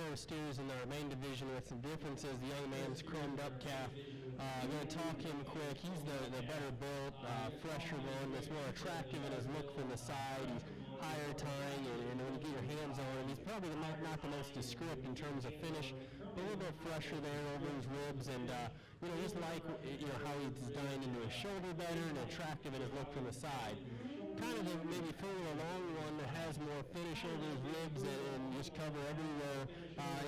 pair of steers in our main division with some differences. The young man's chromed up calf. I'm going to talk him quick. He's the better built, fresher one that's more attractive in his look from the side. He's higher tying, and when you get your hands on him, he's probably not the most descript in terms of finish, but a little bit fresher there over his ribs, and just like how he's designed into his shoulder better and attractive in his look from the side. Kind of maybe further along one that has more finish over his ribs and just cover everywhere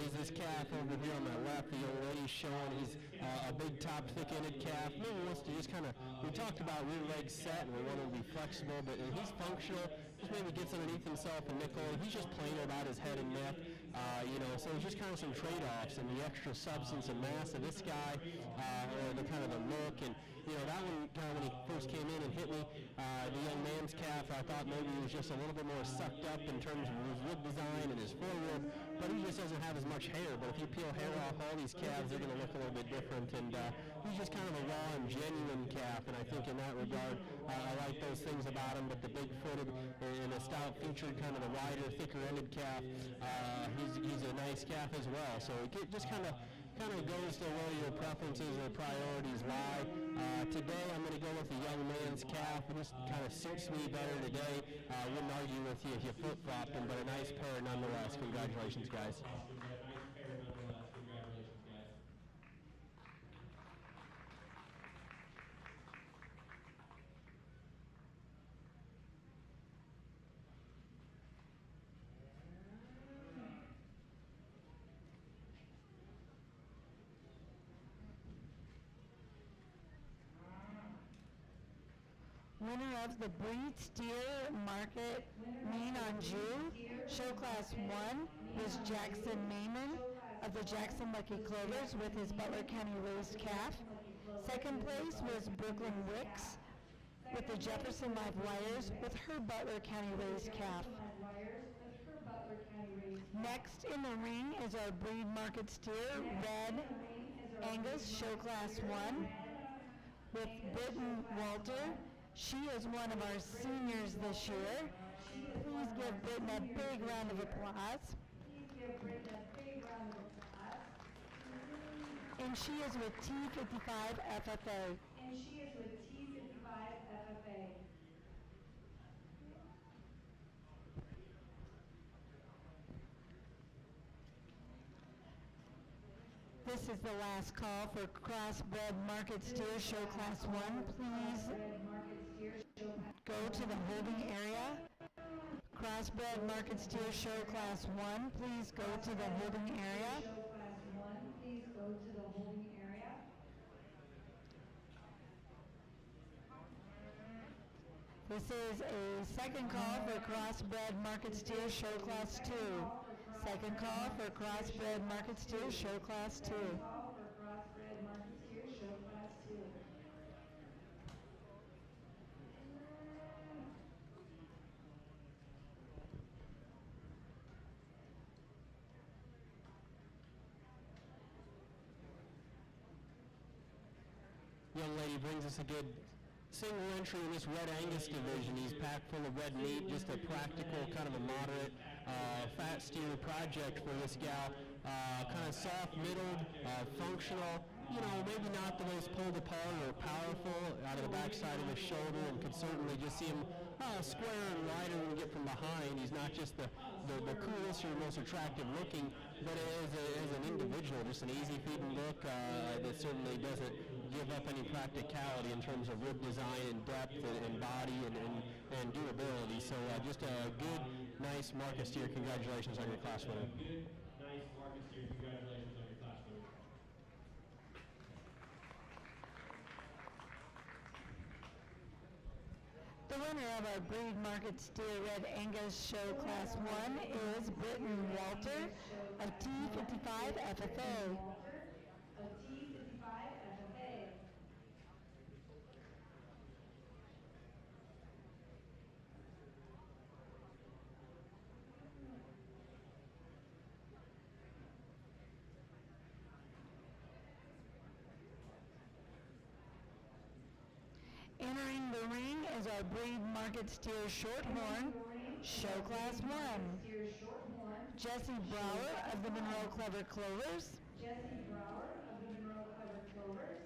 is this calf over here on my left. The young lady's showing he's a big top, thick-ended calf. Maybe wants to just kind of, we talked about rear leg set and we want him to be flexible, but he's functional. Just maybe gets underneath himself and nickel. He's just plain about his head and neck. So it's just kind of some trade-offs and the extra substance and mass of this guy, or the kind of the look. And that one, kind of when he first came in and hit me, the young man's calf, I thought maybe he was just a little bit more sucked up in terms of his rib design and his forerib, but he just doesn't have as much hair. But if you peel hair off all these calves, they're going to look a little bit different. And he's just kind of a raw and genuine calf, and I think in that regard, I like those things about him. But the big-footed and the stout-featured, kind of the wider, thicker-ended calf, he's a nice calf as well. So it just kind of goes to where your preferences or priorities lie. Today I'm going to go with the young man's calf. It just kind of suits me better today. I wouldn't argue with you if you flip-flopped him, but a nice pair nonetheless. Congratulations, guys. Winner of the Breed Steer Market Mean on June, Show Class 1, was Jackson Mayman of the Jackson Lucky Clovers with his Butler County raised calf. Second place was Brooklyn Wicks with the Jefferson Live Wires with her Butler County raised calf. Next in the ring is our Breed Market Steer, Red Angus, Show Class 1, with Britton Walter. She is one of our seniors this year. Please give Britton a big round of applause. And she is with T55 FFA. This is the last call for Crossbred Market Steer Show Class 1. Please go to the holding area. Crossbred Market Steer Show Class 1. Please go to the holding area. This is a second call for Crossbred Market Steer Show Class 2. Second call for Crossbred Market Steer Show Class 2. Young lady brings us a good single entry in this Red Angus division. He's packed full of red meat, just a practical, kind of a moderate fat steer project for this gal. Kind of soft-middled, functional, maybe not the most pulled apart or powerful out of the backside of his shoulder, and could certainly just see him square and wider when you get from behind. He's not just the coolest or most attractive looking, but as an individual, just an easy feeding look that certainly doesn't give up any practicality in terms of rib design and depth and body and durability. So just a good, nice market steer. Congratulations on your class winner. The winner of our Breed Market Steer Red Angus Show Class 1 is Britton Walter of T55 FFA. Entering the ring is our Breed Market Steer Shorthorn, Show Class 1. Jesse Brower of the Monroe Clever Clovers. Jesse Brower of the Monroe Clever Clovers.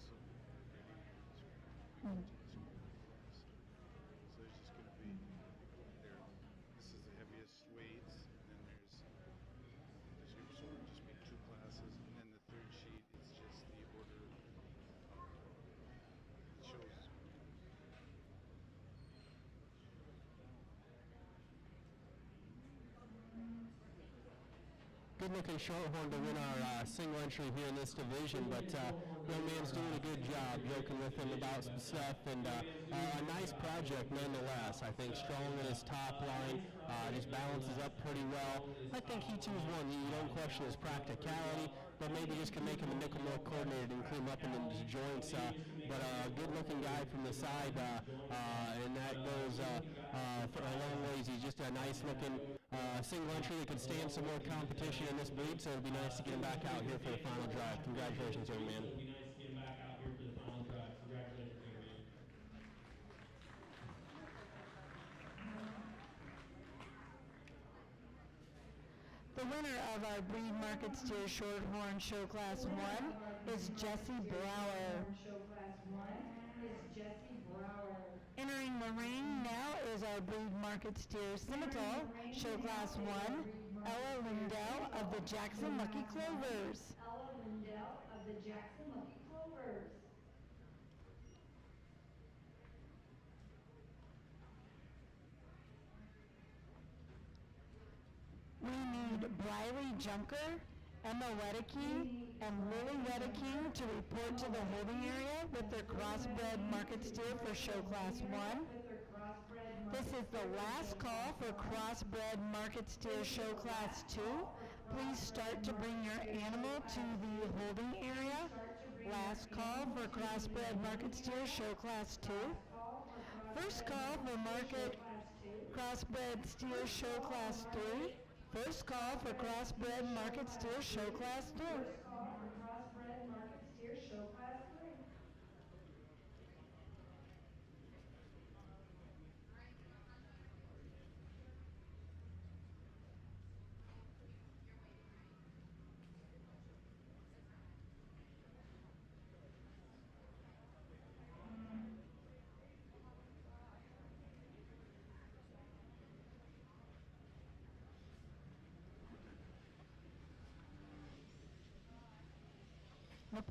So there's just going to be there. This is the heaviest weights, and then there's going to sort of just be 2 classes, and then the third sheet is just the order. It shows. Good-looking Shorthorn to win our single entry here in this division, but young man's doing a good job, joking with him about some stuff, and a nice project nonetheless. I think strong in his top line, just balances up pretty well. I think he too is one you don't question his practicality, but maybe just can make him a nickel more coordinated and clean up in his joints. But a good-looking guy from the side, and that goes for a long ways. He's just a nice-looking single entry that could stand some more competition in this breed, so it'd be nice to get him back out here for the final drive. Congratulations, young man. It'd be nice to get him back out here for the final drive. Congratulations, young man. The winner of our Breed Market Steer Shorthorn Show Class 1 is Jesse Brower. Show Class 1 is Jesse Brower. Entering the ring now is our Breed Market Steer Scimitar Show Class 1, Ella Lindell of the Jackson Lucky Clovers. Ella Lindell of the Jackson Lucky Clovers. We need Briley Junker, Emma Wedeke, and Lily Wedeke to report to the holding area with their crossbred market steer for Show Class 1. This is the last call for crossbred market steer Show Class 2. Please start to bring your animal to the holding area. Last call for crossbred market steer Show Class 2. First call for crossbred steer Show Class 3. First call for crossbred market steer Show Class 3. First call for crossbred market steer Show Class 3. Nope.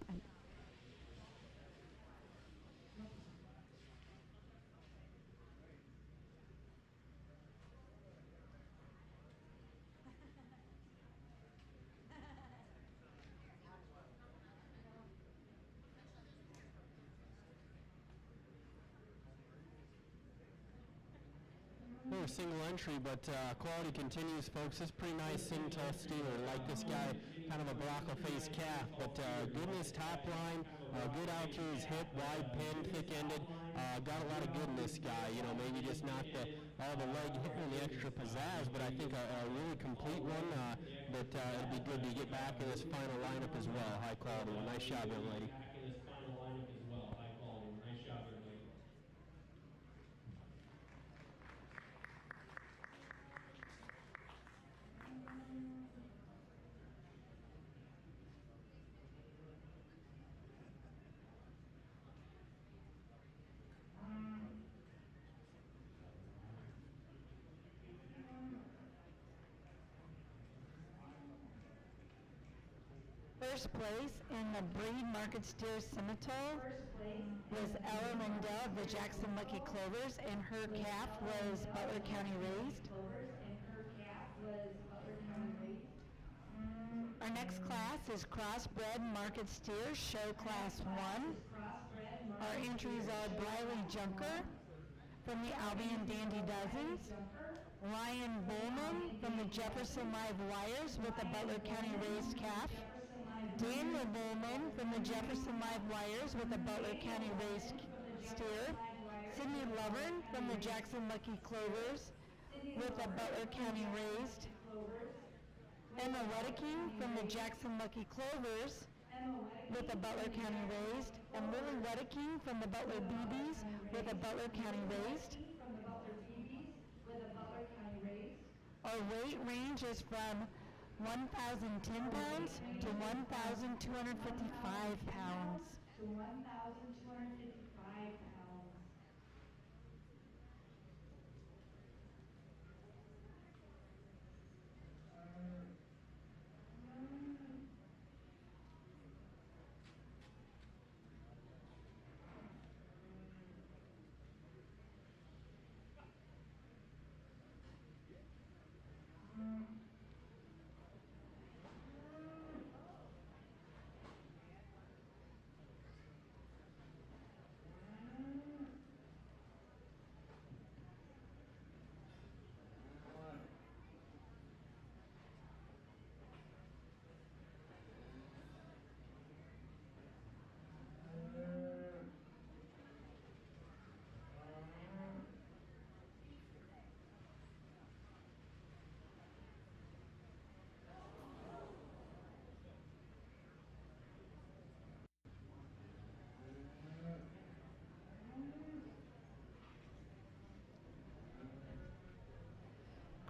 We're a single entry, but quality continues, folks. This is pretty nice Cintal steer. Like this guy, kind of a Bronco-faced calf, but good in his top line, good out to his hip, wide pin, thick-ended. Got a lot of good in this guy. You know, maybe just not all the leg hit and the extra pizzazz, but I think a really complete one that it'd be good to get back in this final lineup as well. High quality. Nice job, young lady. Back in this final lineup as well. High quality. Nice job, young lady. First place in the Breed Market Steer Scimitar First place was Ella Lindell of the Jackson Lucky Clovers, and her calf was Butler County raised. Clovers, and her calf was Butler County raised. Our next class is Crossbred Market Steer Show Class 1. Crossbred Our entries are Briley Junker from the Albion Dandy Dozens, Ryan Bowman from the Jefferson Live Wires with the Butler County Raised Calf, Daniel Bowman from the Jefferson Live Wires with the Butler County Raised Steer, Sydney Lovern from the Jackson Lucky Clovers with the Butler County Raised, Emma Wedeking from the Jackson Lucky Clovers with the Butler County Raised, and Lily Wedeking from the Butler BBs with the Butler County Raised. Our weight range is from 1,010 pounds to 1,255 pounds.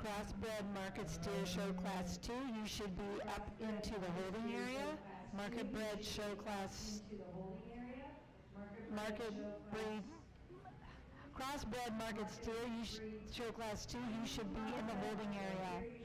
Crossbred Market Steer Show Class 2, you should be up into the holding area. Market Bred Show Class, Crossbred Market Steer Show Class 2, you should be in the holding area.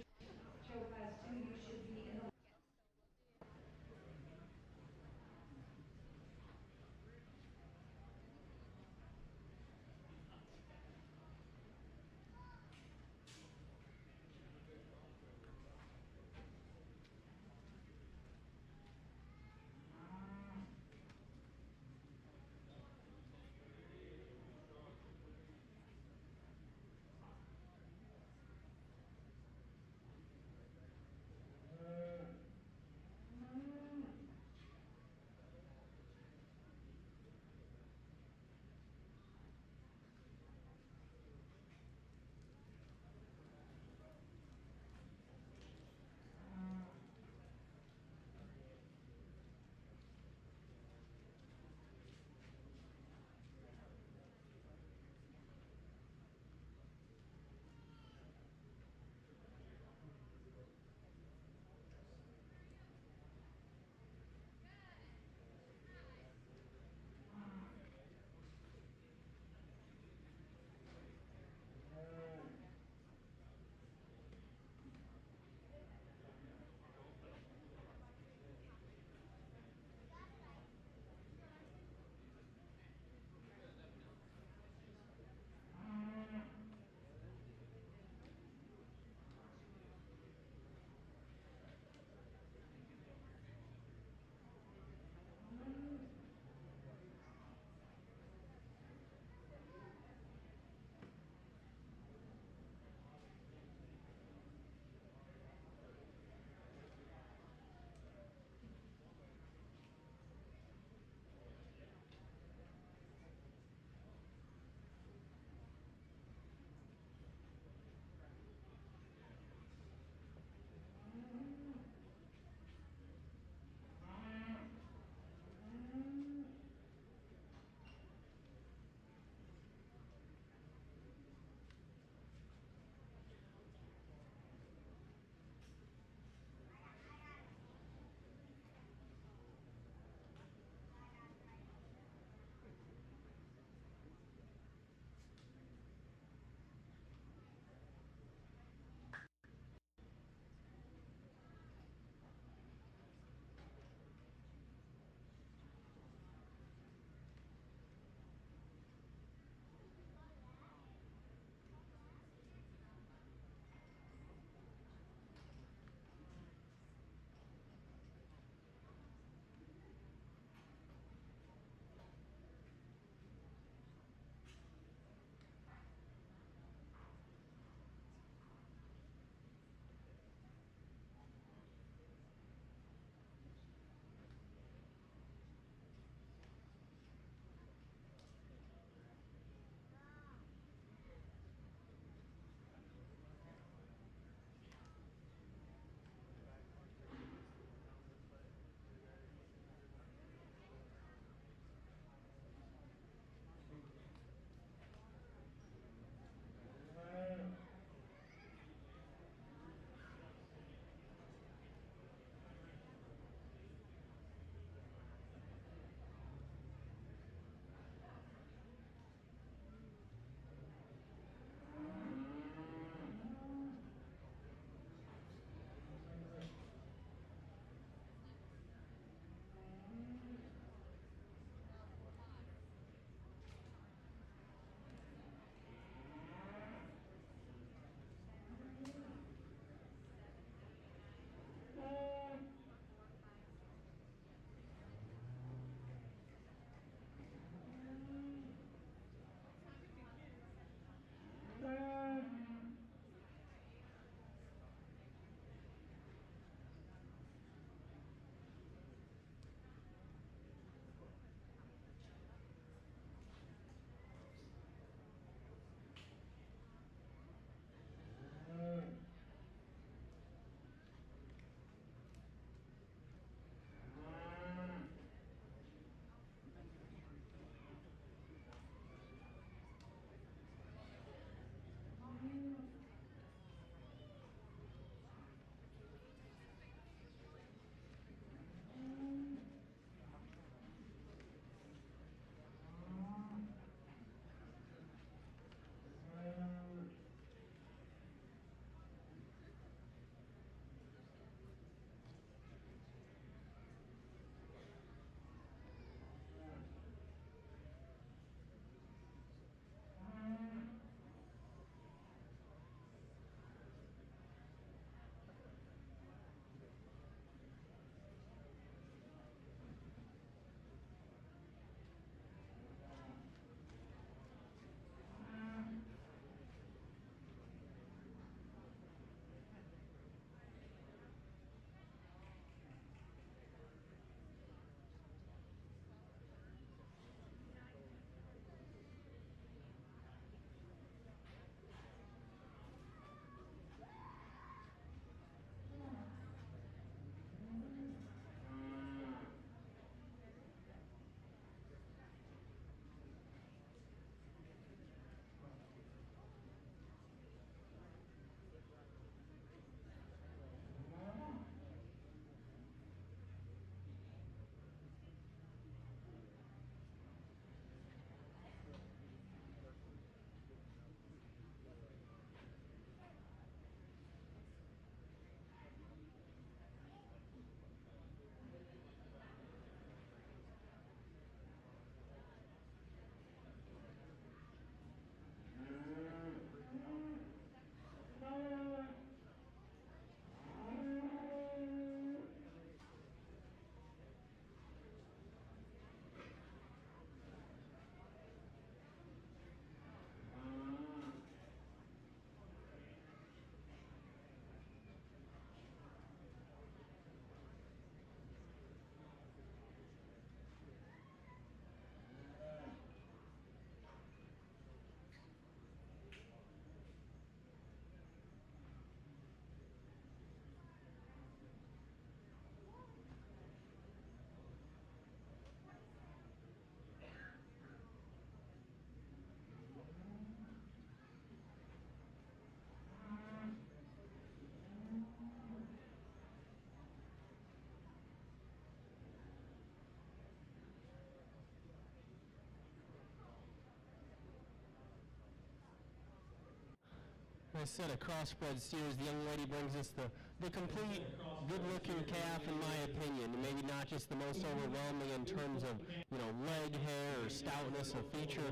Nice set of crossbred steers. The young lady brings us the complete, good-looking calf, in my opinion. Maybe not just the most overwhelming in terms of, leg hair or stoutness or feature,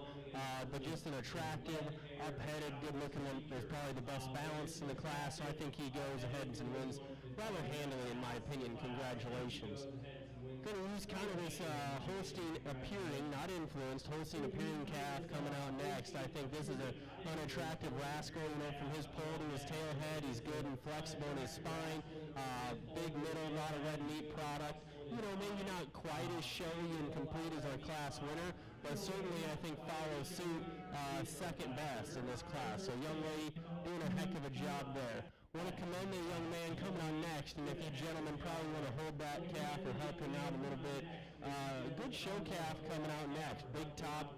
but just an attractive, up-headed, good-looking one. There's probably the best balance in the class, so I think he goes ahead and wins rather handily, in my opinion. Congratulations. Going to use kind of this Holstein appearing, not influenced, Holstein appearing calf coming out next. I think this is an unattractive rascal, from his pole to his tail head. He's good and flexible in his spine. Big middle, a lot of red meat product. Maybe not quite as showy and complete as our class winner, but certainly I think follows suit second best in this class. So young lady doing a heck of a job there. Want to commend the young man coming on next, and if you gentlemen probably want to hold that calf or help him out a little bit, good show calf coming out next. Big top,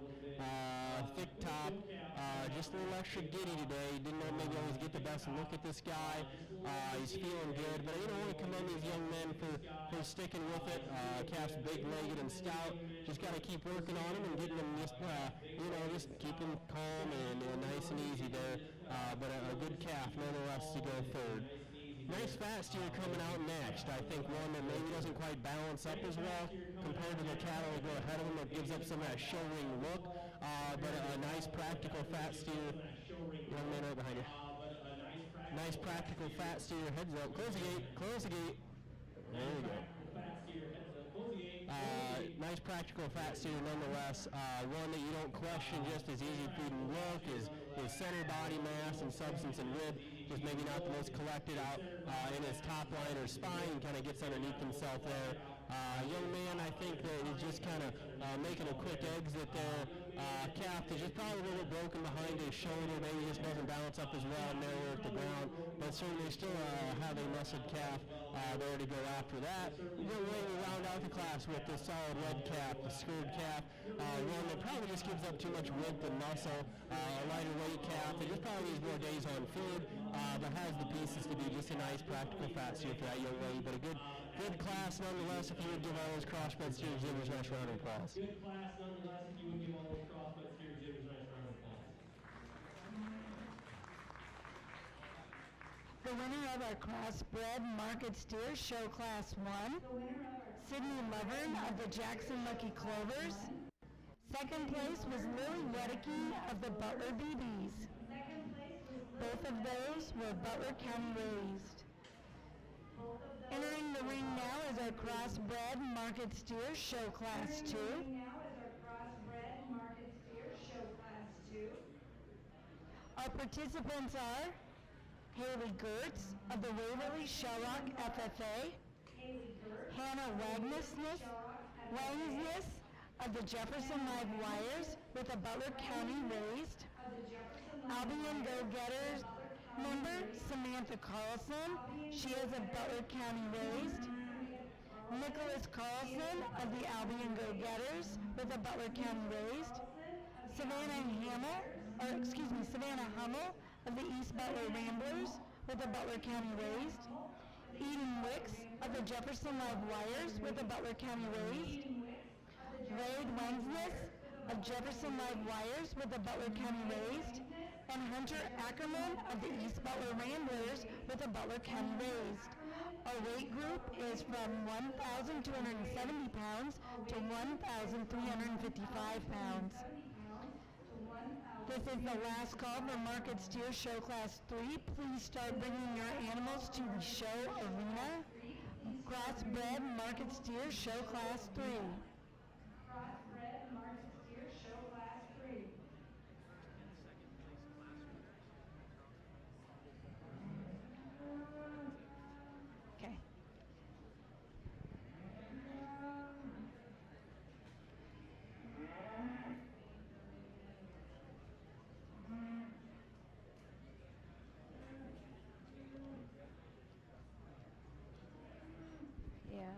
thick top, just a little extra giddy today. Didn't know maybe always get the best look at this guy. He's feeling good, but I want to commend these young men for sticking with it. Calf's big-legged and stout. Just got to keep working on him and getting him just keep him calm and nice and easy there. But a good calf nonetheless to go third. Nice fat steer coming out next. I think one that maybe doesn't quite balance up as well compared to the cattle that go ahead of him. It gives up some of that show ring look, but a nice practical fat steer. Young man right behind you. Nice practical fat steer. Heads up. Close the gate. Close the gate. There we go. Nice practical fat steer nonetheless. One that you don't question, just as easy feed and look, is center body mass and substance and rib, just maybe not the most collected out in his top line or spine, kind of gets underneath himself there. Young man, I think that is just kind of making a quick exit there. Calf is just probably a little broken behind his shoulder, maybe just doesn't balance up as well and narrower at the ground, but certainly still have a muscled calf there to go after that. Young man will round out the class with the solid red calf, the scurred calf, one that probably just gives up too much width and muscle, a lighter weight calf that just probably needs more days on food, but has the pieces to be just a nice practical fat steer for that young lady, but a good class nonetheless. If you would give all those crossbred steers a nice round of applause. Good class nonetheless. If you would give all those crossbred steers a nice round of applause. The winner of our crossbred market steer show class 1, Sydney Lovern of the Jackson Lucky Clovers. Second place was Lily Wedicke of the Butler BBs. Both of those were Butler County raised. Entering the ring now is our crossbred market steer show class 2. Our participants are Haley Gertz of the Waverly Shellrock FFA, Hannah Wangsness of the Jefferson Live Wires with a Butler County raised, Albion Go-Getters member Samantha Carlson, she is a Butler County raised, Nicholas Carlson of the Albion Go-Getters with a Butler County raised, Savannah Hummel of the East Butler Ramblers with a Butler County raised, Eden Wicks of the Jefferson Live Wires with a Butler County raised, Wade Wangsness of Jefferson Live Wires with a Butler County raised, and Hunter Ackerman of the East Butler Ramblers with a Butler County raised. Our weight group is from 1,270 pounds to 1,355 pounds. This is the last call for Market Steer Show Class 3. Please start bringing your animals to the show arena. Crossbred Market Steer Show Class 3. Okay. Yeah.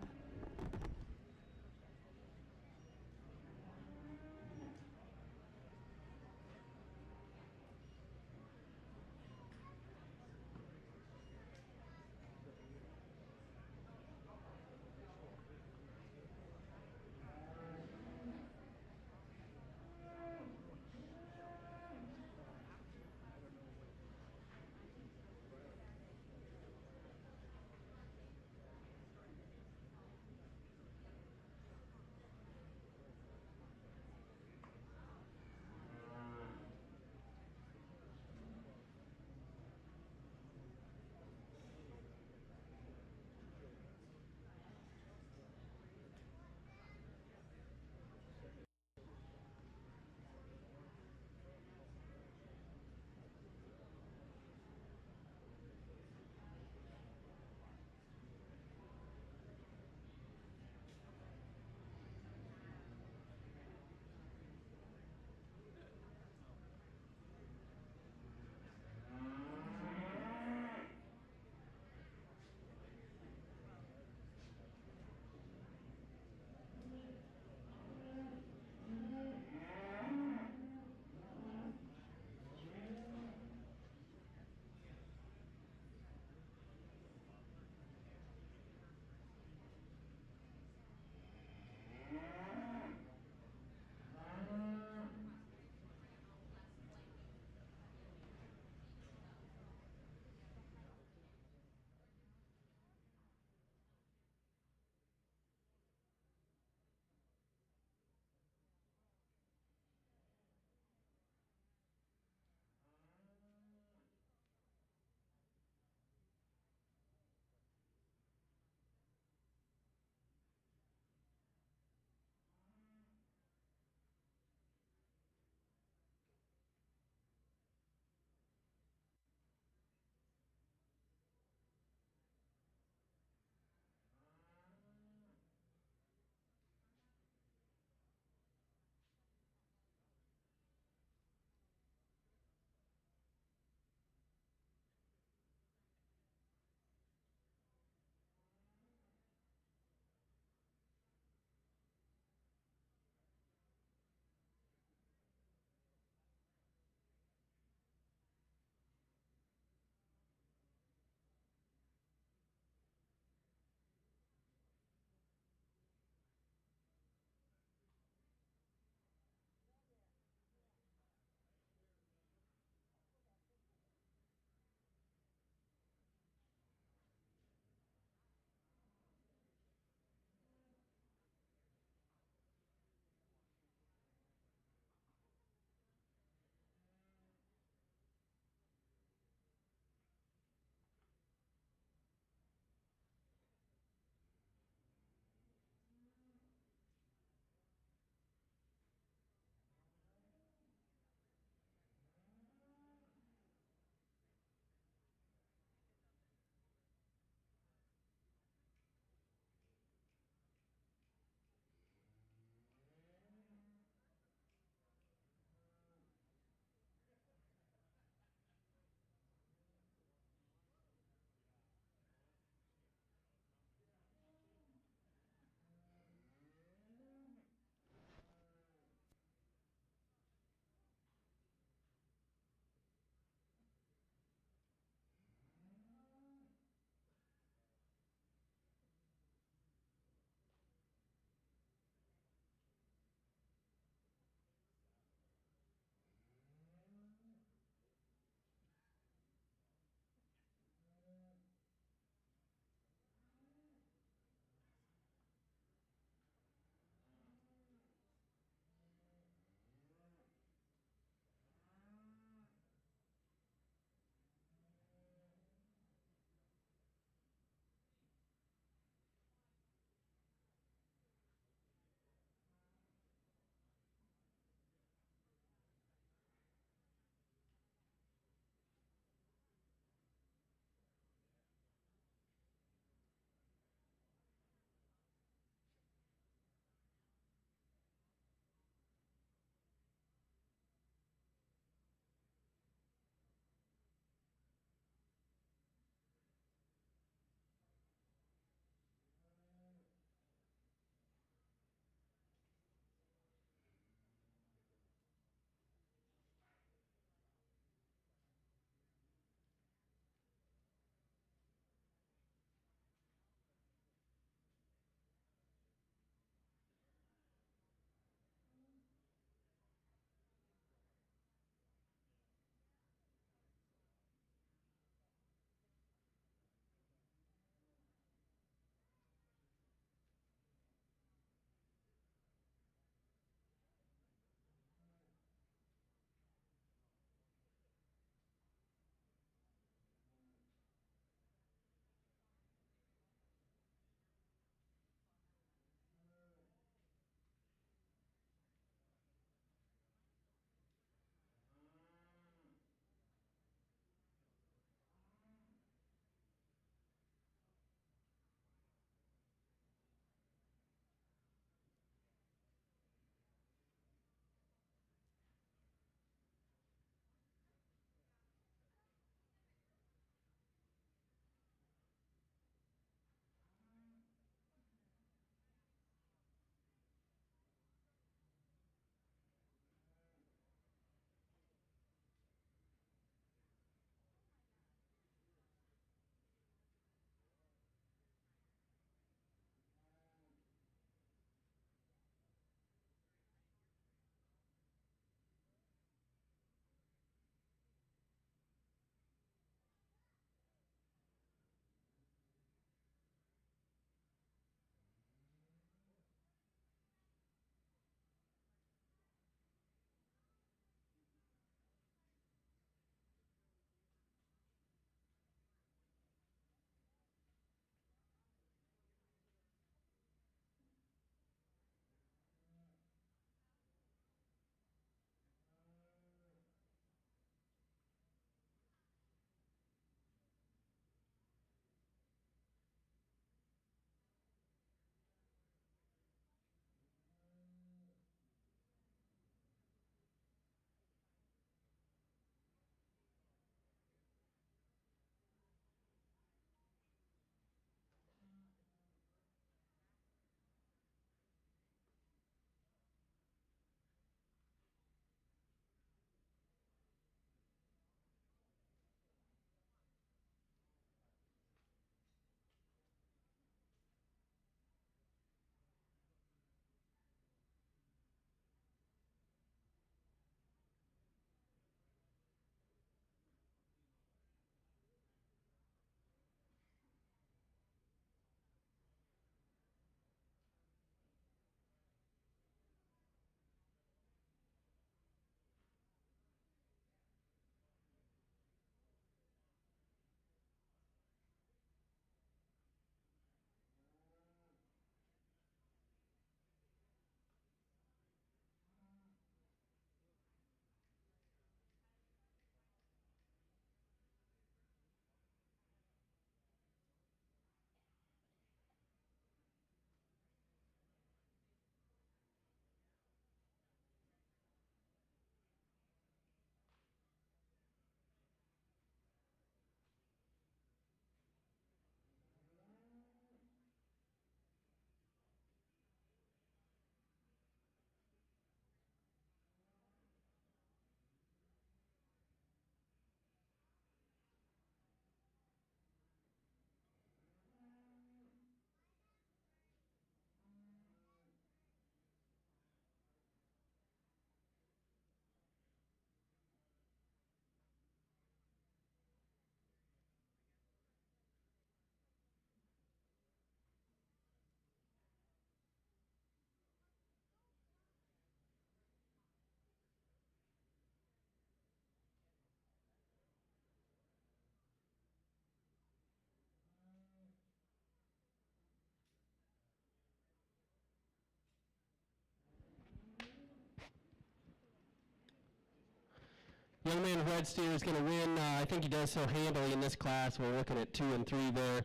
Young man red steer is going to win. I think he does so handily in this class. We're looking at 2 and 3 there.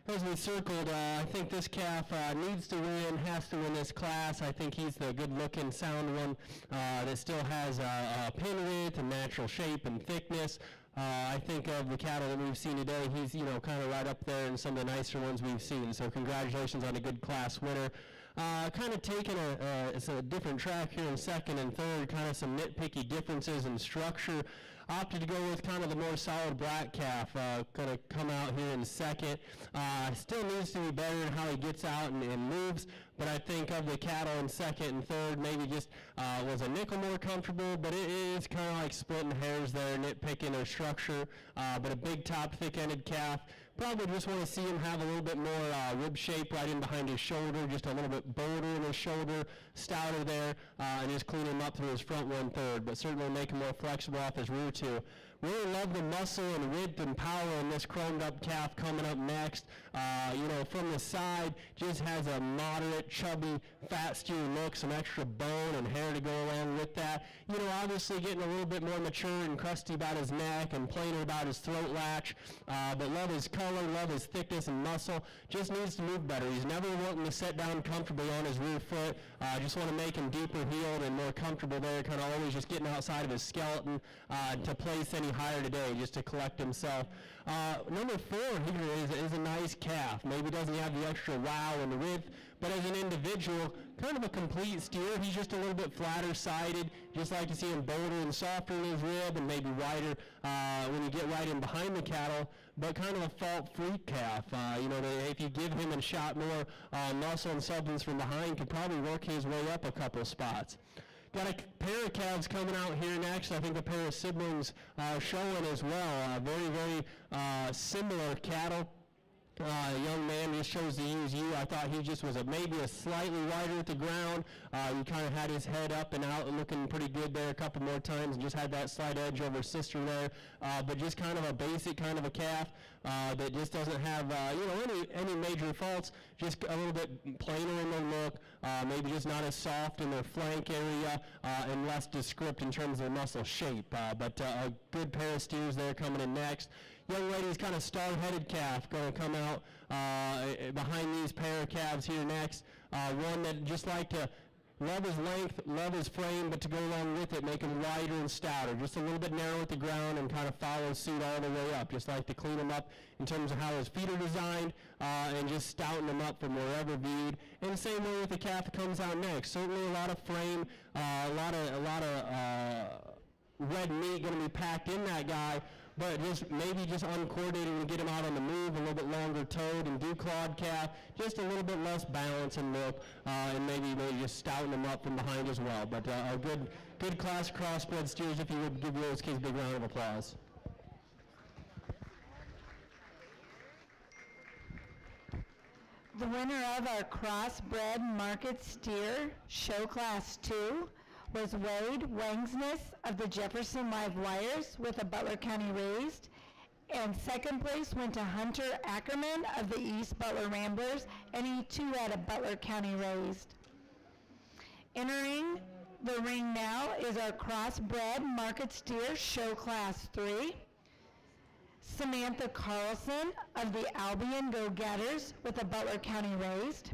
As we circled, I think this calf needs to win, has to win this class. I think he's the good-looking, sound one that still has a pin width and natural shape and thickness. I think of the cattle that we've seen today, he's, kind of right up there in some of the nicer ones we've seen. So congratulations on a good class winner. Kind of taking it's a different track here in second and third, kind of some nitpicky differences in structure. Opted to go with kind of the more solid black calf, going to come out here in second. Still needs to be better in how he gets out and moves, but I think of the cattle in second and third, maybe just was a nickel more comfortable, but it is kind of like splitting hairs there, nitpicking their structure, but a big top, thick-ended calf. Probably just want to see him have a little bit more rib shape right in behind his shoulder, just a little bit bolder in his shoulder, stouter there, and just clean him up through his front 1/3, but certainly make him more flexible off his rear 2. Really love the muscle and width and power in this chromed up calf coming up next. From the side, just has a moderate, chubby, fat steer look, some extra bone and hair to go along with that. Obviously getting a little bit more mature and crusty about his neck and plainer about his throat latch, but love his color, love his thickness and muscle. Just needs to move better. He's never wanting to sit down comfortably on his rear foot. Just want to make him deeper heeled and more comfortable there, kind of always just getting outside of his skeleton to place any higher today, just to collect himself. Number 4 here is a nice calf. Maybe doesn't have the extra wow and the width, but as an individual, kind of a complete steer. He's just a little bit flatter sided. Just like to see him bolder and softer in his rib and maybe wider when you get right in behind the cattle, but kind of a fault-free calf. If you give him a shot more muscle and substance from behind, could probably work his way up a couple spots. Got a pair of calves coming out here next. I think a pair of siblings showing as well. Very, very similar cattle. Young man just chose to use you. I thought he just was maybe a slightly wider at the ground. He kind of had his head up and out and looking pretty good there a couple more times and just had that slight edge over sister there. But just kind of a basic kind of a calf that just doesn't have, any major faults. Just a little bit plainer in their look, maybe just not as soft in their flank area and less descript in terms of their muscle shape. But a good pair of steers there coming in next. Young lady's kind of star-headed calf going to come out behind these pair of calves here next. One that just like to love his length, love his frame, but to go along with it, make him wider and stouter. Just a little bit narrow at the ground and kind of follow suit all the way up. Just like to clean him up in terms of how his feet are designed and just stouten him up from wherever viewed. And the same way with the calf that comes out next. Certainly a lot of frame, a lot of red meat going to be packed in that guy. But maybe just uncoordinated and get him out on the move, a little bit longer toed and dew-clawed calf, just a little bit less balance and look, and maybe just stouten him up from behind as well. But a good class crossbred steers, if you would give those kids a big round of applause. The winner of our crossbred market steer show class 2 was Wade Wangsness of the Jefferson Live Wires with a Butler County raised, and second place went to Hunter Ackerman of the East Butler Ramblers, and he too had a Butler County raised. Entering the ring now is our crossbred market steer show class 3. Samantha Carlson of the Albion Go-Getters with a Butler County raised.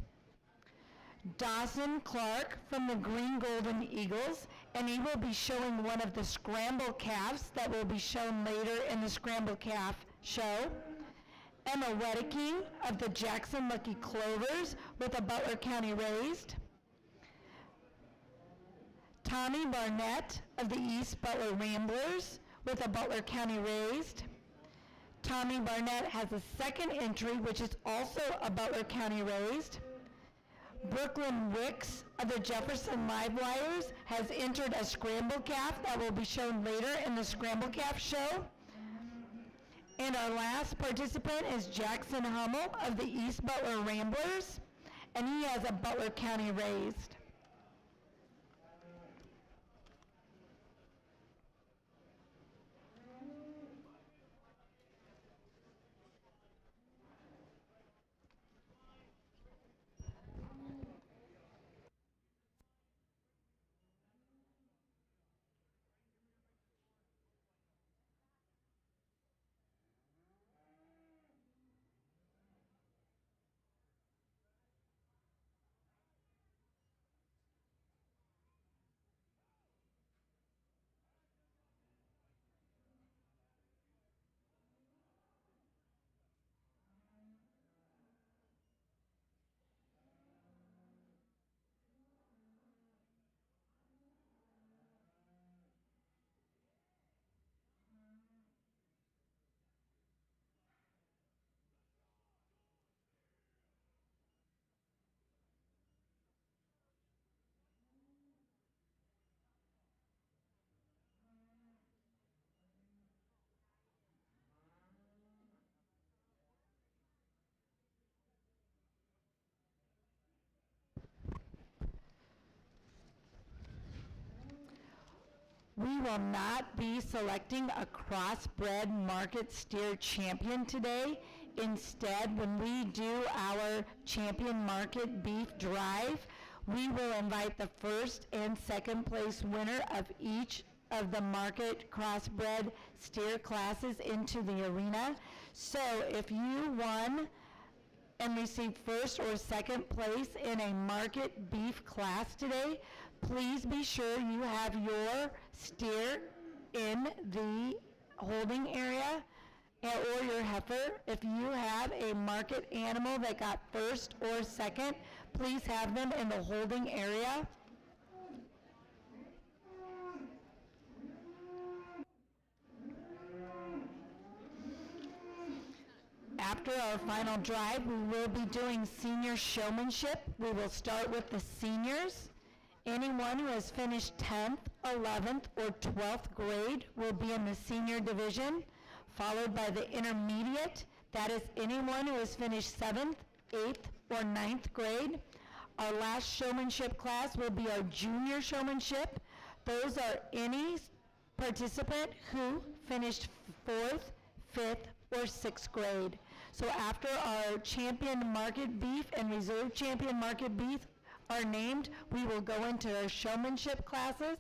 Dawson Clark from the Green Golden Eagles, and he will be showing one of the scramble calves that will be shown later in the scramble calf show. Emma Wedeking of the Jackson Lucky Clovers with a Butler County raised. Tommy Barnett of the East Butler Ramblers with a Butler County raised. Tommy Barnett has a second entry, which is also a Butler County raised. Brooklyn Wicks of the Jefferson Live Wires has entered a scramble calf that will be shown later in the scramble calf show. And our last participant is Jackson Hummel of the East Butler Ramblers, and he has a Butler County raised. We will not be selecting a crossbred market steer champion today. Instead, when we do our champion market beef drive, we will invite the first and second place winner of each of the market crossbred steer classes into the arena. So if you won and received first or second place in a market beef class today, please be sure you have your steer in the holding area or your heifer. If you have a market animal that got first or second, please have them in the holding area. After our final drive, we will be doing senior showmanship. We will start with the seniors. Anyone who has finished 10th, 11th, or 12th grade will be in the senior division, followed by the intermediate. That is anyone who has finished 7th, 8th, or 9th grade. Our last showmanship class will be our junior showmanship. Those are any participant who finished 4th, 5th, or 6th grade. So after our champion market beef and reserve champion market beef are named, we will go into our showmanship classes.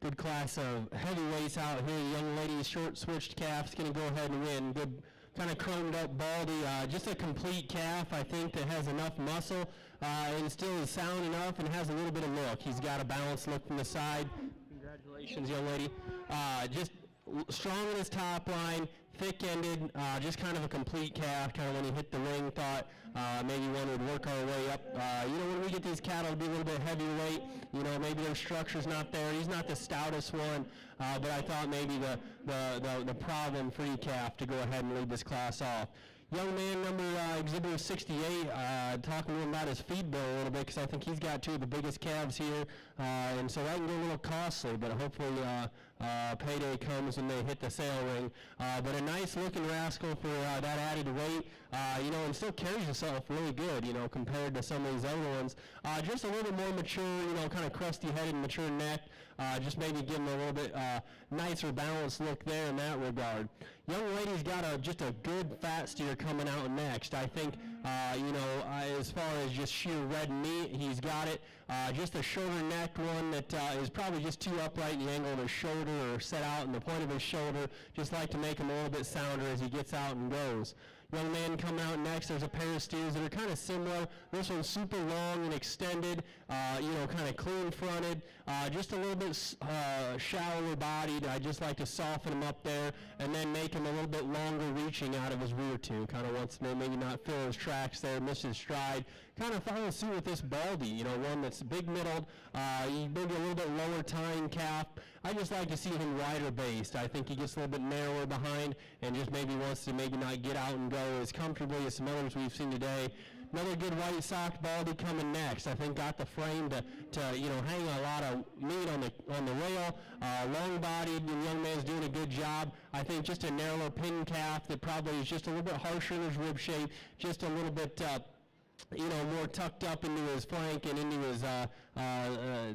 good class of heavyweights out here. The young lady's short switched calf's going to go ahead and win. Good, kind of chromed up, baldy, just a complete calf, I think, that has enough muscle and still is sound enough and has a little bit of look. He's got a balanced look from the side. Congratulations, young lady. Just strong in his top line, thick-ended, just kind of a complete calf. Kind of when he hit the ring, thought maybe one would work our way up. When we get these cattle to be a little bit heavyweight, maybe their structure's not there. He's not the stoutest one, but I thought maybe the problem-free calf to go ahead and lead this class off. Young man, number exhibitor 68, talking to him about his feed bill a little bit because I think he's got two of the biggest calves here, and so that can get a little costly, but hopefully payday comes when they hit the sale ring. But a nice looking rascal for that added weight, and still carries himself really good, compared to some of these other ones. Just a little bit more mature, kind of crusty headed, mature neck. Just maybe give him a little bit nicer balanced look there in that regard. Young lady's got just a good fat steer coming out next. I think, as far as just sheer red meat, he's got it. Just a shorter necked one that is probably just too upright in the angle of his shoulder or set out in the point of his shoulder. Just like to make him a little bit sounder as he gets out and goes. Young man coming out next, there's a pair of steers that are kind of similar. This one's super long and extended, kind of clean fronted, just a little bit shallower bodied. I just like to soften him up there and then make him a little bit longer reaching out of his rear tube. Kind of wants to maybe not fill his tracks there, miss his stride. Kind of follow suit with this baldy, one that's big middled, maybe a little bit lower tying calf. I just like to see him wider based. I think he gets a little bit narrower behind and just maybe wants to maybe not get out and go as comfortably as some others we've seen today. Another good white socked baldy coming next. I think got the frame to hang a lot of meat on the rail. Long bodied, the young man's doing a good job. I think just a narrower pin calf that probably is just a little bit harsher in his rib shape, just a little bit more tucked up into his flank and into his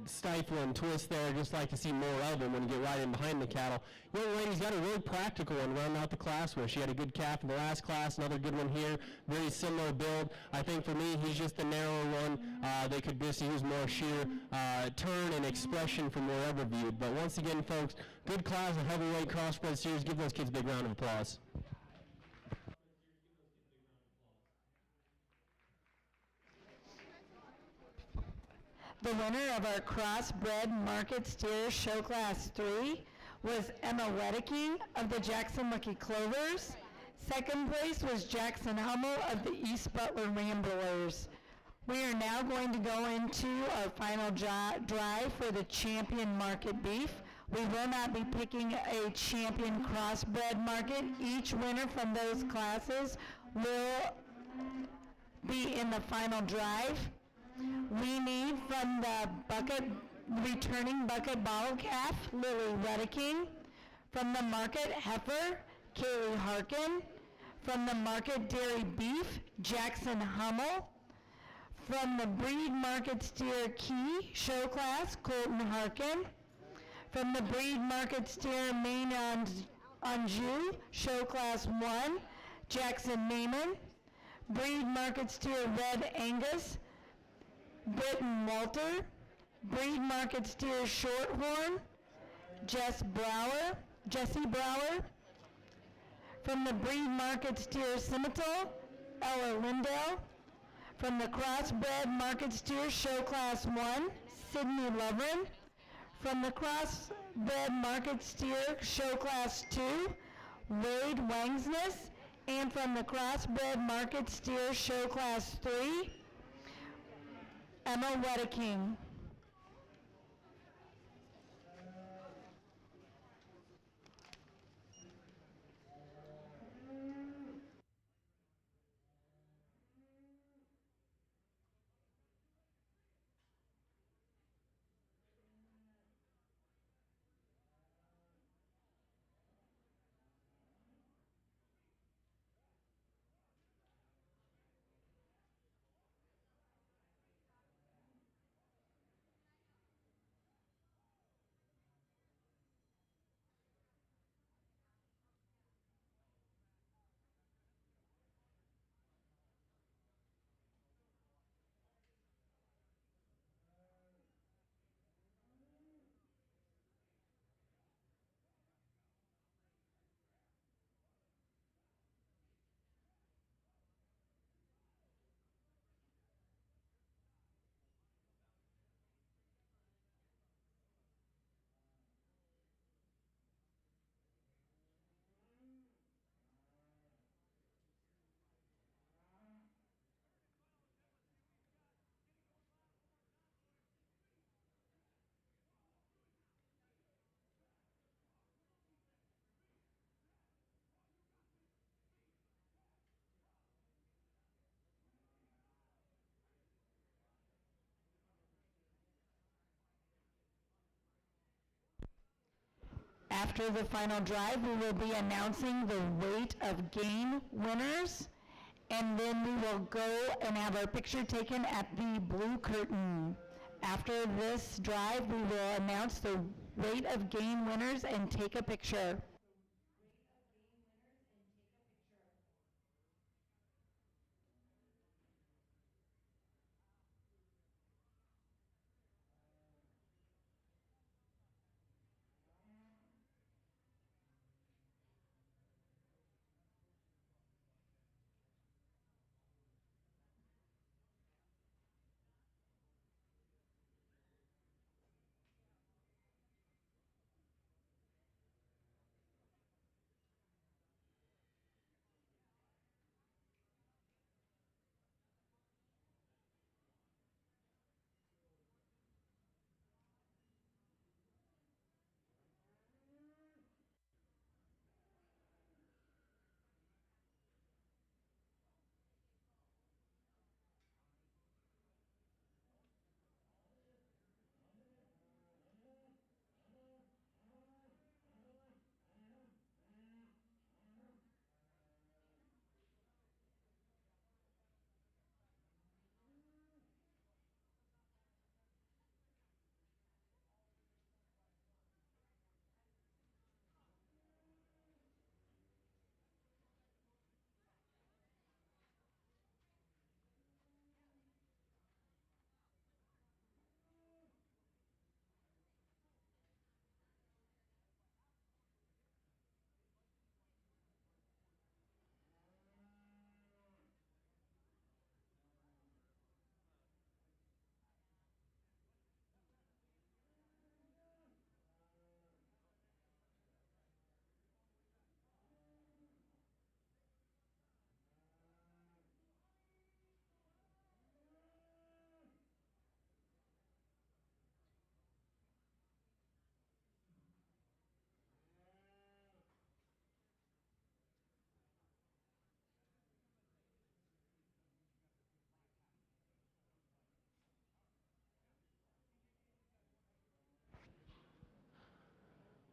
stifle and twist there. Just like to see more of him when you get right in behind the cattle. Young lady's got a really practical one running out the class with. She had a good calf in the last class, another good one here. Very similar build. I think for me, he's just the narrower one. They could just use more sheer turn and expression from wherever viewed. But once again, folks, good class of heavyweight crossbred steers. Give those kids a big round of applause. The winner of our crossbred market steer show class 3 was Emma Wedeking of the Jackson Lucky Clovers. Second place was Jackson Hummel of the East Butler Ramblers. We are now going to go into our final drive for the champion market beef. We will not be picking a champion crossbred market. Each winner from those classes will be in the final drive. We need from the returning bucket bottle calf, Lily Wedeking. From the market heifer, Kaylee Harkin. From the market dairy beef, Jackson Hummel. From the breed market steer key show class, Colton Harkin. From the breed market steer main Anjou show class 1, Jackson Naiman. Breed market steer red Angus, Britton Walter. Breed market steer shorthorn, Jesse Brower. From the breed market steer Scimitar, Ella Lindell. From the crossbred market steer show class 1, Sydney Lovren. From the crossbred market steer show class 2, Wade Wangsness. And from the crossbred market steer show class 3, Emma Wedeking. After the final drive, we will be announcing the weight of gain winners, and then we will go and have our picture taken at the blue curtain. After this drive, we will announce the weight of gain winners and take a picture.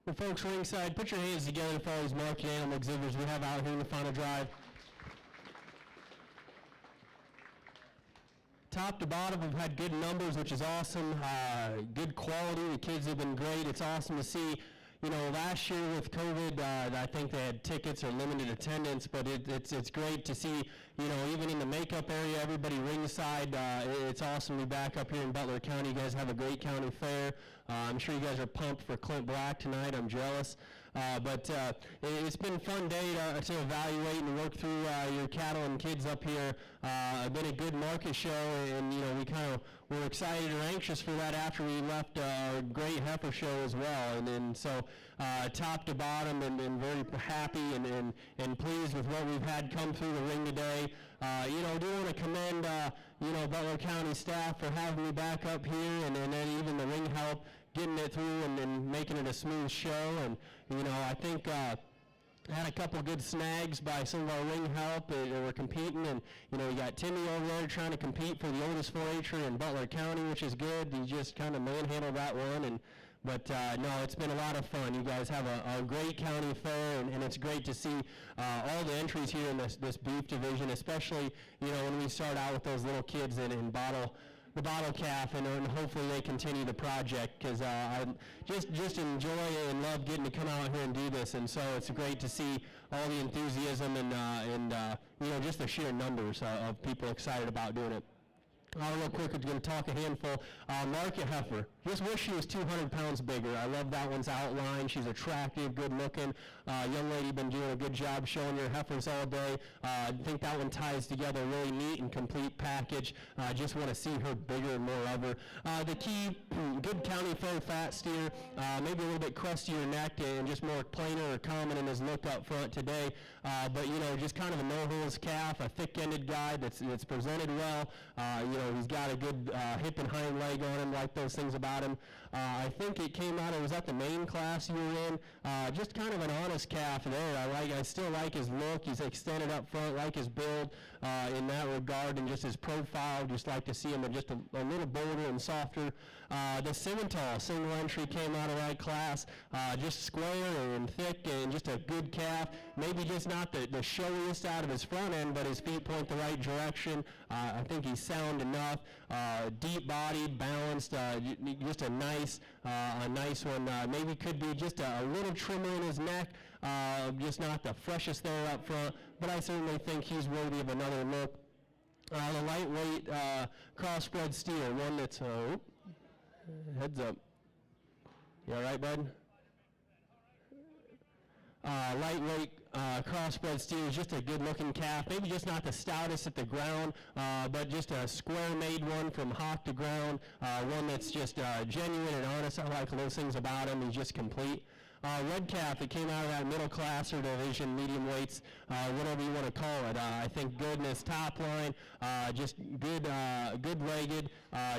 Well, folks ringside, put your hands together for all these market animal exhibitors we have out here in the final drive. Top to bottom, we've had good numbers, which is awesome. Good quality. The kids have been great. It's awesome to see. You know, last year with COVID, I think they had tickets or limited attendance, but it's great to see, you know, even in the makeup area, everybody ringside. It's awesome to be back up here in Butler County. You guys have a great county fair. I'm sure you guys are pumped for Clint Black tonight. I'm jealous. But it's been a fun day to evaluate and work through your cattle and kids up here. It's been a good market show, and you know we're excited or anxious for that after we left a great heifer show as well. And then so top to bottom, and very happy and pleased with what we've had come through the ring today. You know, do want to commend you know, Butler County staff for having me back up here, and then even the ring help getting it through and making it a smooth show. And you know, I think had a couple good snags by some of our ring help that were competing, and you know, you got Timmy over there trying to compete for the oldest 4-H'er in Butler County, which is good. He just kind of manhandled that one, but no, it's been a lot of fun. You guys have a great county fair, and it's great to see all the entries here in this beef division, especially, you know, when we start out with those little kids in the bottle calf, and hopefully they continue the project, because I just enjoy and love getting to come out here and do this, and so it's great to see all the enthusiasm and you know, just the sheer numbers of people excited about doing it. Real quick, we're going to talk a handful. Market heifer. Just wish she was 200 pounds bigger. I love that one's outline. She's attractive, good looking. Young lady, been doing a good job showing your heifers all day. I think that one ties together a really neat and complete package. Just want to see her bigger and more of her. The key, good county fair fat steer, maybe a little bit crustier neck and just more plainer or common in his look up front today. But you know, just kind of a no-holes calf, a thick-ended guy that's presented well. You know, he's got a good hip and hind leg on him, like those things about him. I think it came out, it was at the main class you were in. Just kind of an honest calf there. I still like his look. He's extended up front, like his build in that regard, and just his profile. Just like to see him just a little bolder and softer. The Simmental single entry came out of that class, just square and thick and just a good calf. Maybe just not the showiest out of his front end, but his feet point the right direction. I think he's sound enough, deep bodied, balanced, just a nice one. Maybe could be just a little trimmer in his neck, just not the freshest there up front, but I certainly think he's worthy of another look. The lightweight crossbred steer, one that's, heads up. You all right, bud? Lightweight crossbred steer is just a good-looking calf. Maybe just not the stoutest at the ground, but just a square-made one from hock to ground. One that's just genuine and honest. I like those things about him. He's just complete. Red calf that came out of that middle class or division, medium weights, whatever you want to call it. I think good in his top line, just good-legged,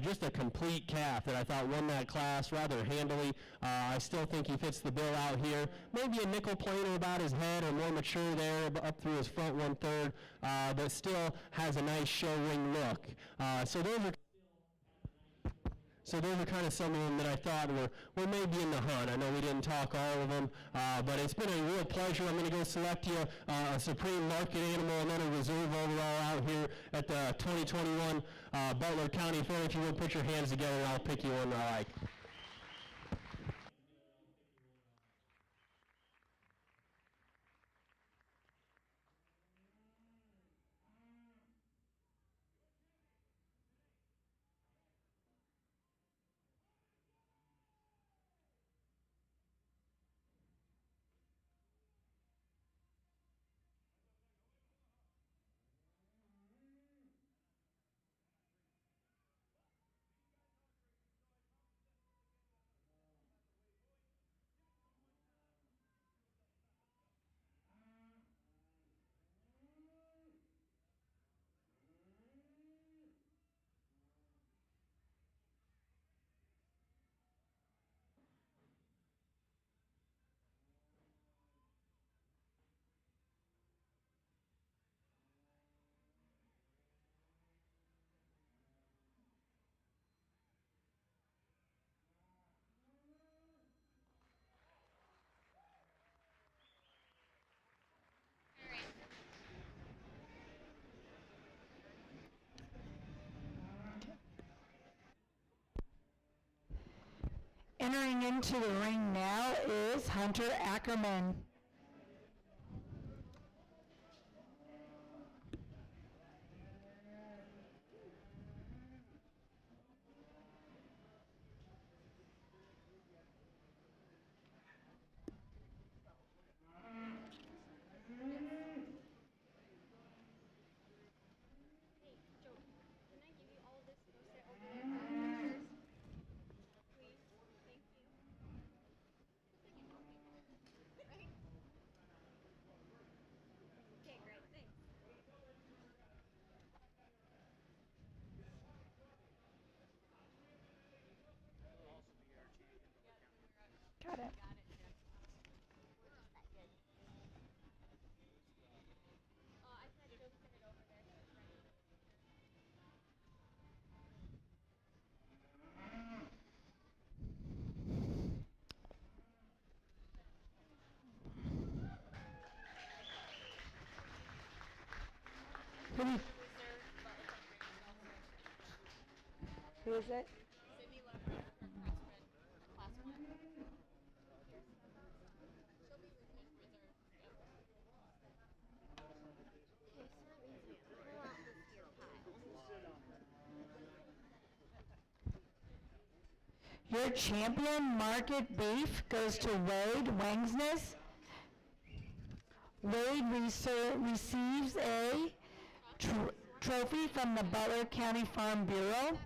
just a complete calf that I thought won that class rather handily. I still think he fits the bill out here. Maybe a nickel planer about his head or more mature there up through his front 1/3, but still has a nice show ring look. So those are kind of some of them that I thought were maybe in the hunt. I know we didn't talk all of them, but it's been a real pleasure. I'm going to go select you a Supreme Market Animal and then a Reserve overall out here at the 2021 Butler County Fair. If you would put your hands together, and I'll pick you one I like. Entering into the ring now is Hunter Ackerman. Got it. Who is it? Your champion market beef goes to Wade Wangsness. Wade receives a trophy from the Butler County Farm Bureau.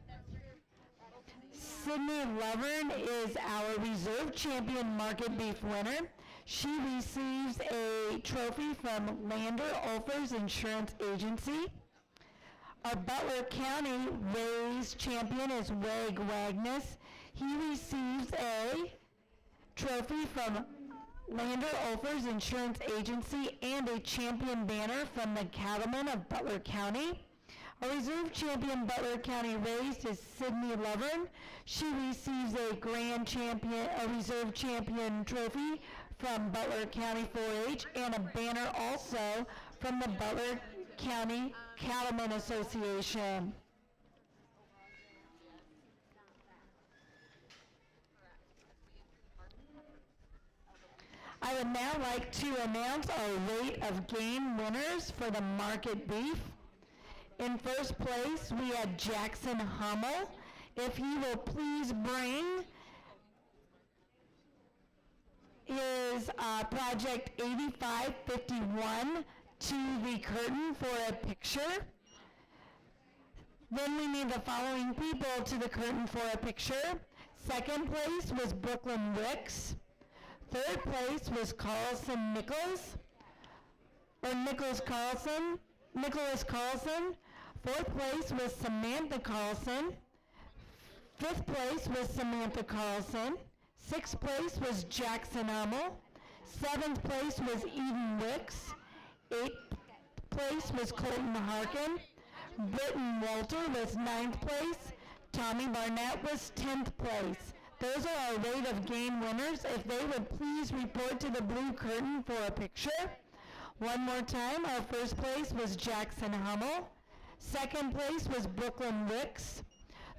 Sydney Lovern is our reserve champion market beef winner. She receives a trophy from Lander Olfers Insurance Agency. Our Butler County raised champion is Wade Wagness. He receives a trophy from Lander Olfers Insurance Agency and a champion banner from the Cattlemen of Butler County. A reserve champion Butler County raised is Sydney Lovern. She receives a reserve champion trophy from Butler County 4-H and a banner also from the Butler County Cattlemen Association. I would now like to announce our weight of gain winners for the market beef. In first place, we had Jackson Hummel. If he will please bring his Project 8551 to the curtain for a picture. Then we need the following people to the curtain for a picture. Second place was Brooklyn Wicks. Third place was Carlson Nichols, or Nicholas Carlson. Fourth place was Samantha Carlson. Fifth place was Samantha Carlson. Sixth place was Jackson Hummel. Seventh place was Eden Wicks. Eighth place was Colton Harkin. Britton Walter was ninth place. Tommy Barnett was 10th place. Those are our rate of gain winners. If they would please report to the blue curtain for a picture. One more time, our first place was Jackson Hummel. Second place was Brooklyn Wicks.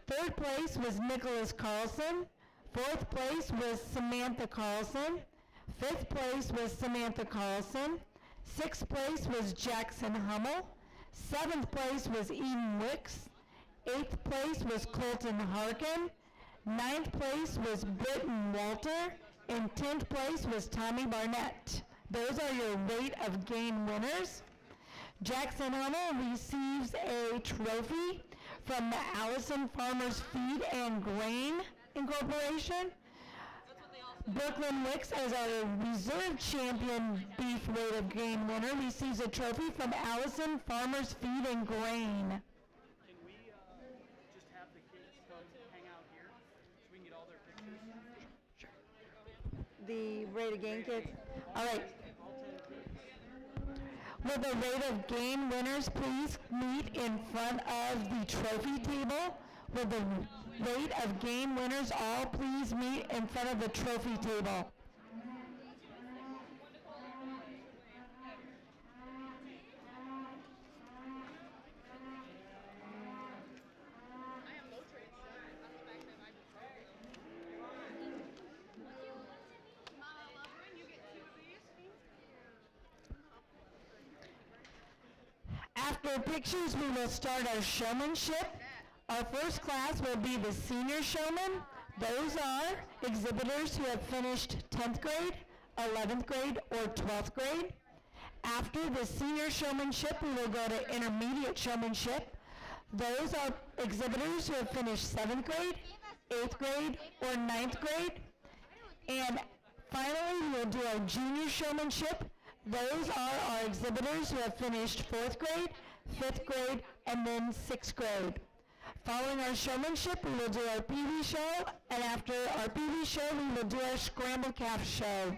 Third place was Nicholas Carlson. Fourth place was Samantha Carlson. Fifth place was Samantha Carlson. Sixth place was Jackson Hummel. Seventh place was Eden Wicks. Eighth place was Colton Harkin. Ninth place was Britton Walter. And 10th place was Tommy Barnett. Those are your rate of gain winners. Jackson Hummel receives a trophy from the Allison Farmers Feed and Grain Incorporation. Brooklyn Wicks, as our reserve champion beef rate of gain winner, receives a trophy from Allison Farmers Feed and Grain. Can we just have the kids come hang out here so we can get all their pictures? The rate of gain kids? All right. Will the rate of gain winners please meet in front of the trophy table? Will the rate of gain winners all please meet in front of the trophy table? After pictures, we will start our showmanship. Our first class will be the senior showmen. Those are exhibitors who have finished 10th grade, 11th grade, or 12th grade. After the senior showmanship, we will go to intermediate showmanship. Those are exhibitors who have finished 7th grade, 8th grade, or 9th grade. And finally, we will do our junior showmanship. Those are our exhibitors who have finished 4th grade, 5th grade, and then 6th grade. Following our showmanship, we will do our Pee-wee show, and after our Pee-wee show, we will do our scrambled calf show.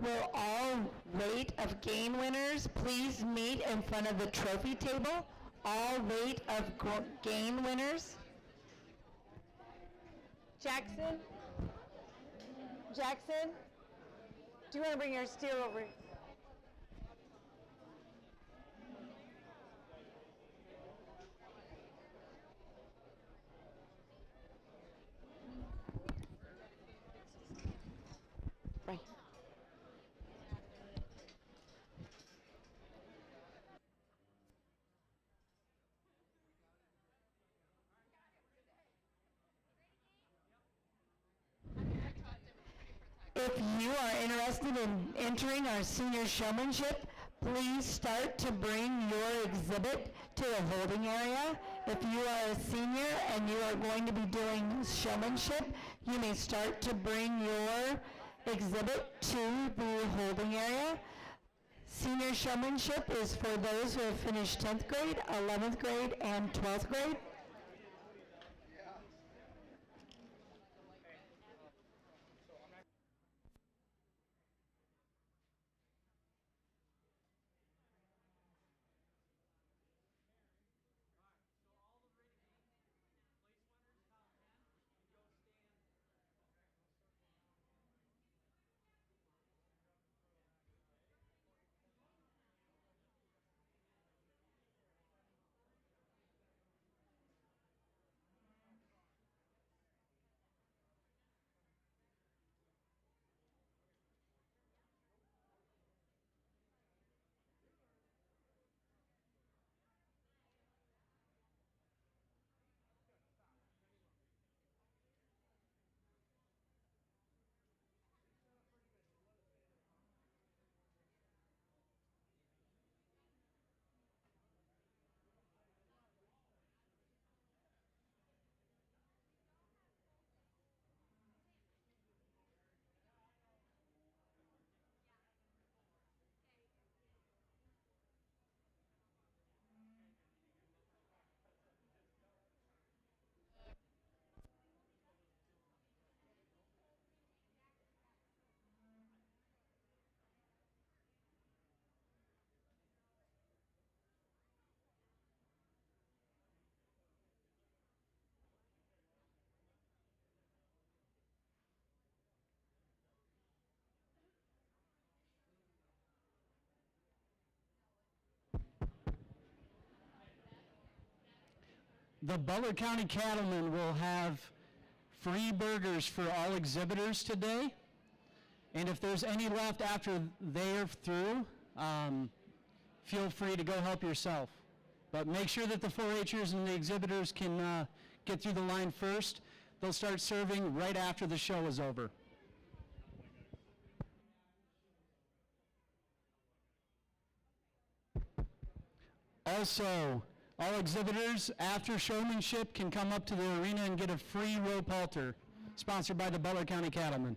Will all weight of gain winners please meet in front of the trophy table? All weight of gain winners? Jackson? Jackson? Do you want to bring your steer over? Right. If you are interested in entering our senior showmanship, please start to bring your exhibit to the holding area. If you are a senior and you are going to be doing showmanship, you may start to bring your exhibit to the holding area. Senior showmanship is for those who have finished 10th grade, 11th grade, and 12th grade. The Butler County Cattlemen will have free burgers for all exhibitors today. And if there's any left after they're through, feel free to go help yourself. But make sure that the 4-H'ers and the exhibitors can get through the line first. They'll start serving right after the show is over. Also, all exhibitors after showmanship can come up to the arena and get a free rope halter, sponsored by the Butler County Cattlemen.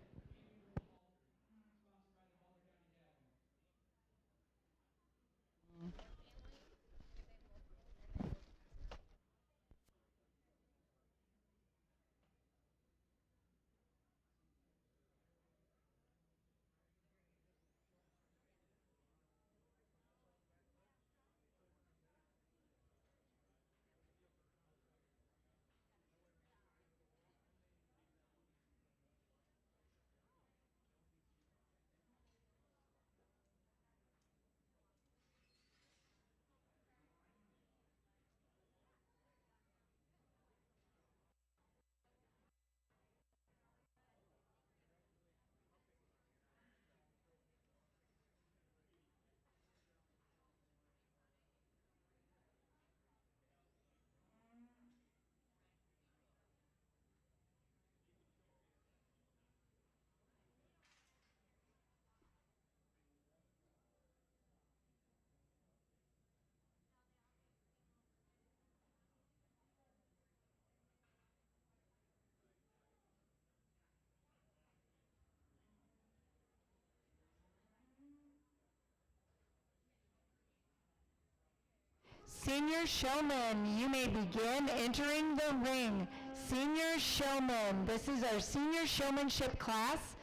Senior showman, you may begin entering the ring. Senior showman, this is our senior showmanship class.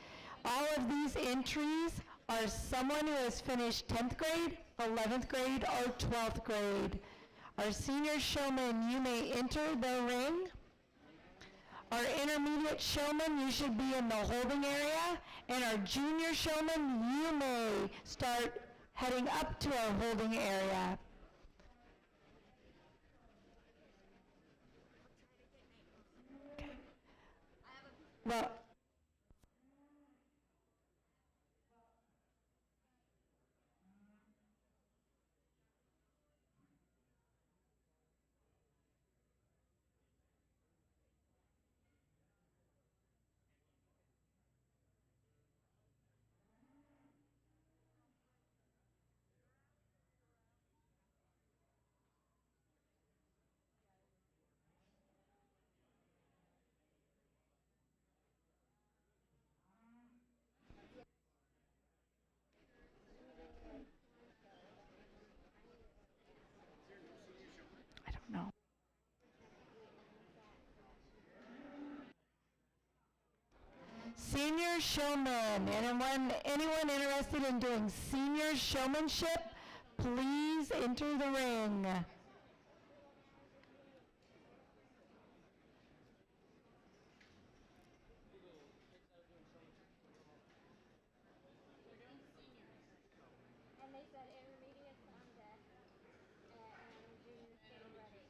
All of these entries are someone who has finished 10th grade, 11th grade, or 12th grade. Our senior showman, you may enter the ring. Our intermediate showman, you should be in the holding area. And our junior showman, you may start heading up to our holding area. Okay. Well, I don't know. Senior showman. Anyone interested in doing senior showmanship, please enter the ring. And they said intermediate's on deck and junior's getting ready.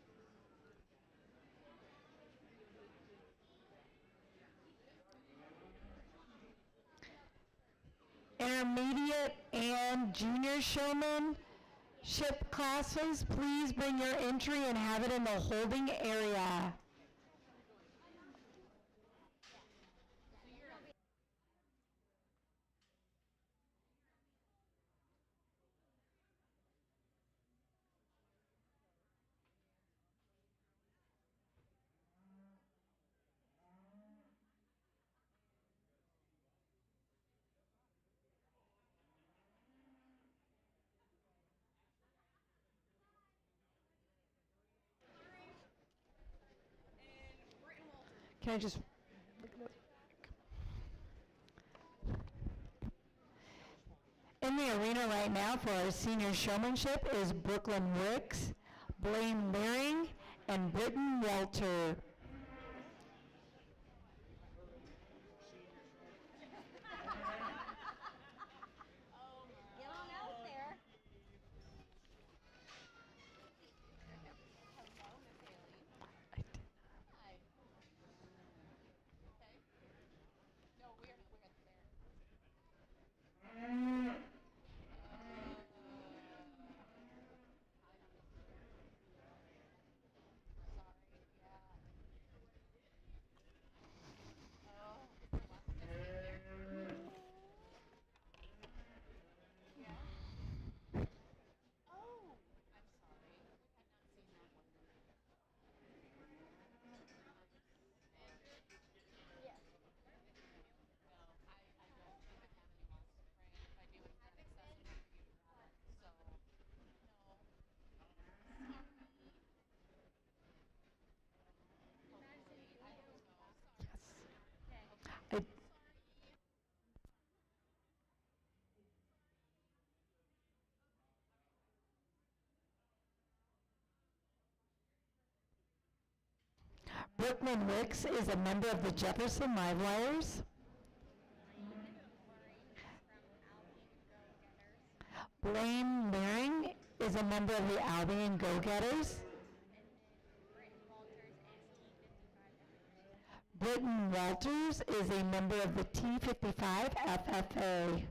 Intermediate and junior showmanship classes, please bring your entry and have it in the holding area. Can I just... In the arena right now for our senior showmanship is Brooklyn Wicks, Blaine Leering, and Britton Walter. Get on out there. I, Brooklyn Wicks is a member of the Jefferson Livewires. Blaine Leering is a member of the Albion Go-Getters. Britton Walters is a member of the T55 FFA.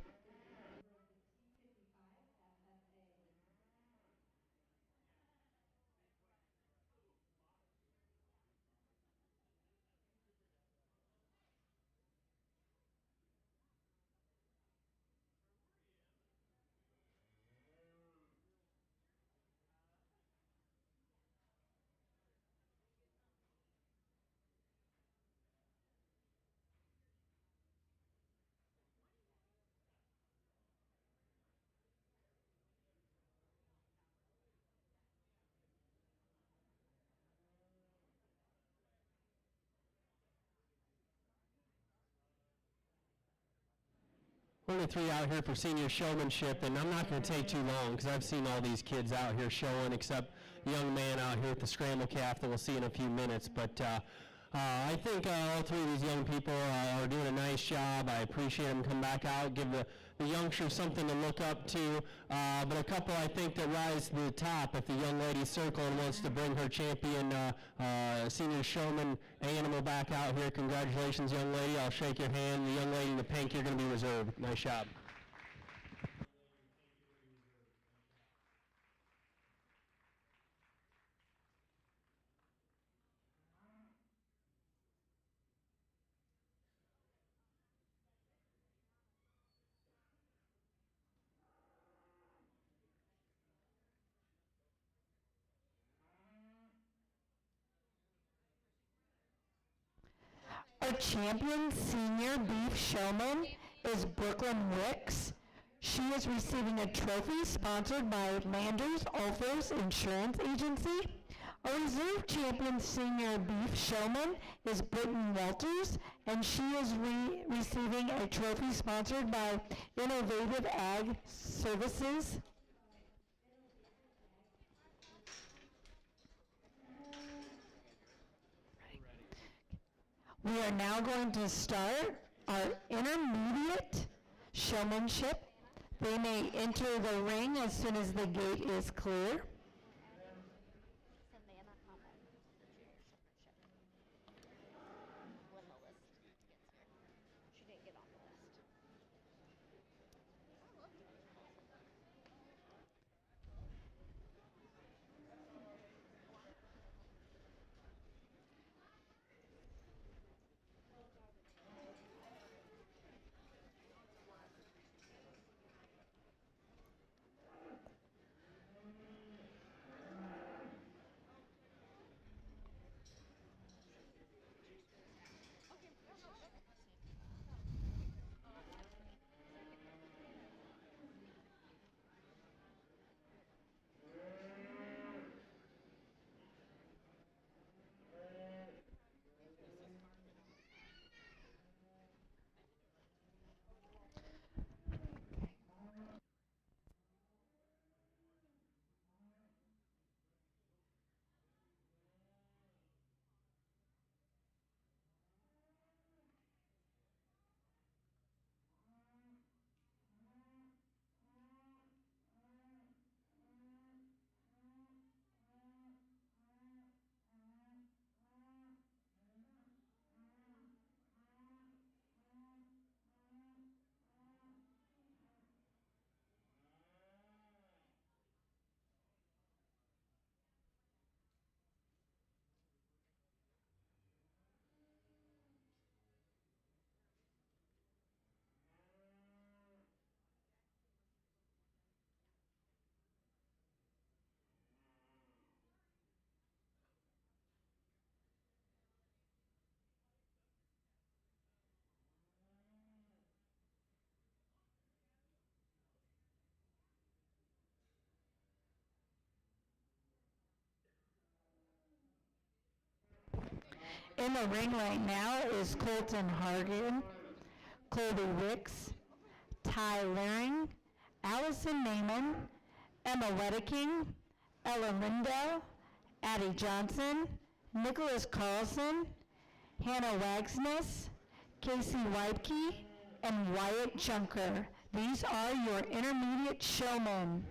only 3 out here for senior showmanship, and I'm not going to take too long because I've seen all these kids out here showing, except the young man out here with the scramble calf that we'll see in a few minutes. But I think all 3 of these young people are doing a nice job. I appreciate them coming back out, give the youngsters something to look up to. But a couple I think that rise to the top. If the young lady circle and wants to bring her champion senior showman animal back out here, congratulations, young lady. I'll shake your hand. The young lady in the pink, you're going to be reserved. Nice job. Our champion senior beef showman is Brooklyn Wicks. She is receiving a trophy sponsored by Landers Ulfers Insurance Agency. Our reserve champion senior beef showman is Britton Walters, and she is receiving a trophy sponsored by Innovative Ag Services. We are now going to start our intermediate showmanship. They may enter the ring as soon as the gate is clear. In the ring right now is Colton Hargan, Colby Wicks, Ty Laring, Allison Naiman, Emma Wedeking, Ella Lindell, Addie Johnson, Nicholas Carlson, Hannah Wagsness, Casey Weibke, and Wyatt Junker. These are your intermediate showmen.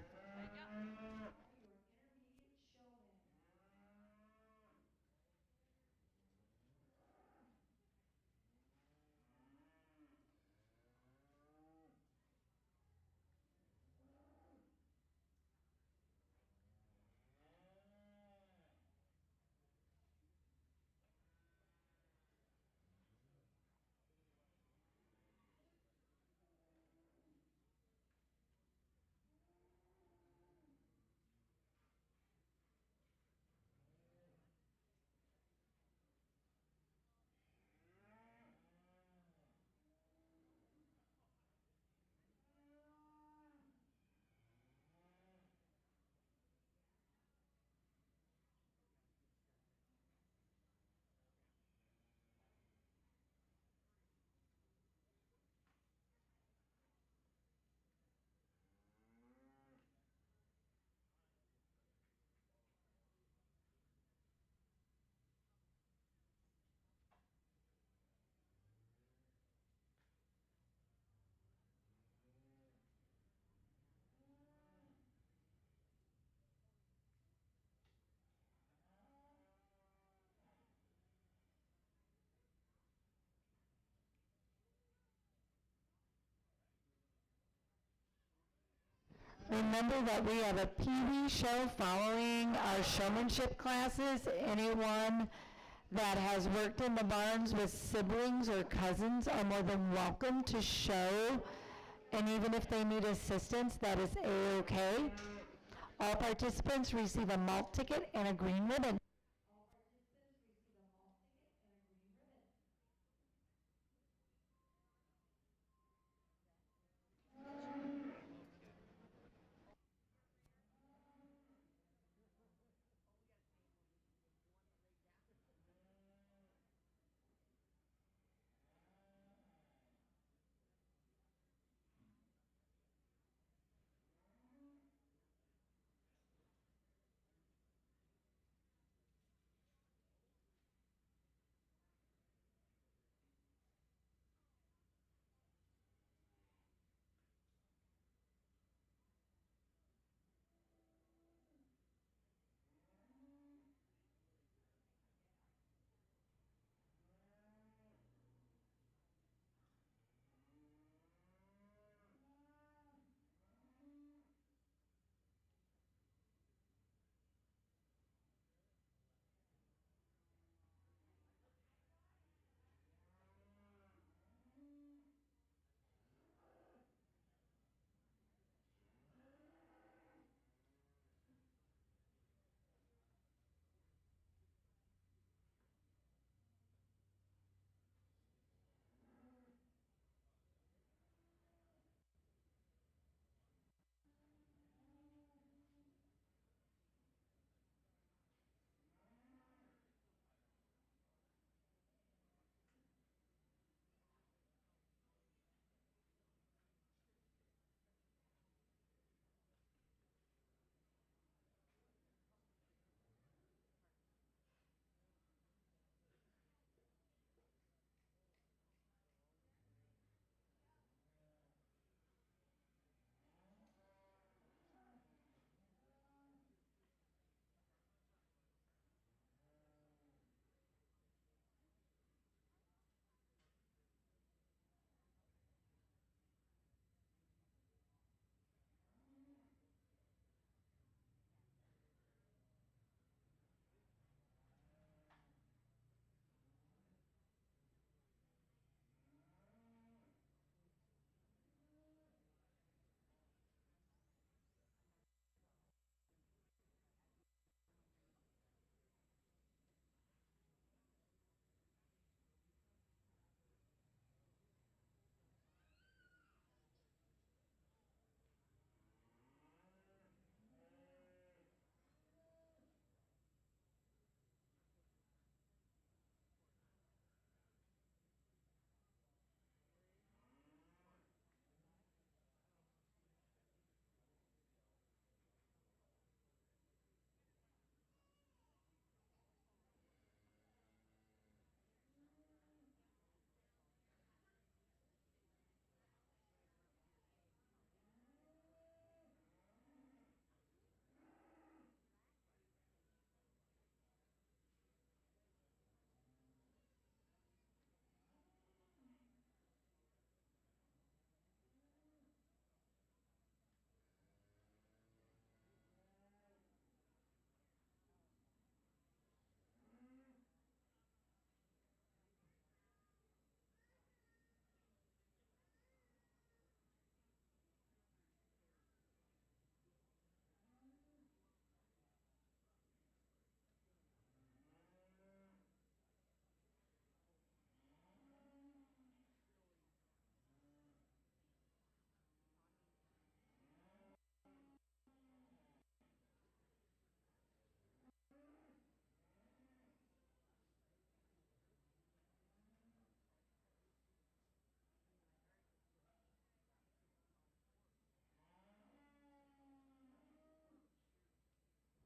Remember that we have a Pee-wee show following our showmanship classes. Anyone that has worked in the barns with siblings or cousins are more than welcome to show, and even if they need assistance, that is A-OK. All participants receive a malt ticket and a green ribbon.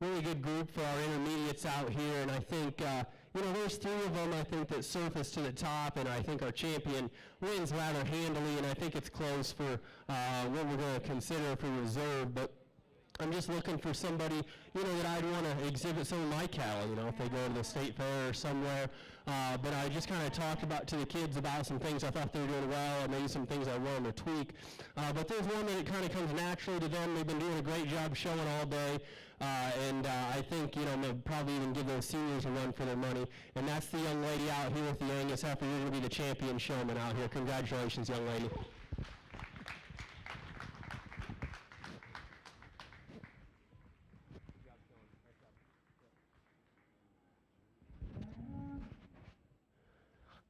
Really good group for our intermediates out here, and I think, there's three of them, I think, that surface to the top, and I think our champion wins rather handily, and I think it's close for what we're going to consider for reserve, but I'm just looking for somebody, that I'd want to exhibit some of my cattle, if they go to the state fair or somewhere. but I just kind of talked to the kids about some things I thought they were doing well, and maybe some things I wanted to tweak. But there's one that it kind of comes naturally to them. They've been doing a great job showing all day, and I think, they'll probably even give those seniors a run for their money. And that's the young lady out here with the Angus heifer. You're going to be the champion showman out here. Congratulations, young lady.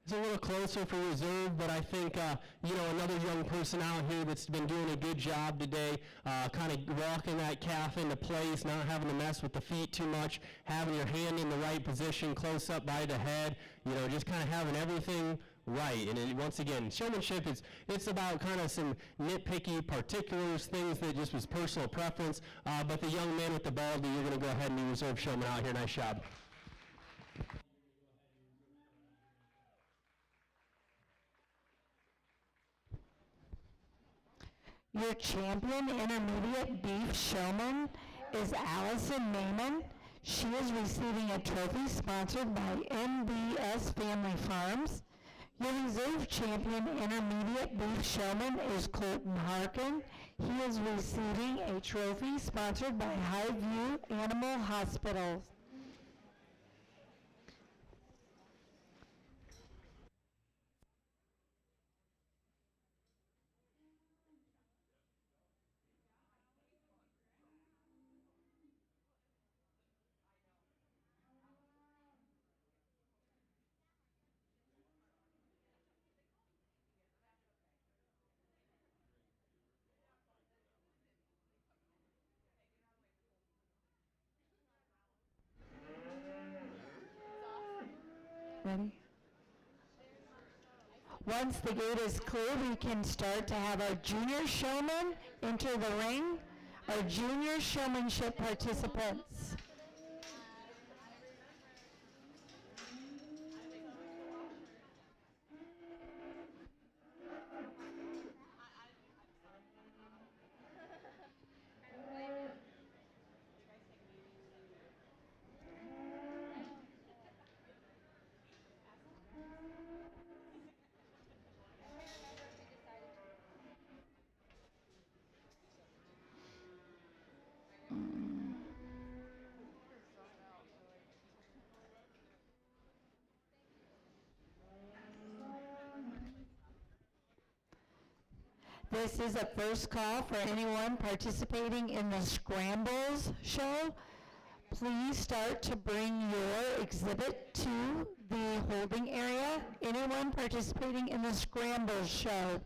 It's a little closer for reserve, but I think, another young person out here that's been doing a good job today, kind of walking that calf into place, not having to mess with the feet too much, having your hand in the right position, close up by the head, just kind of having everything right. And once again, showmanship, it's about kind of some nitpicky particulars, things that just was personal preference, but the young man with the baldy, you're going to go ahead and be reserve showman out here. Nice job. Your champion intermediate beef showman is Allison Naiman. She is receiving a trophy sponsored by MBS Family Farms. Your reserve champion intermediate beef showman is Colton Harkin. He is receiving a trophy sponsored by Highview Animal Hospitals. Ready? Once the gate is clear, we can start to have our junior showmen enter the ring, our junior showmanship participants. This is a first call for anyone participating in the Scrambles show. Please start to bring your exhibit to the holding area. Anyone participating in the Scrambles show.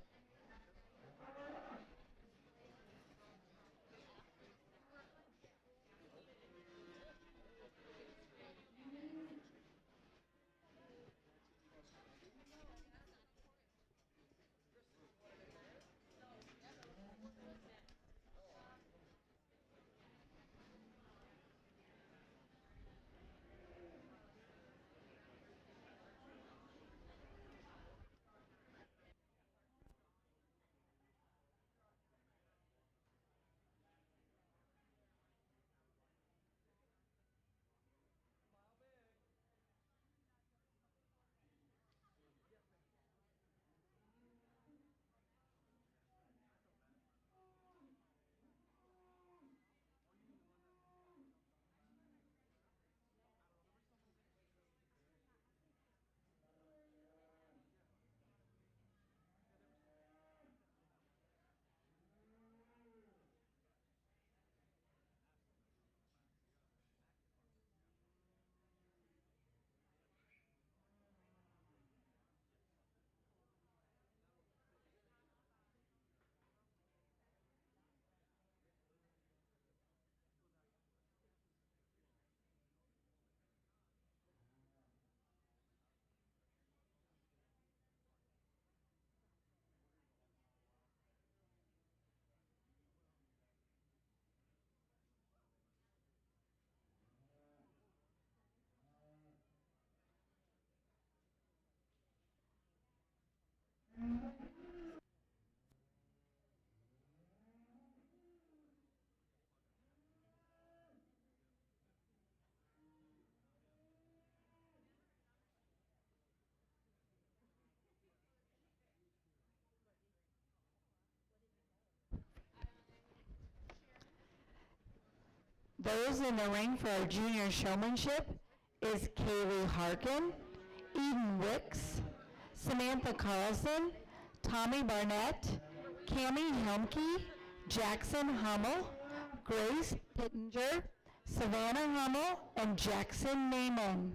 Those in the ring for our junior showmanship is Kaylee Harkin, Eden Wicks, Samantha Carlson, Tommy Barnett, Cammie Helmke, Jackson Hummel, Grace Pittenger, Savannah Hummel, and Jackson Naaman.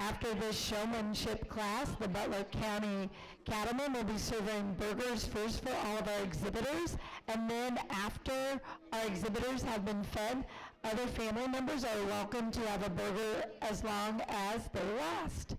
After this showmanship class, the Butler County Cattlemen will be serving burgers first for all of our exhibitors, and then after our exhibitors have been fed, other family members are welcome to have a burger as long as they last.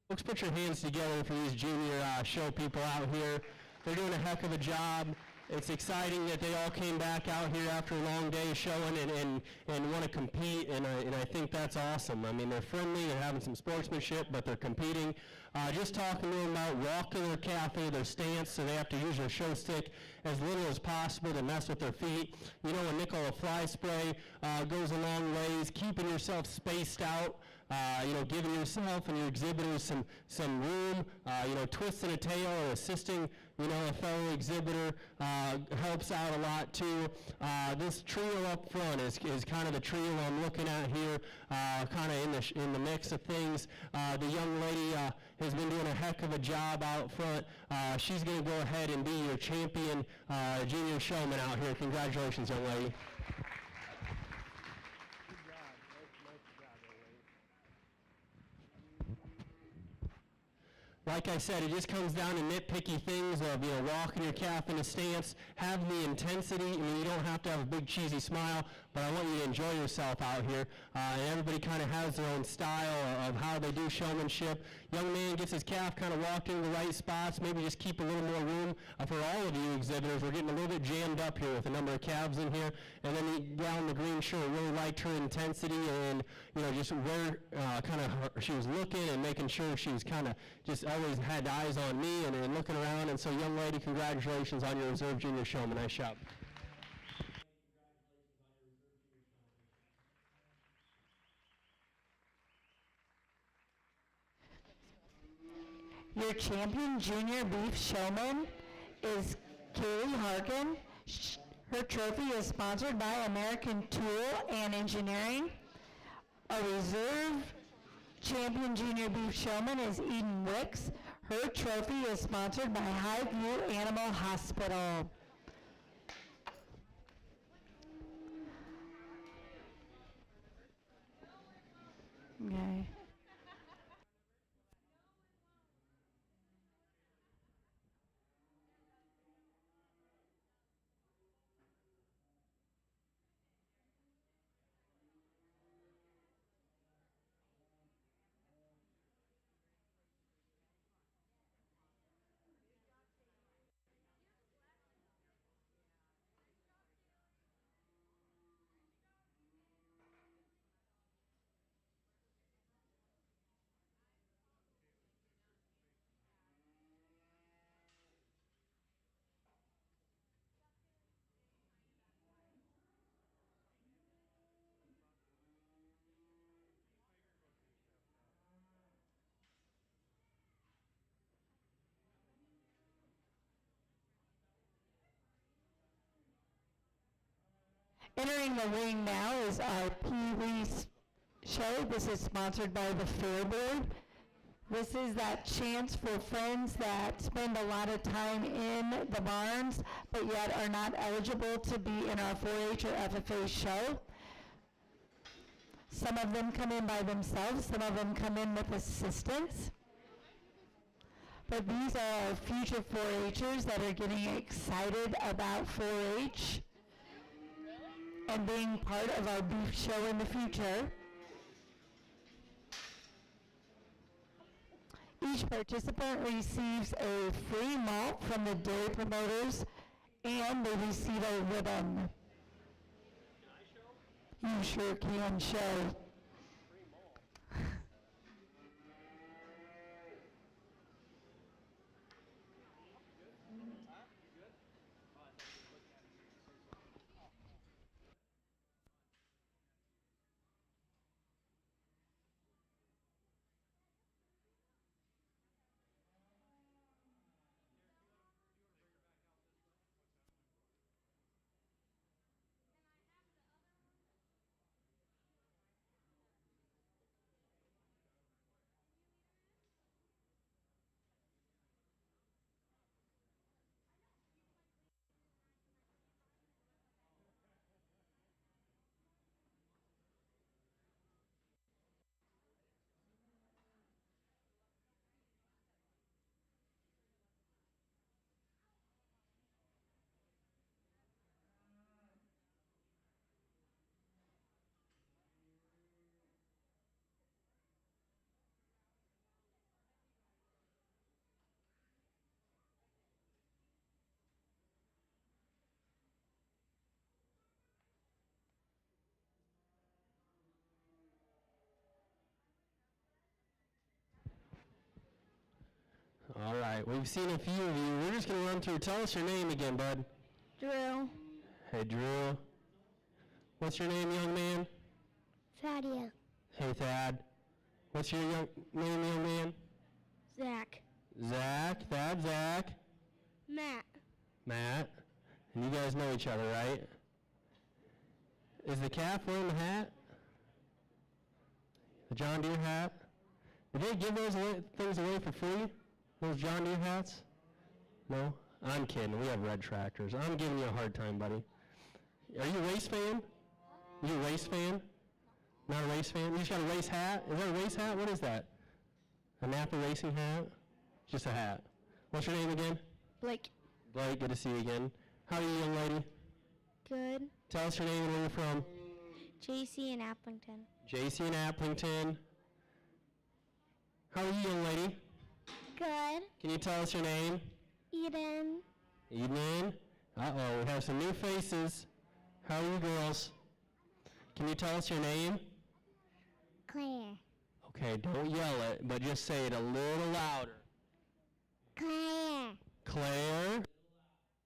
Folks, put your hands together for these junior show people out here. They're doing a heck of a job. It's exciting that they all came back out here after a long day of showing and want to compete, and I think that's awesome. I mean, they're friendly, they're having some sportsmanship, but they're competing. Just talking to them about walking their calf into their stance, so they have to use their show stick as little as possible to mess with their feet. You know, a nickel of fly spray goes a long ways, keeping yourself spaced out. You know, giving yourself and your exhibitors some room, you know, twisting a tail or assisting, you know, a fellow exhibitor helps out a lot too. This trio up front is kind of the trio I'm looking at here, kind of in the mix of things. The young lady has been doing a heck of a job out front. She's going to go ahead and be your champion junior showman out here. Congratulations, young lady. Like I said, it just comes down to nitpicky things of, you know, walking your calf in a stance, have the intensity. I mean, you don't have to have a big cheesy smile, but I want you to enjoy yourself out here. And everybody kind of has their own style of how they do showmanship. Young man gets his calf kind of walked into the right spots, maybe just keep a little more room for all of you exhibitors. We're getting a little bit jammed up here with a number of calves in here. And then the gal in the green shirt really liked her intensity and, you know, just where kind of she was looking and making sure she was kind of just always had eyes on me and looking around. And so, young lady, congratulations on your Reserve Junior Showman. Nice job. Your champion junior beef showman is Kaylee Harkin. Her trophy is sponsored by American Tool and Engineering. A reserve champion junior beef showman is Eden Wicks. Her trophy is sponsored by Highview Animal Hospital. Okay. Entering the ring now is our Pee Wee show. This is sponsored by the Fair Board. This is that chance for friends that spend a lot of time in the barns, but yet are not eligible to be in our 4-H or FFA show. Some of them come in by themselves, some of them come in with assistance. But these are our future 4-Hers that are getting excited about 4-H and being part of our beef show in the future. Each participant receives a free malt from the dairy promoters, and they receive a ribbon. You sure can show. right, we've seen a few of you. We're just going to run through. Tell us your name again, bud. Drew. Hey, Drew. What's your name, young man? Thadia. Hey, Thad. What's your name, young man? Zach. Zach. Thad, Zach. Matt. Matt. And you guys know each other, right? Is the calf wearing the hat? The John Deere hat? Did they give those things away for free? Those John Deere hats? No? I'm kidding. We have red tractors. I'm giving you a hard time, buddy. Are you a race fan? You a race fan? Not a race fan? You just got a race hat? Is that a race hat? What is that? A Napa racing hat? Just a hat. What's your name again? Blake. Blake, good to see you again. How are you, young lady? Good. Tell us your name and where you're from. JC in Applington. JC in Applington. How are you, young lady? Good. Can you tell us your name? Eden. Eden. Uh-oh, we have some new faces. How are you girls? Can you tell us your name? Claire. Okay, don't yell it, but just say it a little louder. Claire. Claire.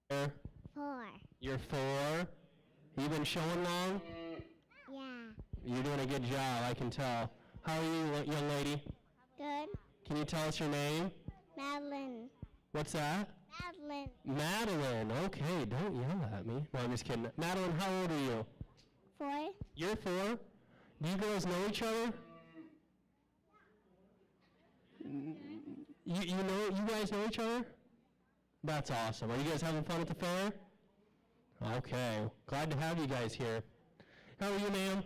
Claire. 4. You're 4. You been showing long? Yeah. You're doing a good job, I can tell. How are you, young lady? Good. Can you tell us your name? Madeline. What's that? Madeline. Madeline. Okay, don't yell at me. No, I'm just kidding. Madeline, how old are you? 4. You're 4. Do you girls know each other? You guys know each other? That's awesome. Are you guys having fun at the fair? Okay. Glad to have you guys here. How are you, ma'am?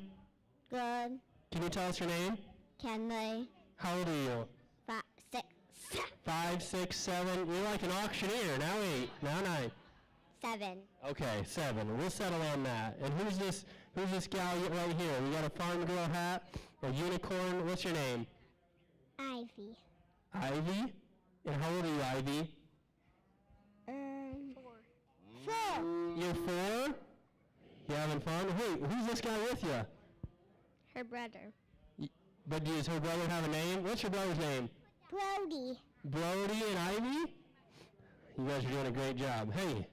Good. Can you tell us your name? Can they? How old are you? 5, 6, 5, 6, 7. You're like an auctioneer. Now 8. Now 9. 7. Okay, 7. We'll settle on that. And who's this gal right here? We got a farm girl hat, a unicorn. What's your name? Ivy. Ivy? And how old are you, Ivy? 4. You're 4? You having fun? Hey, who's this guy with you? Her brother. But does her brother have a name? What's your brother's name? Brody. Brody and Ivy? You guys are doing a great job. Hey,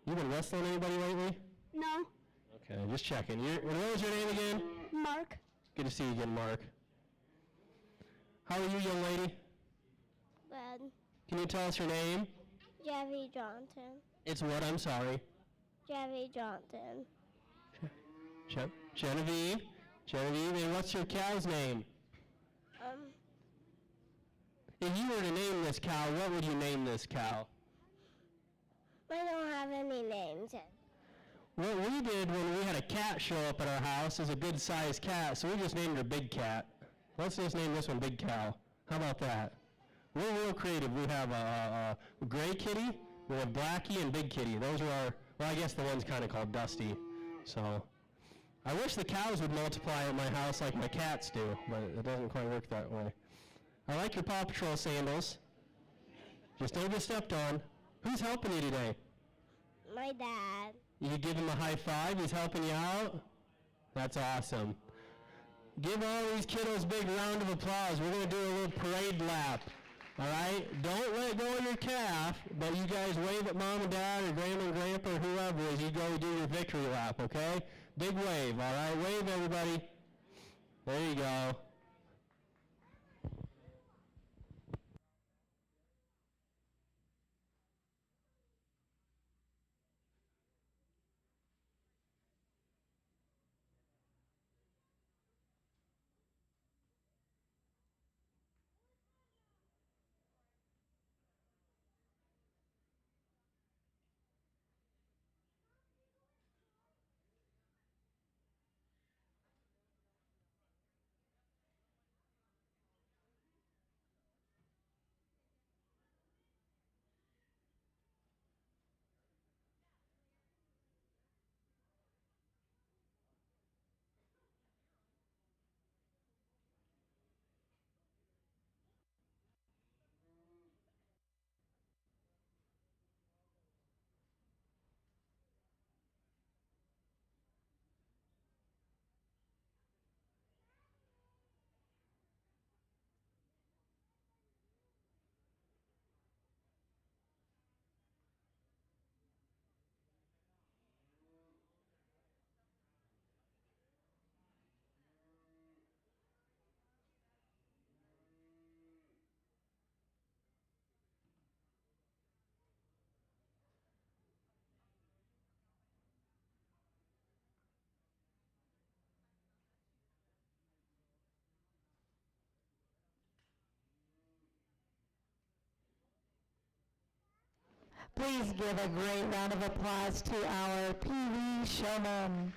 you been wrestling anybody lately? No. Okay, just checking. And what was your name again? Mark. Good to see you again, Mark. How are you, young lady? Good. Can you tell us your name? Javi Johnson. It's what? I'm sorry. Javi Johnson. Genevieve. Genevieve, and what's your cow's name? If you were to name this cow, what would you name this cow? I don't have any names yet. What we did when we had a cat show up at our house is a good-sized cat, so we just named her Big Cat. Let's just name this one Big Cow. How about that? We're real creative. We have a gray kitty, we have Blackie, and Big Kitty. Those are our, well, I guess the one's kind of called Dusty. So, I wish the cows would multiply at my house like my cats do, but it doesn't quite work that way. I like your Paw Patrol sandals. Just don't get stepped on. Who's helping you today? My dad. You give him a high five, he's helping you out? That's awesome. Give all these kiddos a big round of applause. We're going to do a little parade lap. All right? Don't let go of your calf, but you guys wave at mom and dad or grandma and grandpa or whoever as you go do your victory lap, okay? Big wave, all right? Wave, everybody. There you go. Please give a great round of applause to our Pee Wee showman.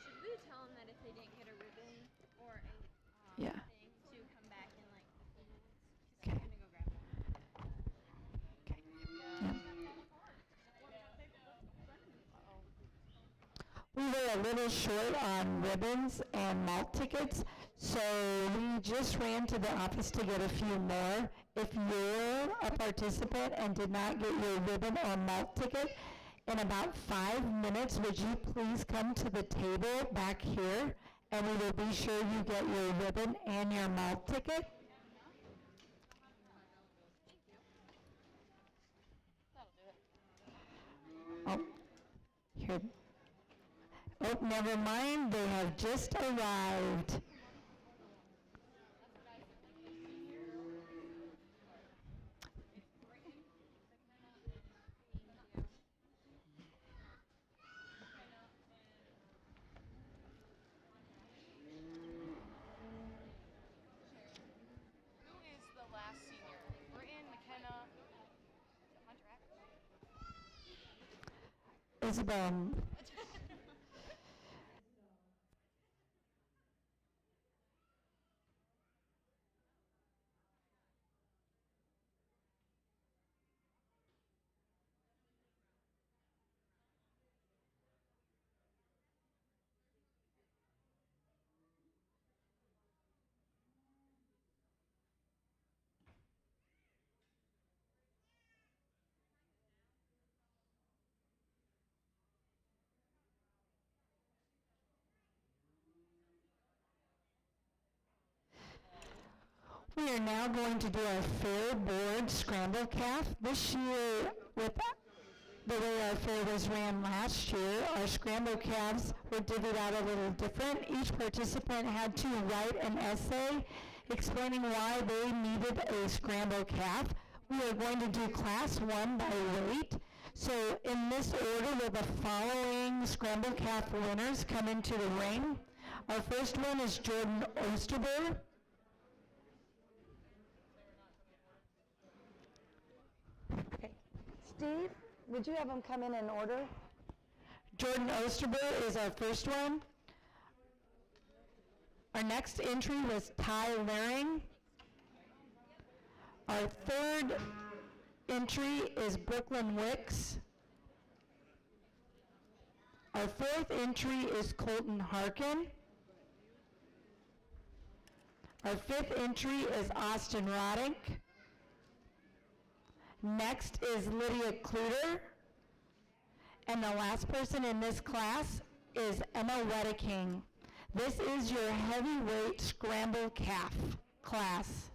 Should we tell them that if they didn't get a ribbon or a Yeah. thing to come back in like a few minutes? 'Cause Okay. I'm gonna go grab one. We were a little short on ribbons and malt tickets, so we just ran to the office to get a few more. If you're a participant and did not get your ribbon or malt ticket, in about 5 minutes, would you please come to the table back here, and we will be sure you get your ribbon and your malt ticket. Oh, here. Oh, never mind, they have just arrived. Who is the last senior? Britain, McKenna, Hunter Isabel. We are now going to do our fair board scramble calf. This year, with the way our fair was ran last year, our scramble calves were divvied out a little different. Each participant had to write an essay explaining why they needed a scramble calf. We are going to do class 1 by weight. So in this order, will the following scramble calf winners come into the ring? Our first one is Jordan Osterberg. Okay. Steve, would you have them come in order? Jordan Osterberg is our first one. Our next entry was Ty Laring. Our third entry is Brooklyn Wicks. Our fourth entry is Colton Harkin. Our fifth entry is Austin Roddick. Next is Lydia Kluter. And the last person in this class is Emma Wedeking. This is your heavyweight scramble calf class.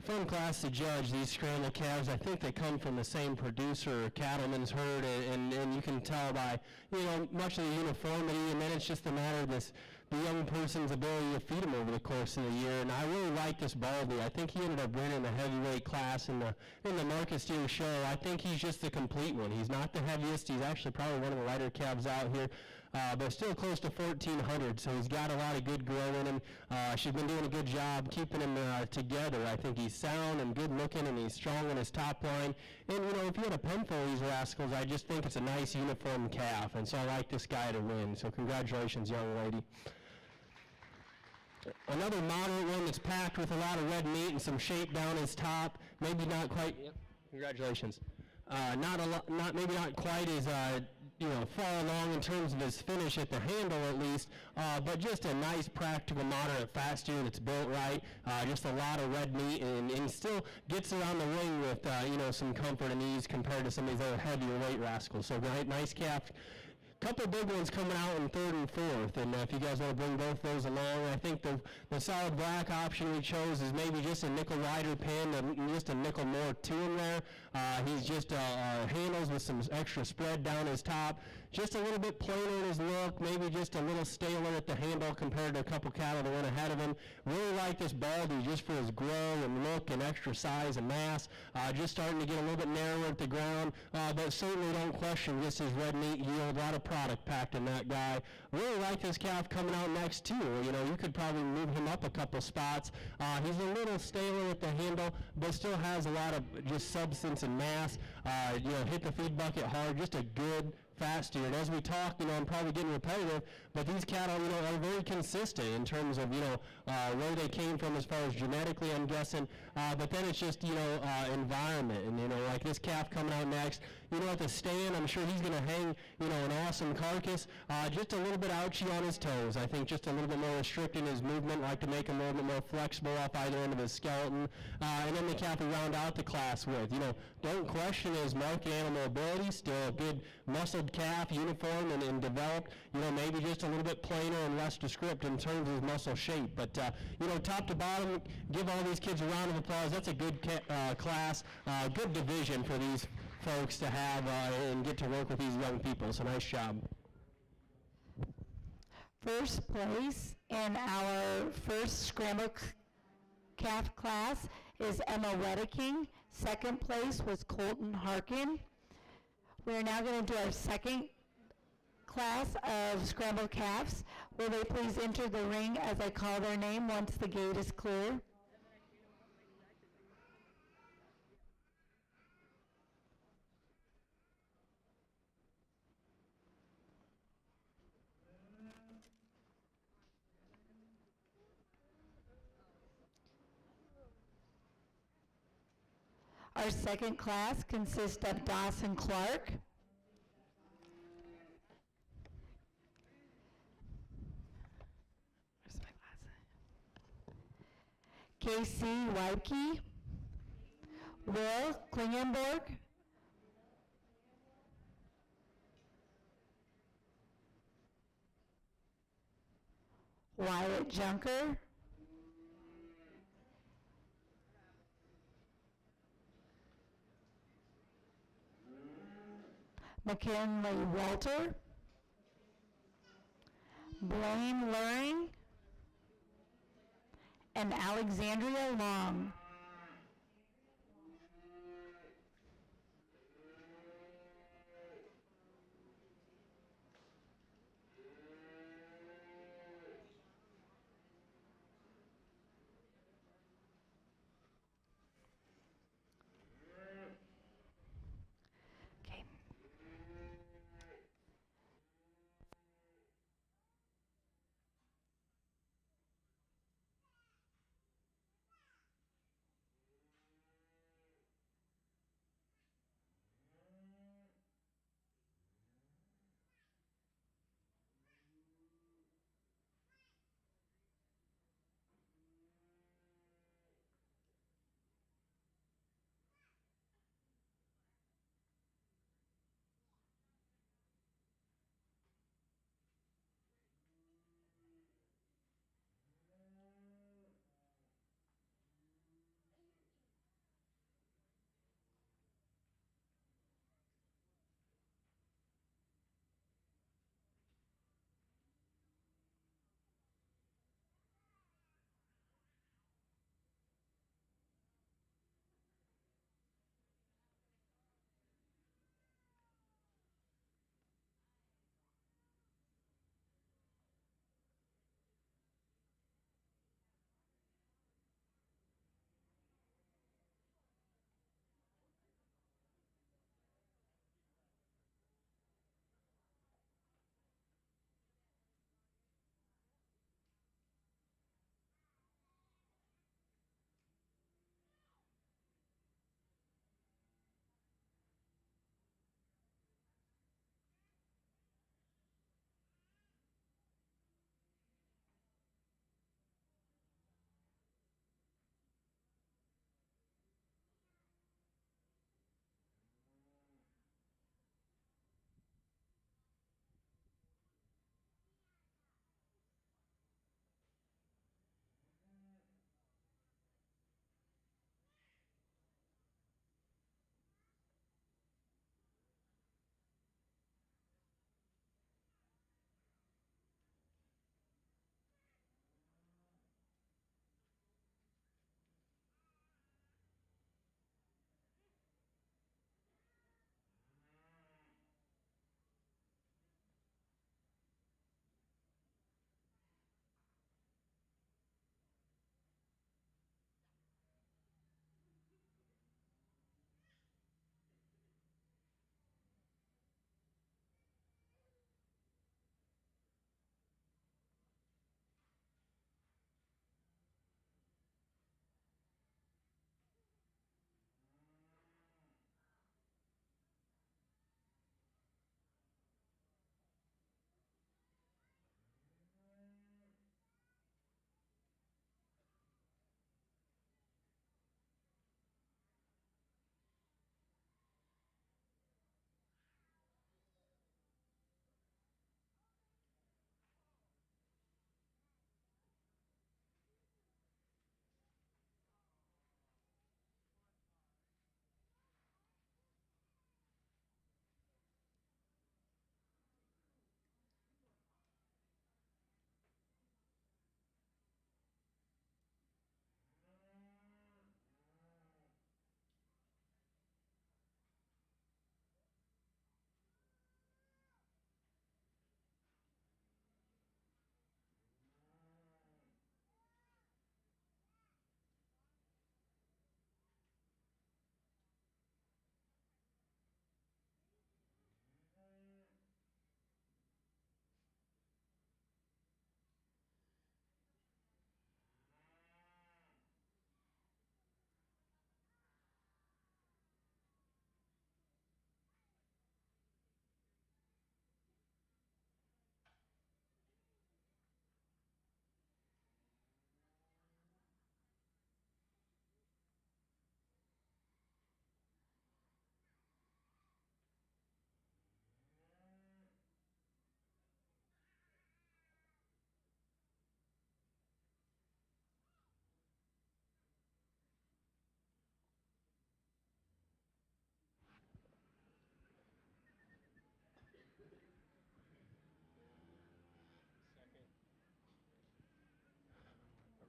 fun class to judge, these scramble calves. I think they come from the same producer or cattleman's herd, and you can tell by, much of the uniformity, and then it's just a matter of the young person's ability to feed them over the course of the year. And I really like this Baldy. I think he ended up winning the heavyweight class in the Marcus Deer show. I think he's just the complete one. He's not the heaviest. He's actually probably one of the lighter calves out here. But still close to 1,400, so he's got a lot of good grow in him. She's been doing a good job keeping him together. I think he's sound and good looking, and he's strong in his top line. And, if you had a pen full of these rascals, I just think it's a nice uniform calf, and so I like this guy to win. So congratulations, young lady. Another moderate one that's packed with a lot of red meat and some shape down his top. Maybe not quite. Yep. Congratulations. Maybe not quite as far along in terms of his finish at the handle at least, but just a nice, practical, moderate fat steer that's built right. Just a lot of red meat, and still gets around the ring with some comfort and ease compared to some of these other heavier weight rascals. So nice calf. Couple big ones coming out in third and fourth, and if you guys want to bring both those along, I think the solid black option we chose is maybe just a nickel rider pin, and just a nickel more to him there. He's just handles with some extra spread down his top, just a little bit plainer in his look, maybe just a little staler at the handle compared to a couple cattle that went ahead of him. Really like this Baldy just for his grow and look and extra size and mass. Just starting to get a little bit narrower at the ground, but certainly don't question just his red meat yield. A lot of product packed in that guy. Really like this calf coming out next too. You could probably move him up a couple spots. He's a little staler at the handle, but still has a lot of just substance and mass. Hit the feed bucket hard. Just a good fat steer. And as we talk, I'm probably getting repetitive, but these cattle, are very consistent in terms of, where they came from as far as genetically, I'm guessing. But then it's just, environment. And, like this calf coming out next, at the stand, I'm sure he's going to hang, an awesome carcass. Just a little bit ouchy on his toes. I think just a little bit more restricting his movement, like to make him a little bit more flexible off either end of his skeleton. And then the calf we round out the class with, don't question his market animal ability. Still a good muscled calf, uniform and developed. Maybe just a little bit plainer and less descript in terms of his muscle shape. But, top to bottom, give all these kids a round of applause. That's a good class, good division for these folks to have and get to work with these young people. So nice job. First place in our first scramble calf class is Emma Wedeking. Second place was Colton Harkin. We're now going to do our second class of scramble calves. Will they please enter the ring as I call their name once the gate is clear? Our second class consists of Dawson Clark, Casey Weibke, Will Klingenborg, Wyatt Junker, McKinley Walter, Blaine Luring, and Alexandria Long.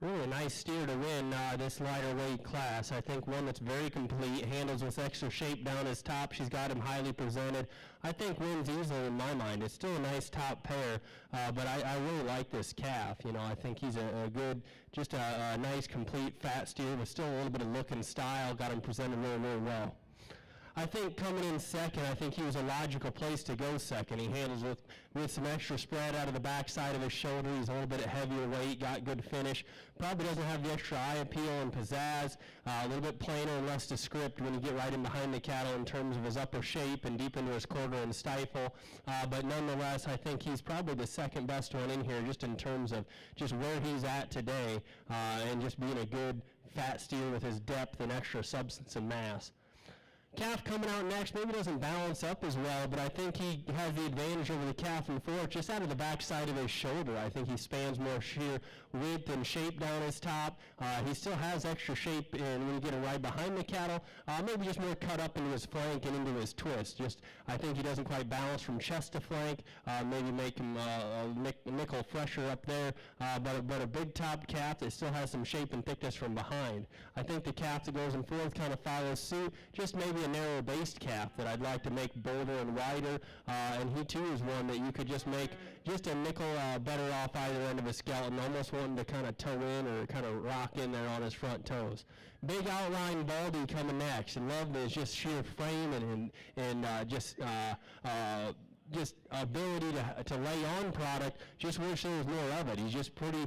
Really a nice steer to win this lighter weight class. I think one that's very complete, handles with extra shape down his top. She's got him highly presented. I think wins easily in my mind. It's still a nice top pair, but I really like this calf. You know, I think he's a good, just a nice complete fat steer with still a little bit of look and style. Got him presented really, really well. I think coming in second, I think he was a logical place to go second. He handles with some extra spread out of the backside of his shoulder. He's a little bit heavier weight, got good finish. Probably doesn't have the extra eye appeal and pizzazz. A little bit plainer and less descript when you get right in behind the cattle in terms of his upper shape and deep into his quarter and stifle. But nonetheless, I think he's probably the second best one in here just in terms of just where he's at today and just being a good fat steer with his depth and extra substance and mass. Calf coming out next maybe doesn't balance up as well, but I think he has the advantage over the calf and fourth just out of the backside of his shoulder. I think he spans more sheer width and shape down his top. He still has extra shape when you get him right behind the cattle, maybe just more cut up into his flank and into his twist. Just I think he doesn't quite balance from chest to flank, maybe make him a nickel fresher up there, but a big top calf that still has some shape and thickness from behind. I think the calf that goes in fourth kind of follows suit, just maybe a narrow based calf that I'd like to make bolder and wider, and he too is one that you could just make just a nickel better off either end of his skeleton, almost wanting to kind of toe in or kind of rock in there on his front toes. Big outline Baldy coming next, and love his just sheer frame and just ability to lay on product. Just wish there was more of it. He's just pretty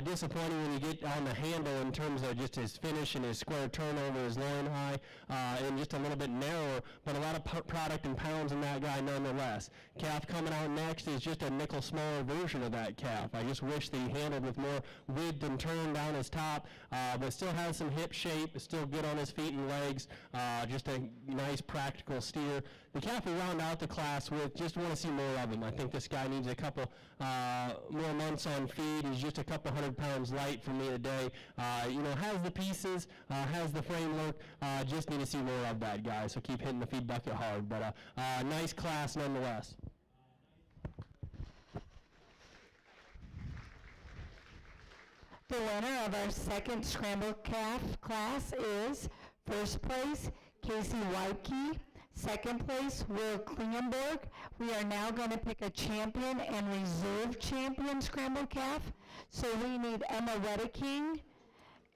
disappointing when you get on the handle in terms of just his finish and his square turnover, his loin high, and just a little bit narrower, but a lot of product and pounds in that guy nonetheless. Calf coming out next is just a nickel smaller version of that calf. I just wish that he handled with more width and turn down his top, but still has some hip shape, still good on his feet and legs, just a nice practical steer. The calf will round out the class with just want to see more of him. I think this guy needs a couple more months on feed. He's just a couple 100 pounds light for me today. Has the pieces, has the framework. Just need to see more of that guy. So keep hitting the feed bucket hard. But nice class nonetheless. The winner of our second scrambled calf class is first place Casey Weidke. Second place, Will Klingenborg. We are now going to pick a champion and reserve champion scrambled calf. So we need Emma Wedeking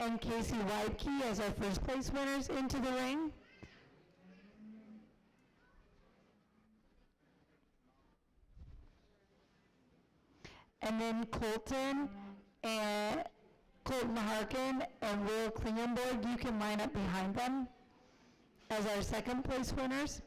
and Casey Weidke as our first place winners into the ring. And then Colton Harkin and Will Klingenborg, you can line up behind them as our second place winners.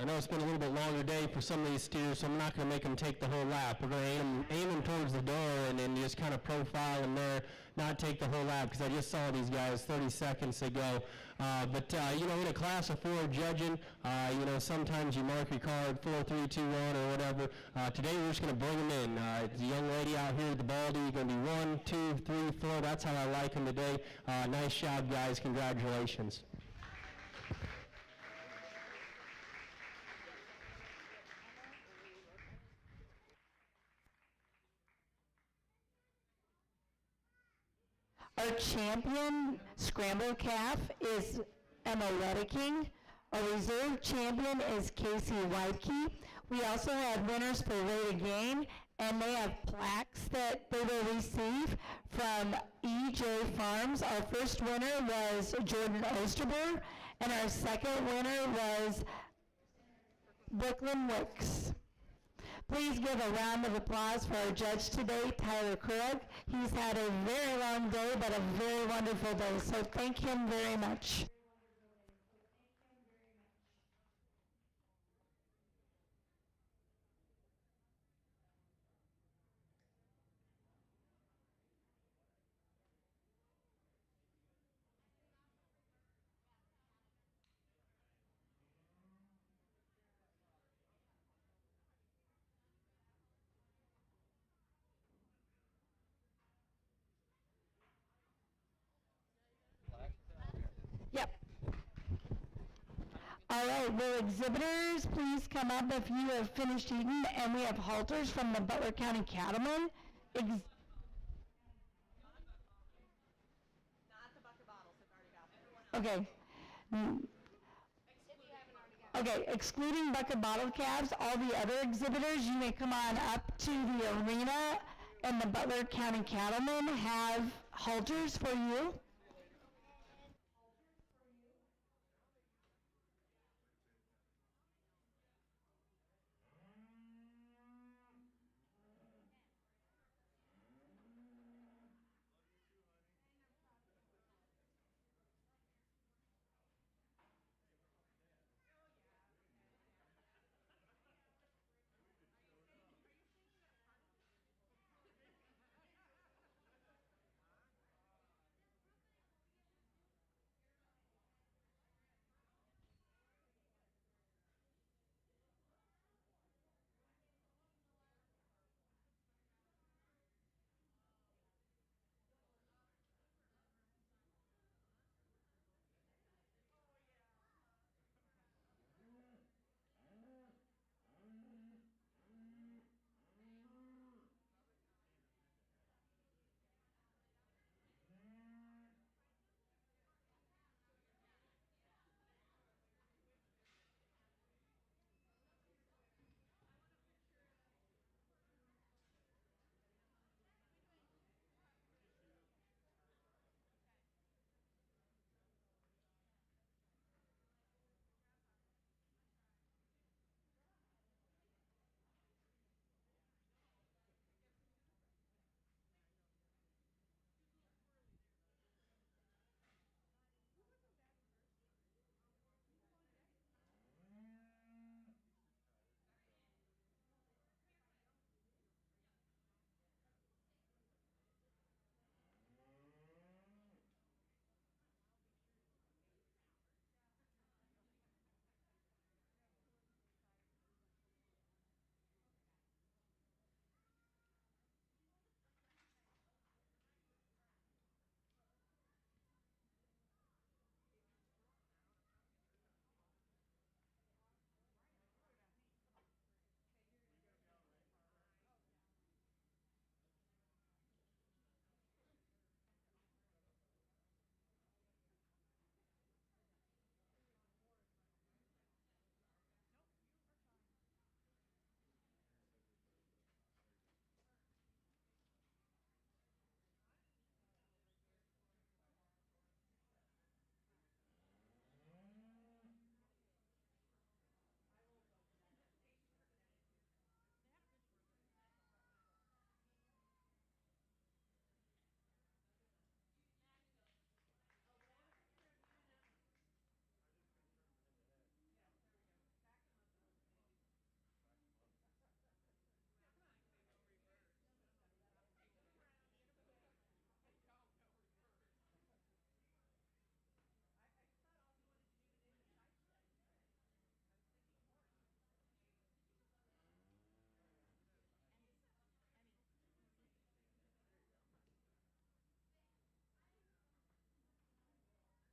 I know it's been a little bit longer day for some of these steers, so I'm not going to make them take the whole lap. We're going to aim them towards the door and then just kind of profile them there, not take the whole lap, because I just saw these guys 30 seconds ago. But in a class of 4 judging, sometimes you mark your card 4, 3, 2, 1 or whatever. Today we're just going to bring them in. The young lady out here at the Baldy, you're going to be 1, 2, 3, 4. That's how I like them today. Nice job, guys. Congratulations. Our champion scramble calf is Emma Wedeking. Our reserve champion is Casey Weidke. We also have winners for weight of gain, and they have plaques that they will receive from EJ Farms. Our first winner was Jordan Osterberg, and our second winner was Brooklyn Wicks. Please give a round of applause for our judge today, Tyler Krug. He's had a very long day, but a very wonderful day, so thank him very much. Yep. All right, will exhibitors please come up if you have finished eating, and we have halters from the Butler County Cattlemen. Not the bucket bottles, I've already got them. Okay. Okay, excluding bucket bottle calves, all the other exhibitors, you may come on up to the arena, and the Butler County Cattlemen have halters for you.